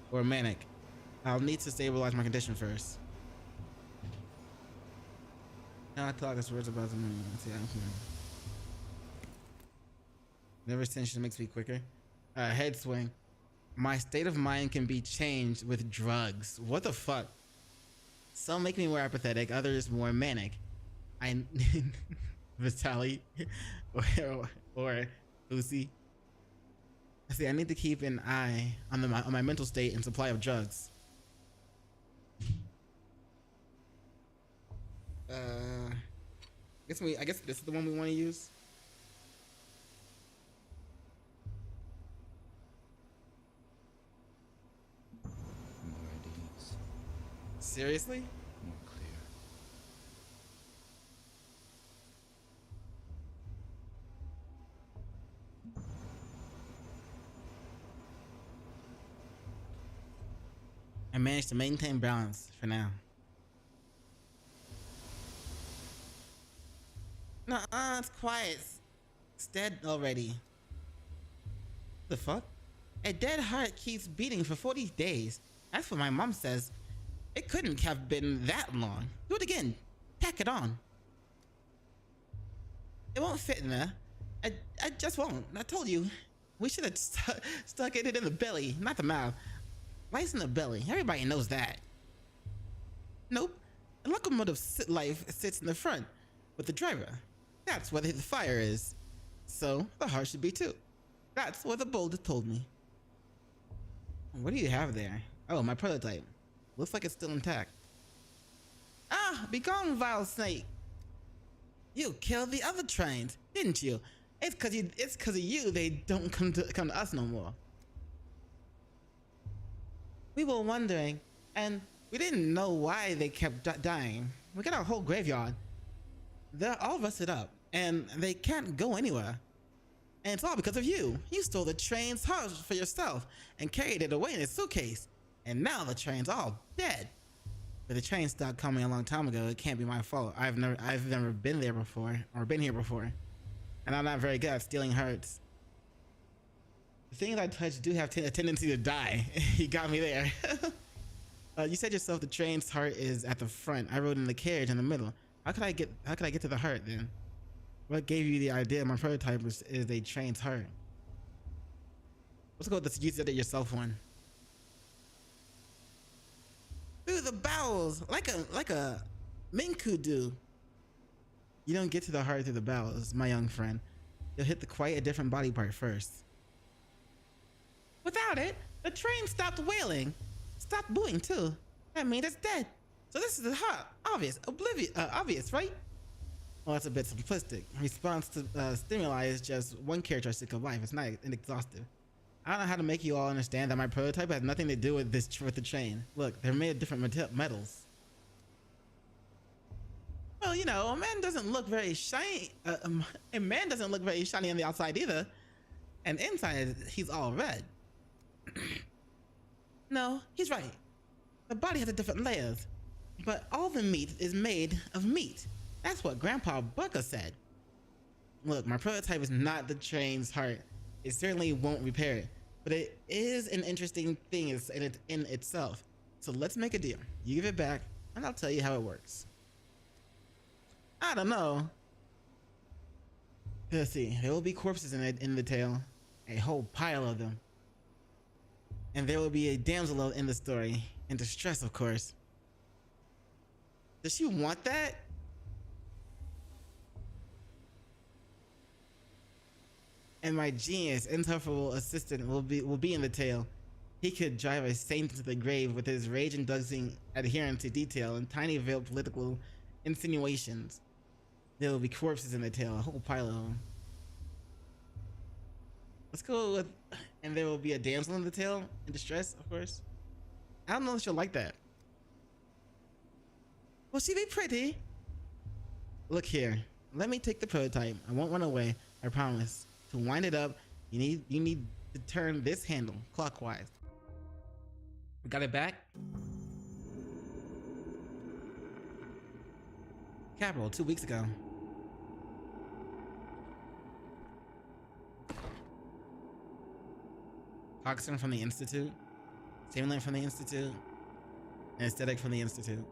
I'll need to stabilize my condition first. Now I talk as words about the moon. Nervous tension makes me quicker. Head swing. My state of mind can be changed with drugs. What the fuck? Some make me more apathetic, others more manic. Vitali or Lucy. See, I need to keep an eye on my mental state and supply of drugs. I guess this is the one we want to use. More at ease. Seriously? More clear. I managed to maintain balance for now. Nuh-uh, it's quiet. It's dead already. The fuck? A dead heart keeps beating for 40 days. That's what my mom says. It couldn't have been that long. Do it again. Tack it on. It won't fit in there. I just won't. I told you. We should have stuck it in the belly, not the mouth. Lights in the belly. Everybody knows that. Nope. The locomotive life sits in the front with the driver. That's where the fire is. So the heart should be too. That's what the boulder told me. What do you have there? Oh, my prototype. Looks like it's still intact. Ah, be gone, vile snake. You killed the other trains, didn't you? It's cause of you they don't come to us no more. We were wondering, and we didn't know why they kept dying. We got our whole graveyard. They're all rusted up, and they can't go anywhere. And it's all because of you. You stole the train's heart for yourself and carried it away in a suitcase. And now the train's all dead. But the train stopped coming a long time ago. It can't be my fault. I've never been there before, or been here before. And I'm not very good at stealing hearts. The things I touch do have a tendency to die. You got me there. You said yourself the train's heart is at the front. I rode in the carriage in the middle. How could I get to the heart then? What gave you the idea my prototype is a train's heart? Let's go with this you said it yourself one. Through the bowels, like a Minku do. You don't get to the heart through the bowels, my young friend. You'll hit quite a different body part first. Without it, the train stopped wailing. Stopped booing too. That means it's dead. So this is the heart. Obvious, right? Well, that's a bit simplistic. Response to stimuli is just one characteristic of life. It's not inexhaustive. I don't know how to make you all understand that my prototype has nothing to do with the train. Look, they're made of different metals. Well, you know, a man doesn't look very shiny. A man doesn't look very shiny on the outside either, and inside he's all red. No, he's right. The body has different layers, but all the meat is made of meat. That's what Grandpa Bucka said. Look, my prototype is not the train's heart. It certainly won't repair it, but it is an interesting thing in itself. So let's make a deal. You give it back, and I'll tell you how it works. I don't know. Let's see. There will be corpses in the tail, a whole pile of them, and there will be a damsel in the story, in distress, of course. Does she want that? And my genius, insufferable assistant will be in the tale. He could drive a saint to the grave with his rage-inducing adherence to detail and tiny veiled political insinuations. There will be corpses in the tale, a whole pile of them. Let's go with, and there will be a damsel in the tale in distress, of course. I don't know if she'll like that. Will she be pretty? Look here, let me take the prototype. I won't run away, I promise. To wind it up, you need to turn this handle clockwise. We got it back? Capital, 2 weeks ago. Coxswain from the Institute. Stimulant from the Institute. Anesthetic from the Institute.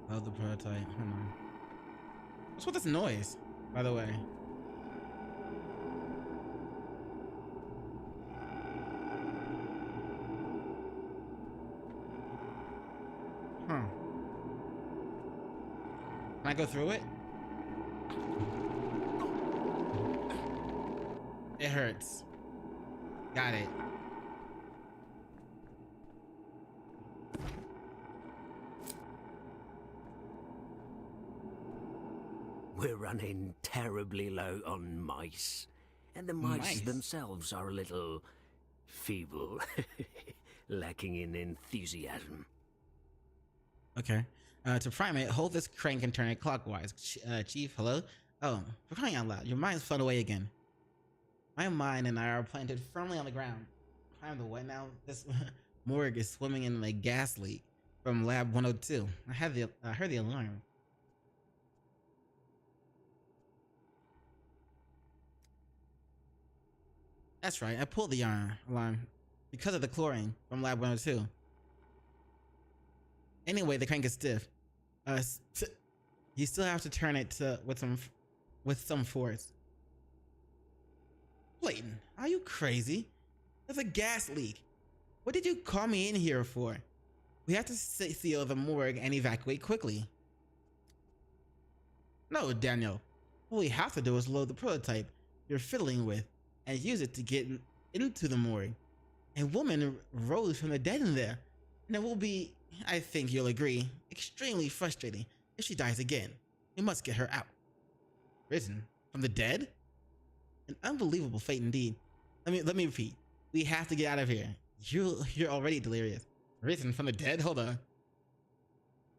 Love the prototype. Hold on. What's with this noise, by the way? Huh. Can I go through it? It hurts. Got it. We're running terribly low on mice, and the mice themselves are a little feeble, lacking in enthusiasm. Okay. To prime it, hold this crank and turn it clockwise. Chief, hello? Oh, for crying out loud, your mind's flown away again. My mind and I are planted firmly on the ground. Climb the way now. This morgue is swimming in a gas leak from Lab 102. I heard the alarm. That's right, I pulled the alarm because of the chlorine from Lab 102. Anyway, the crank is stiff. You still have to turn it with some force. Clayton, are you crazy? There's a gas leak. What did you call me in here for? We have to seal the morgue and evacuate quickly. No, Daniel. What we have to do is load the prototype you're fiddling with and use it to get into the morgue. A woman rose from the dead in there, and it will be, I think you'll agree, extremely frustrating if she dies again. We must get her out. Risen from the dead? An unbelievable fate indeed. Let me repeat. We have to get out of here. You're already delirious. Risen from the dead? Hold on.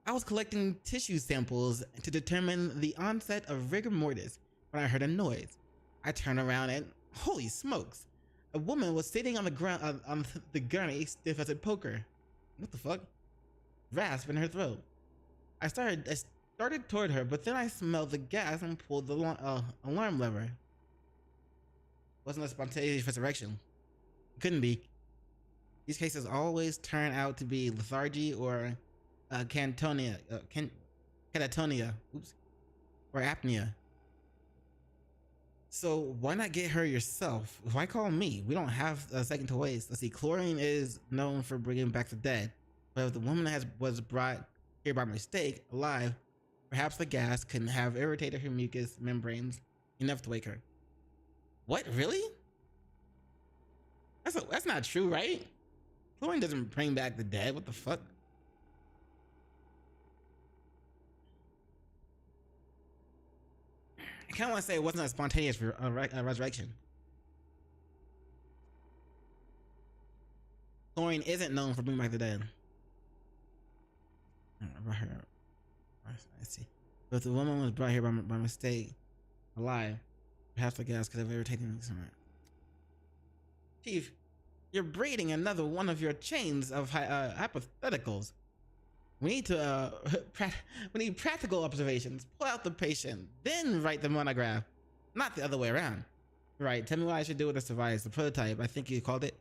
I was collecting tissue samples to determine the onset of rigor mortis when I heard a noise. I turned around and, holy smokes, a woman was sitting on the ground on the gurney, stiff as a poker. What the fuck? Rasp in her throat. I started toward her, but then I smelled the gas and pulled the alarm lever. Wasn't a spontaneous resurrection. Couldn't be. These cases always turn out to be lethargy or catatonia, or apnea. So why not get her yourself? Why call me? We don't have a second to waste. Let's see, chlorine is known for bringing back the dead, but if the woman was brought here by mistake, alive, perhaps the gas can have irritated her mucous membranes enough to wake her. What, really? That's not true, right? Chlorine doesn't bring back the dead. What the fuck? I kind of want to say it wasn't a spontaneous resurrection. Chlorine isn't known for bringing back the dead. I see. But if the woman was brought here by mistake, alive, perhaps the gas could have irritated me somewhere. Chief, you're braiding another one of your chains of hypotheticals. We need to we need practical observations. Pull out the patient, then write the monograph, not the other way around. Right? Tell me what I should do with this device, the prototype. I think you called it.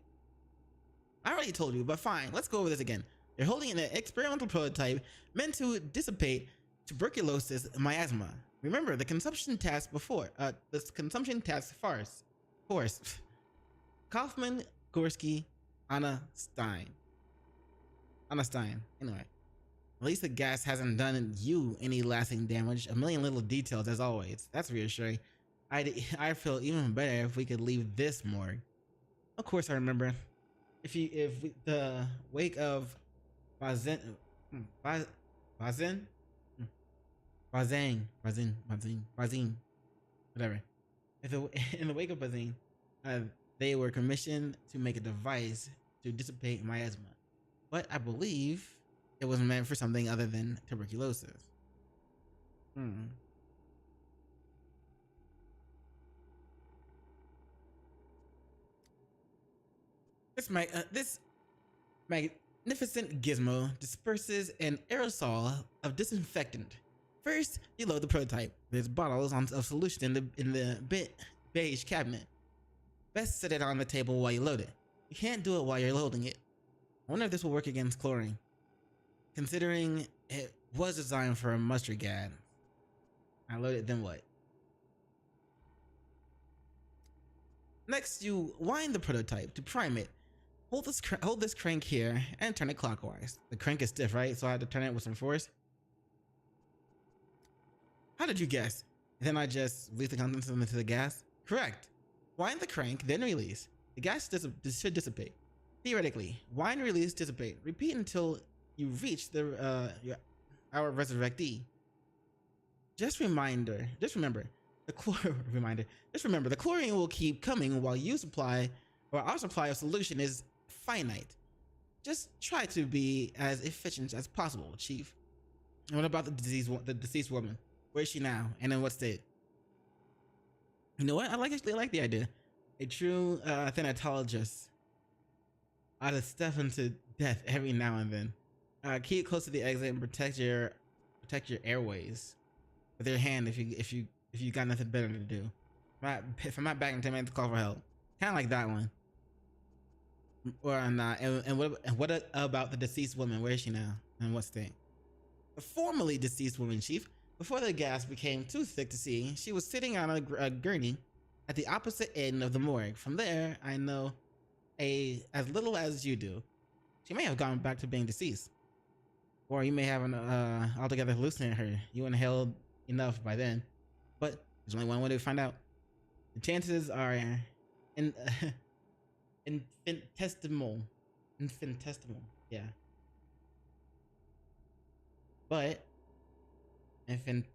I already told you, but fine. Let's go over this again. You're holding an experimental prototype meant to dissipate tuberculosis miasma. Remember the consumption task before. This consumption task force. Kaufman, Gorski, Anna Stein. Anyway. At least the gas hasn't done you any lasting damage. A million little details as always. That's reassuring. I feel even better if we could leave this morgue. Of course I remember. The wake of Bazin, whatever. In the wake of Bazin, they were commissioned to make a device to dissipate miasma, but I believe it was meant for something other than tuberculosis. This magnificent gizmo disperses an aerosol of disinfectant. First, you load the prototype. There's bottles of solution in the beige cabinet. Best set it on the table while you load it. You can't do it while you're loading it. I wonder if this will work against chlorine, considering it was designed for a mustard gas. I load it, then what? Next, you wind the prototype to prime it. Hold this crank here and turn it clockwise. The crank is stiff, right? So I had to turn it with some force. How did you guess? Then I just release the contents into the gas? Correct. Wind the crank, then release. The gas should dissipate. Theoretically, wind, release, dissipate. Repeat until you reach our resurrectee. Just remember, the chlorine will keep coming while our supply of solution is finite. Just try to be as efficient as possible, Chief. And what about the deceased woman? Where is she now? And in what state? You know what? I actually like the idea. A true thanatologist ought to step into death every now and then. Keep close to the exit and protect your airways with your hand if you got nothing better to do. If I'm not back in 10 minutes, call for help. Kind of like that one. Or not. And what about the deceased woman? Where is she now? And what state? The formerly deceased woman, Chief. Before the gas became too thick to see, she was sitting on a gurney at the opposite end of the morgue. From there, I know as little as you do. She may have gone back to being deceased. Or you may have altogether hallucinated her. You inhaled enough by then. But there's only one way to find out. The chances are infinitesimal. Yeah. But infinitesimal.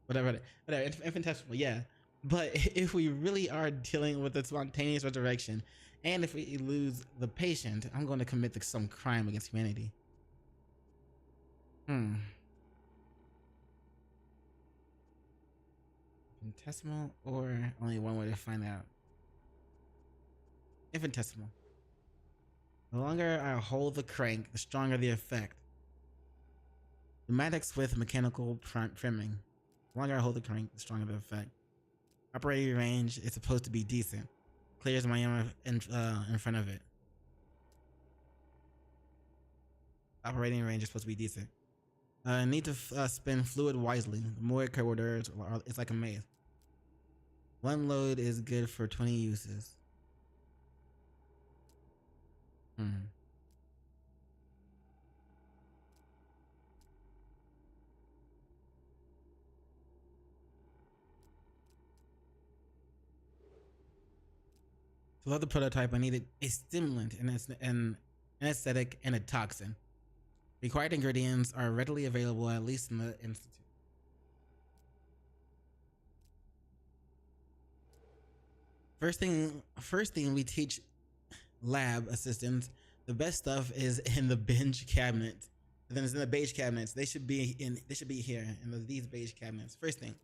Whatever. Infinitesimal. Yeah. But if we really are dealing with a spontaneous resurrection, and if we lose the patient, I'm going to commit some crime against humanity. Infinitesimal, or only one way to find out. Infinitesimal. The longer I hold the crank, the stronger the effect. Pneumatics with mechanical trimming. The longer I hold the crank, the stronger the effect. Operating range is supposed to be decent. Clears my in front of it. Operating range is supposed to be decent. Need to spin fluid wisely. The more corridors, it's like a maze. One load is good for 20 uses. To love the prototype, I needed a stimulant, an anesthetic, and a toxin. Required ingredients are readily available, at least in the institute. First thing we teach lab assistants, the best stuff is in the binge cabinet. Then it's in the beige cabinets. They should be here in these beige cabinets. First thing.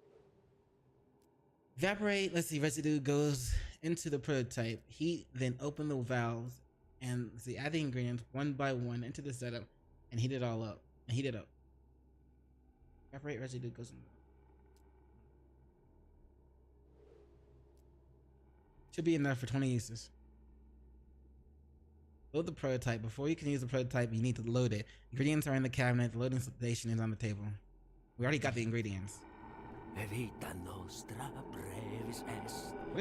Evaporate, let's see, residue goes into the prototype. Heat, then open the valves and add the ingredients one by one into the setup and heat it all up. Heat it up. Evaporate, residue goes in. Should be enough for 20 uses. Load the prototype. Before you can use the prototype, you need to load it. Ingredients are in the cabinet. The loading station is on the table. We already got the ingredients. What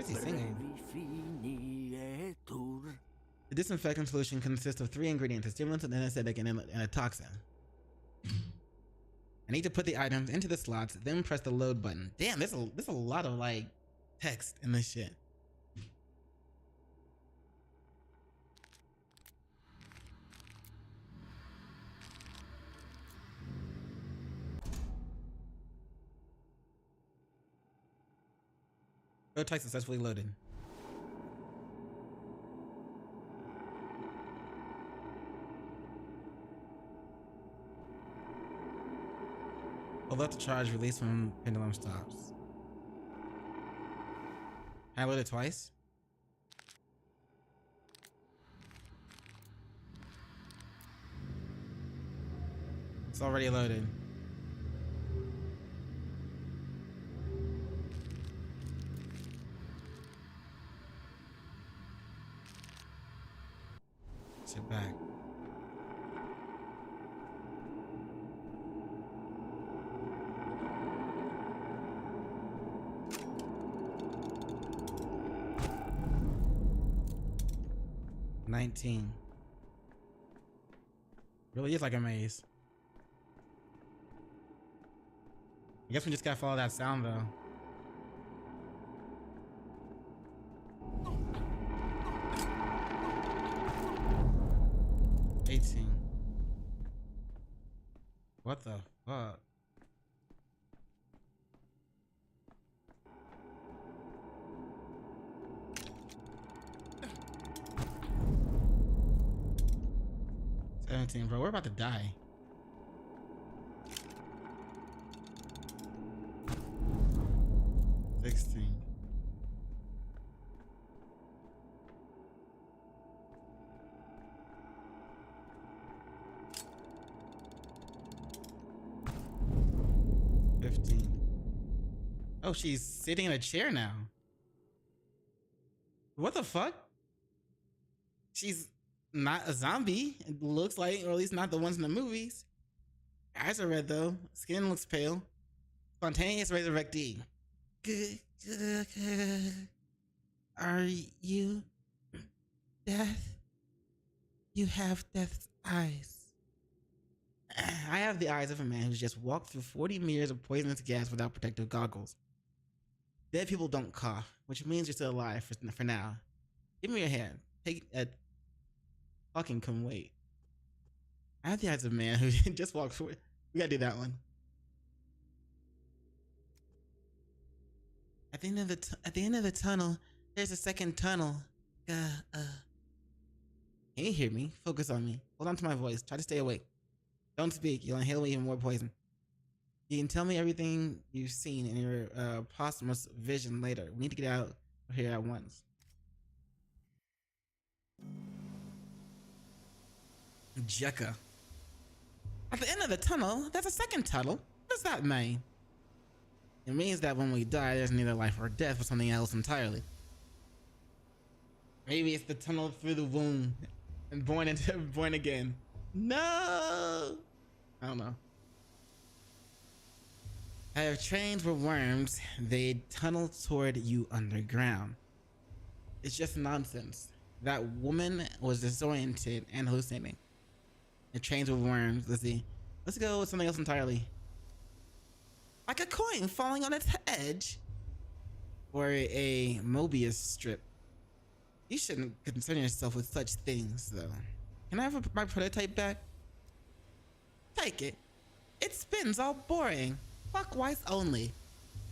is he singing? The disinfectant solution consists of 3 ingredients: a stimulant, an anesthetic, and a toxin. I need to put the items into the slots, then press the load button. Damn, there's a lot of like text in this shit. Prototype successfully loaded. Hold up the charge, release when pendulum stops. I loaded twice. It's already loaded. Sit back. $19. Really is like a maze. I guess we just gotta follow that sound though. What the fuck? Bro, we're about to die. Oh, she's sitting in a chair now. What the fuck? She's not a zombie. It looks like, or at least not the ones in the movies. Eyes are red though. Skin looks pale. Spontaneous resurrectee. Are you death? You have death's eyes. I have the eyes of a man who's just walked through 40 meters of poisonous gas without protective goggles. Dead people don't cough, which means you're still alive for now. Give me your hand. Take a fucking come wait. I have the eyes of a man who just walked forward. We gotta do that one. At the end of the tunnel, there's a second tunnel. Can you hear me? Focus on me. Hold on to my voice. Try to stay awake. Don't speak. You'll inhale even more poison. You can tell me everything you've seen in your posthumous vision later. We need to get out of here at once. Jekka. At the end of the tunnel, there's a second tunnel. What does that mean? It means that when we die, there's neither life or death, but something else entirely. Maybe it's the tunnel through the womb and born again. No! I don't know. If trains were worms, they'd tunnel toward you underground. It's just nonsense. That woman was disoriented and hallucinating. If trains were worms, let's see. Let's go with something else entirely. Like a coin falling on its edge. Or a Mobius strip. You shouldn't concern yourself with such things, though. Can I have my prototype back? Take it. It spins all boring. Clockwise only.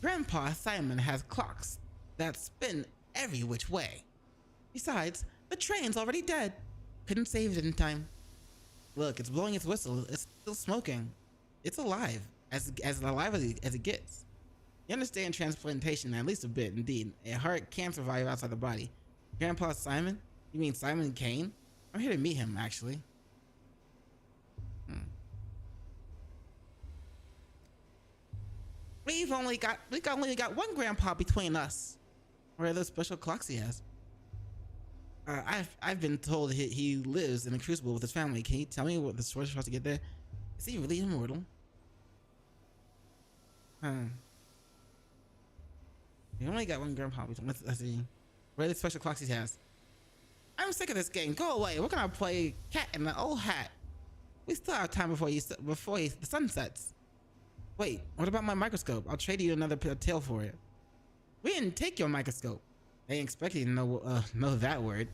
Grandpa Simon has clocks that spin every which way. Besides, the train's already dead. Couldn't save it in time. Look, it's blowing its whistle. It's still smoking. It's alive. As alive as it gets. You understand transplantation at least a bit, indeed. A heart can't survive outside the body. Grandpa Simon? You mean Simon Kane? I'm here to meet him, actually. We've only got one grandpa between us. Or those special clocks he has. I've been told he lives in the Crucible with his family. Can you tell me what the source for us to get there? Is he really immortal? We only got one grandpa between. Let's see. What are the special clocks he has? I'm sick of this game. Go away. We're gonna play cat in the old hat. We still have time before the sun sets. Wait, what about my microscope? I'll trade you another tail for it. We didn't take your microscope. They ain't expect you to know that word.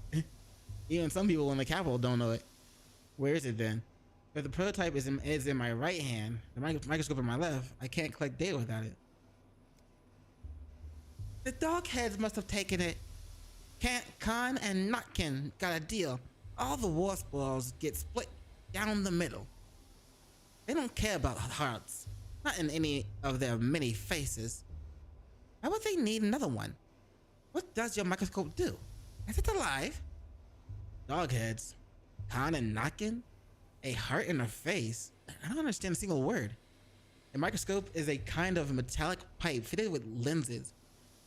Even some people in the capital don't know it. Where is it then? If the prototype is in my right hand, the microscope in my left, I can't collect data without it. The dog heads must have taken it. Khan and Notkin got a deal. All the war spoils get split down the middle. They don't care about hearts. Not in any of their many faces. Why would they need another one? What does your microscope do? Is it alive? Dogheads. Khan and Notkin? A heart in a face? I don't understand a single word. A microscope is a kind of metallic pipe fitted with lenses.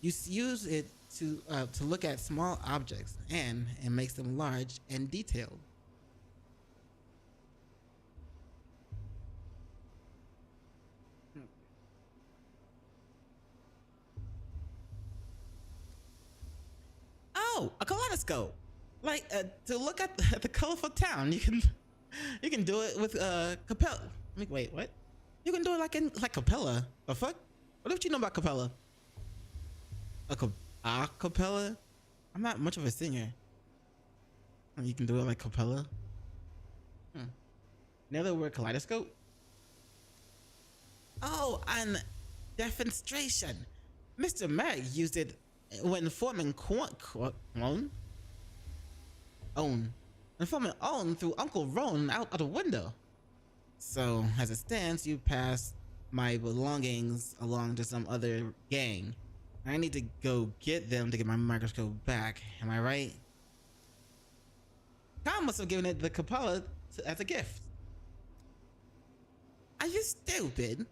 You use it to look at small objects, and it makes them large and detailed. Oh, a kaleidoscope! Like to look at the colorful town. You can do it with Capella. Wait, what? You can do it like Capella. The fuck? What do you know about Capella? A cappella? I'm not much of a singer. You can do it like Capella. Another word, kaleidoscope? Oh, and defenstration. Mr. Mag used it when forming own through Uncle Ron out of the window. So, as it stands, you pass my belongings along to some other gang. I need to go get them to get my microscope back. Am I right? Khan must have given it the Capella as a gift. Are you stupid?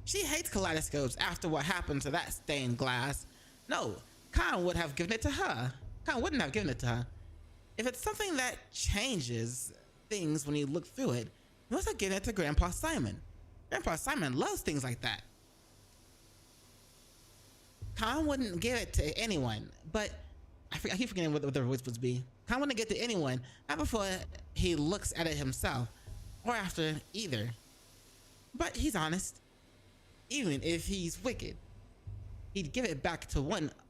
She hates kaleidoscopes after what happened to that stained glass. No, Khan would have given it to her. Khan wouldn't have given it to her. If it's something that changes things when you look through it, you must have given it to Grandpa Simon. Grandpa Simon loves things like that. Khan wouldn't give it to anyone, but I keep forgetting what the voice would be. Khan wouldn't give it to anyone, not before he looks at it himself, or after either. But he's honest, even if he's wicked. he'd give it back to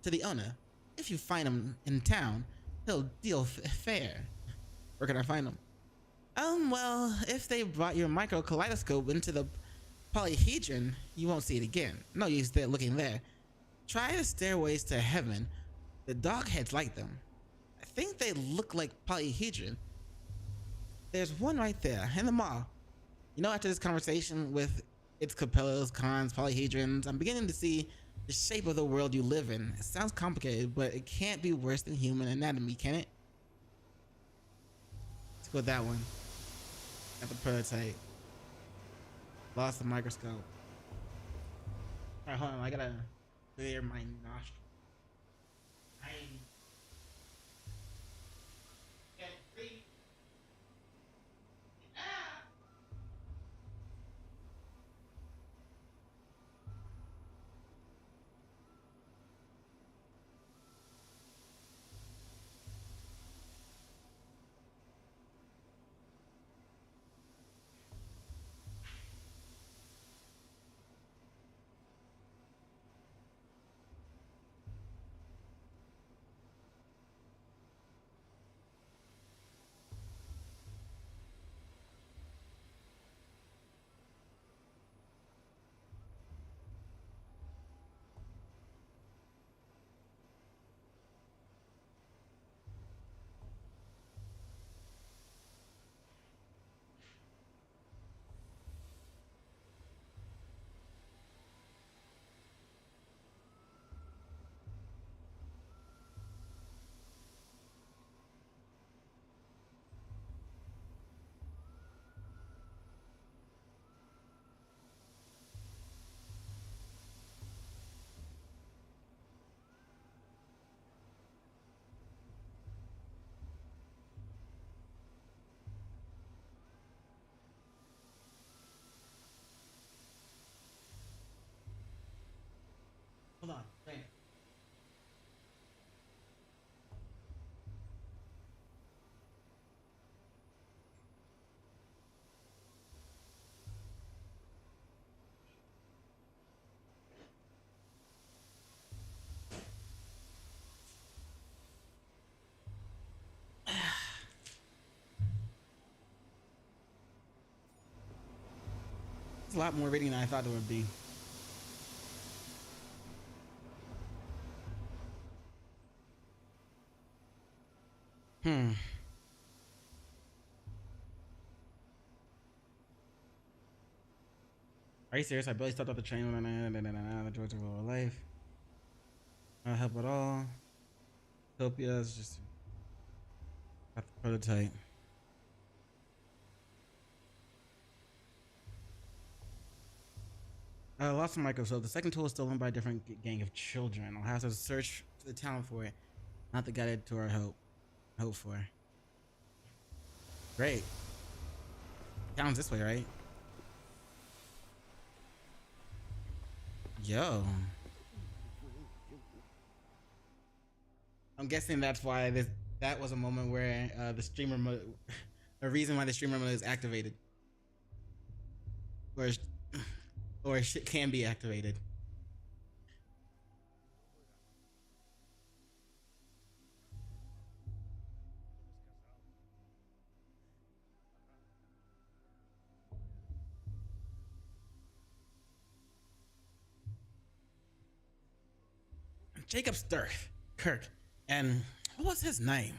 the owner. If you find him in town, he'll deal fair. Where can I find him? Well, if they brought your micro kaleidoscope into the polyhedron, you won't see it again. No use there looking there. Try the stairways to heaven. The dogheads like them. I think they look like polyhedron. There's one right there in the mall. You know, after this conversation with its capellas, cons, polyhedrons, I'm beginning to see the shape of the world you live in. It sounds complicated, but it can't be worse than human anatomy, can it? Let's go with that one. Got the prototype. Lost the microscope. Alright, hold on. I gotta clear my nostrils. Hold on, wait. It's a lot more reading than I thought it would be. Are you serious? I barely stepped off the train when the Georgia of life. Not help at all. Utopia is just got the prototype. I lost the microscope. The second tool is stolen by a different gang of children. I'll have to search the town for it. Not the guided tour I hope for. Great. Town's this way, right? Yo. I'm guessing that's why that was a moment where the streamer mode, the reason why the streamer mode is activated. Or shit can be activated. Jacob Kirk. And what was his name?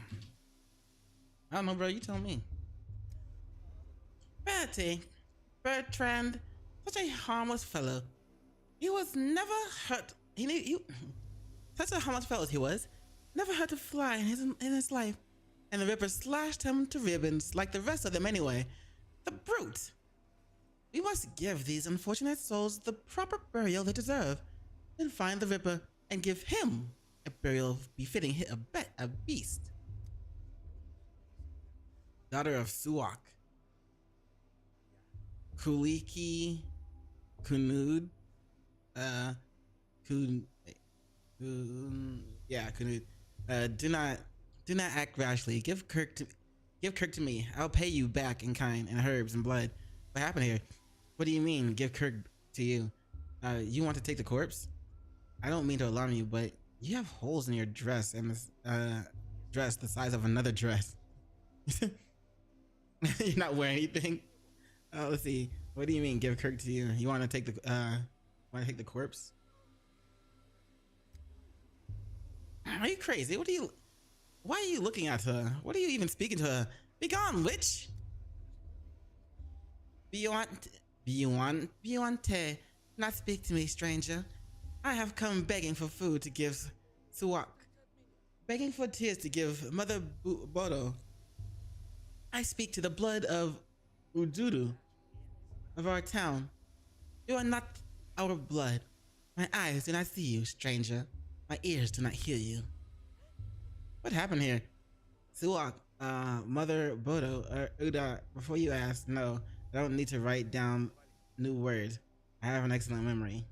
I don't know, bro. You tell me. Bertrand, such a harmless fellow. He was never hurt. Such a harmless fellow he was. Never hurt a fly in his life. And the Ripper slashed him to ribbons like the rest of them anyway. The brute. We must give these unfortunate souls the proper burial they deserve. Then find the Ripper and give him a burial befitting a beast. Daughter of Suak. Kuliki Kunud. Kunud. Do not act rashly. Give Kirk to me. I'll pay you back in kind and herbs and blood. What happened here? What do you mean, give Kirk to you? You want to take the corpse? I don't mean to alarm you, but you have holes in your dress and this dress the size of another dress. You're not wearing anything. Let's see. What do you mean? Give Kirk to you? You want to take the corpse? Are you crazy? Why are you looking at her? What are you even speaking to her? Be gone, witch! Beyonce, not speak to me, stranger. I have come begging for food to give Suak. Begging for tears to give Mother Bodo. I speak to the blood of Ududu of our town. You are not our blood. My eyes do not see you, stranger. My ears do not hear you. What happened here? Suak, Mother Bodo, or Uda, before you ask, no, I don't need to write down new words. I have an excellent memory.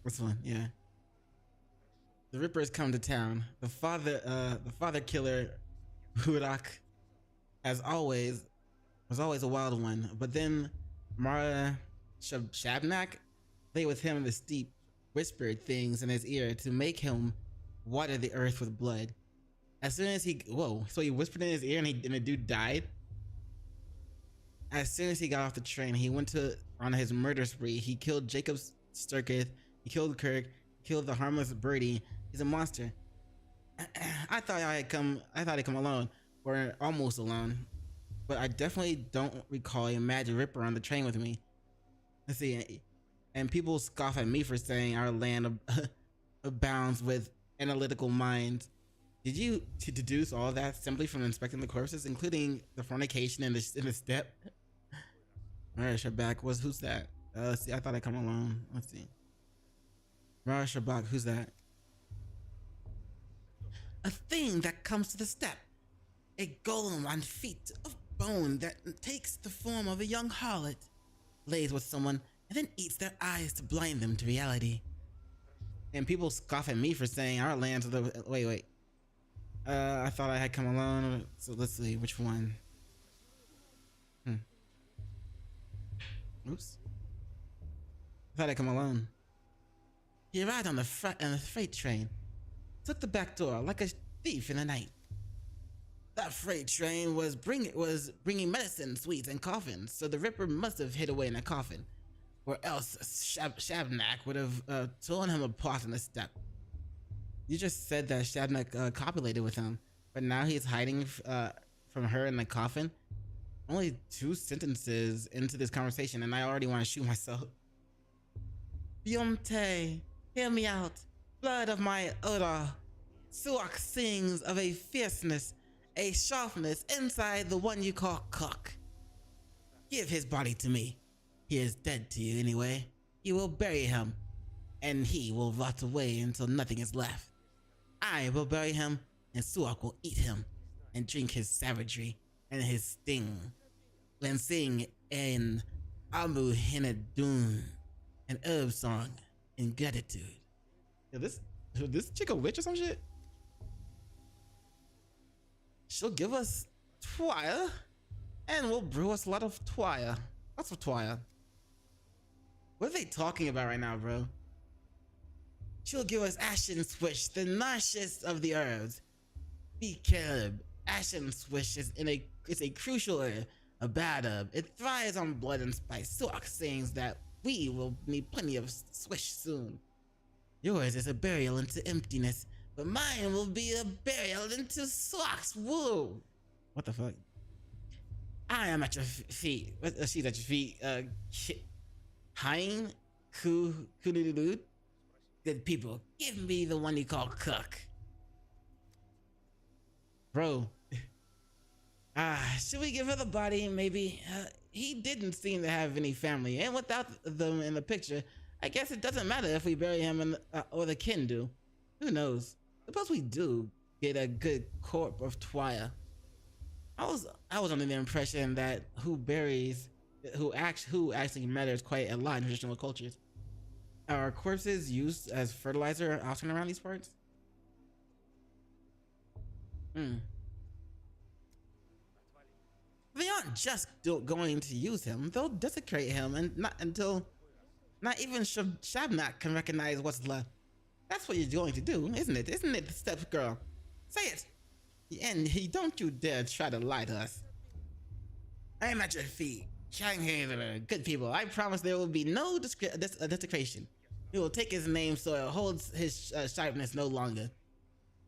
This one, yeah. The Rippers come to town. The father killer, Hurak, as always, was always a wild one. But then Mara Shabnak lay with him in the steep, whispered things in his ear to make him water the earth with blood. As soon as so he whispered in his ear and the dude died? As soon as he got off the train, he went on his murder spree. He killed Jacob Sturkith, he killed Kirk, he killed the harmless Birdie. He's a monster. I thought I'd come alone, or almost alone, but I definitely don't recall a Mad Ripper on the train with me. Let's see, and people scoff at me for saying our land abounds with analytical minds. Did you deduce all that simply from inspecting the corpses, including the fornication in the step? Mara Shabak who's that? Let's see, I thought I'd come alone. Let's see. Mara Shabak, who's that? A thing that comes to the step. A golem on feet of bone that takes the form of a young harlot, lays with someone, and then eats their eyes to blind them to reality. And people scoff at me for saying our lands are the... Wait. I thought I had come alone. So let's see, which one? Oops. I thought I'd come alone. He arrived on the freight train. Took the back door like a thief in the night. That freight train was bringing medicine, sweets, and coffins, so the Ripper must have hid away in a coffin, or else Shabnak would have torn him apart in the step. You just said that Shabnak copulated with him, but now he's hiding from her in the coffin? Only 2 sentences into this conversation and I already want to shoot myself. Beyonce, hear me out. Blood of my Oda. Suak sings of a fierceness, a sharpness inside the one you call cock. Give his body to me. He is dead to you anyway. You will bury him, and he will rot away until nothing is left. I will bury him, and Suak will eat him, and drink his savagery and his sting, and sing an Amu Hinadun, an herb song in gratitude. Yo, this chick a witch or some shit? She'll give us twire, and we'll brew us a lot of twire. Lots of twire. What are they talking about right now, bro? She'll give us Ashen Swish, the nicest of the herbs. Be Caleb. Ashen Swish is a crucial herb, a bad herb. It thrives on blood and spice. Suak sings that we will need plenty of swish soon. Yours is a burial into emptiness, but mine will be a burial into Suak's womb. What the fuck? I am at your feet. She's at your feet. Hein? Kudududu? Good people, give me the one you call Cook. Bro. Should we give her the body? Maybe. He didn't seem to have any family, and without them in the picture, I guess it doesn't matter if we bury him or the kin do. Who knows? Suppose we do get a good corpse of twire. I was under the impression that who actually matters quite a lot in traditional cultures. Are corpses used as fertilizer often around these parts? just going to use him, they'll desecrate him, and not even Shabnak can recognize what's left. That's what you're going to do, isn't it? Isn't it, step girl? Say it. And don't you dare try to lie to us. I am at your feet. Good people. I promise there will be no desecration. We will take his name so it holds his sharpness no longer,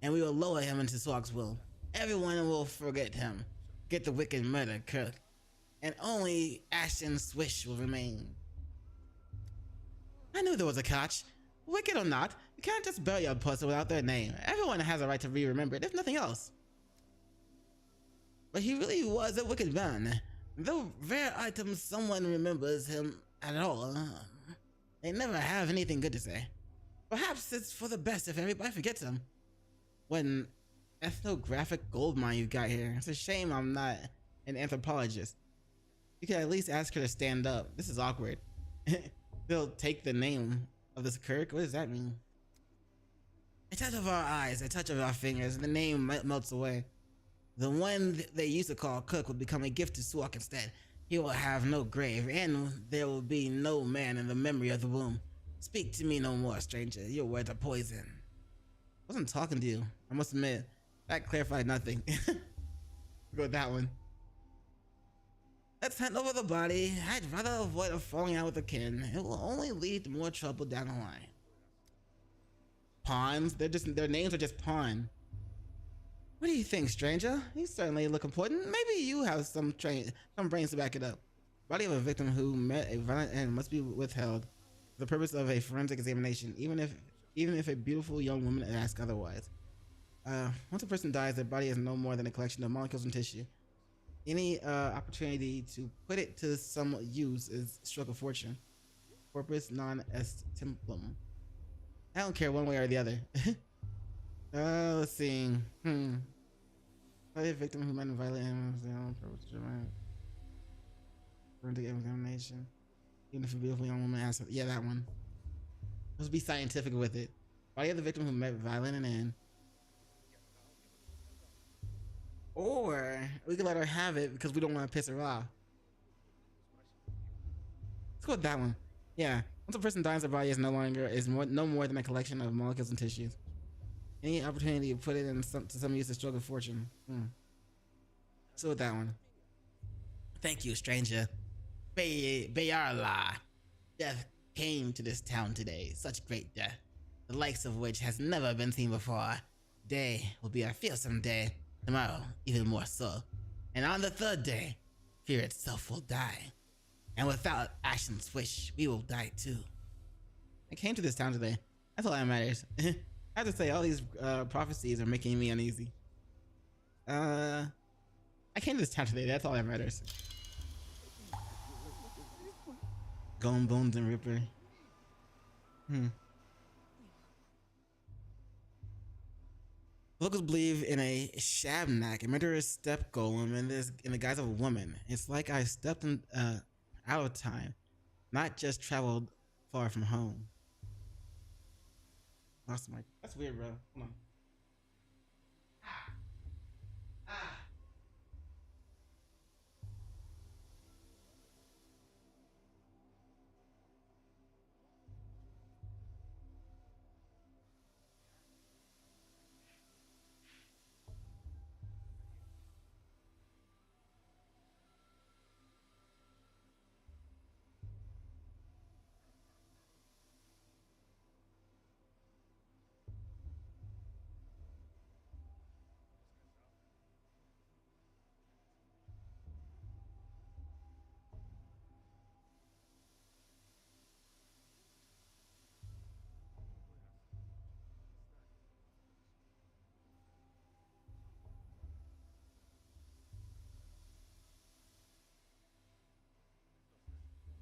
and we will lower him into Swog's will. Everyone will forget him. Get the wicked murder, Kirk, and only Ashton Swish will remain. I knew there was a catch. Wicked or not, you can't just bury a person without their name. Everyone has a right to be remembered, if nothing else. But he really was a wicked man. Though rare items someone remembers him at all, they never have anything good to say. Perhaps it's for the best if everybody forgets him. What an ethnographic goldmine you've got here. It's a shame I'm not an anthropologist. You could at least ask her to stand up. This is awkward. They'll take the name of this Kirk? What does that mean? A touch of our eyes, a touch of our fingers, and the name melts away. The one they used to call Cook will become a gift to Swog instead. He will have no grave, and there will be no man in the memory of the womb. Speak to me no more, stranger. Your words are poison. I wasn't talking to you. I must admit, that clarified nothing. Go with that one. Let's hand over the body. I'd rather avoid a falling out with a kin. It will only lead to more trouble down the line. Pawns? Their names are just Pawn. What do you think, stranger? You certainly look important. Maybe you have some brains to back it up. Body of a victim who met a violent end must be withheld for the purpose of a forensic examination, even if a beautiful young woman asks otherwise. Once a person dies, their body is no more than a collection of molecules and tissue. Any opportunity to put it to some use is stroke of fortune. Corpus non est templum. I don't care one way or the other. Let's see. A victim who met in violent animals, forensic examination. Even if a beautiful young woman asks, yeah, that one. Let's be scientific with it. Body of the victim who met violent and in. Or we can let her have it because we don't want to piss her off. Let's go with that one. Yeah. Once a person dies, their body is no more than a collection of molecules and tissues. Any opportunity to put it to some use is stroke of fortune. So with that one. Thank you, stranger. Bayarla. Death came to this town today. Such great death, the likes of which has never been seen before. Today will be a fearsome day. Tomorrow, even more so. And on the third day, fear itself will die. And without Ashton's wish, we will die too. I came to this town today. That's all that matters. I have to say, all these prophecies are making me uneasy. I came to this town today. That's all that matters. Golem Bones and Ripper. Locals believe in a Shabnak, a murderous step golem, in the guise of a woman. It's like I stepped out of time, not just traveled far from home. Lost my. That's weird, bro. Hold on.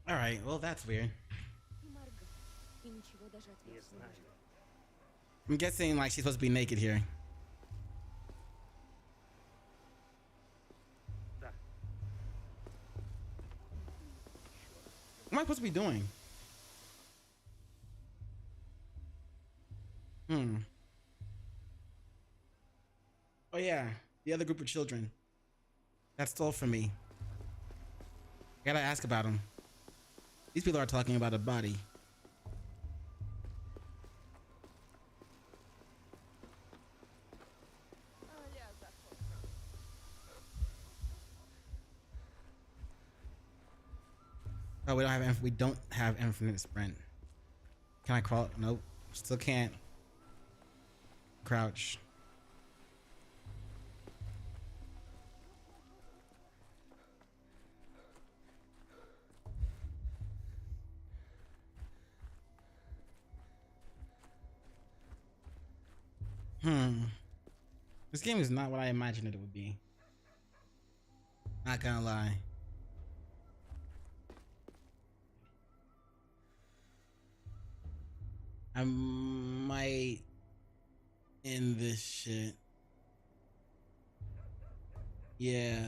All right, well, that's weird. I'm guessing like she's supposed to be naked here. What am I supposed to be doing? Oh yeah, the other group of children that stole from me. Gotta ask about him. These people are talking about a body. Oh, we don't have infinite sprint. Can I crawl? Nope. Still can't. Crouch. This game is not what I imagined it would be. Not gonna lie. I might end this shit. Yeah.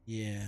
Yeah.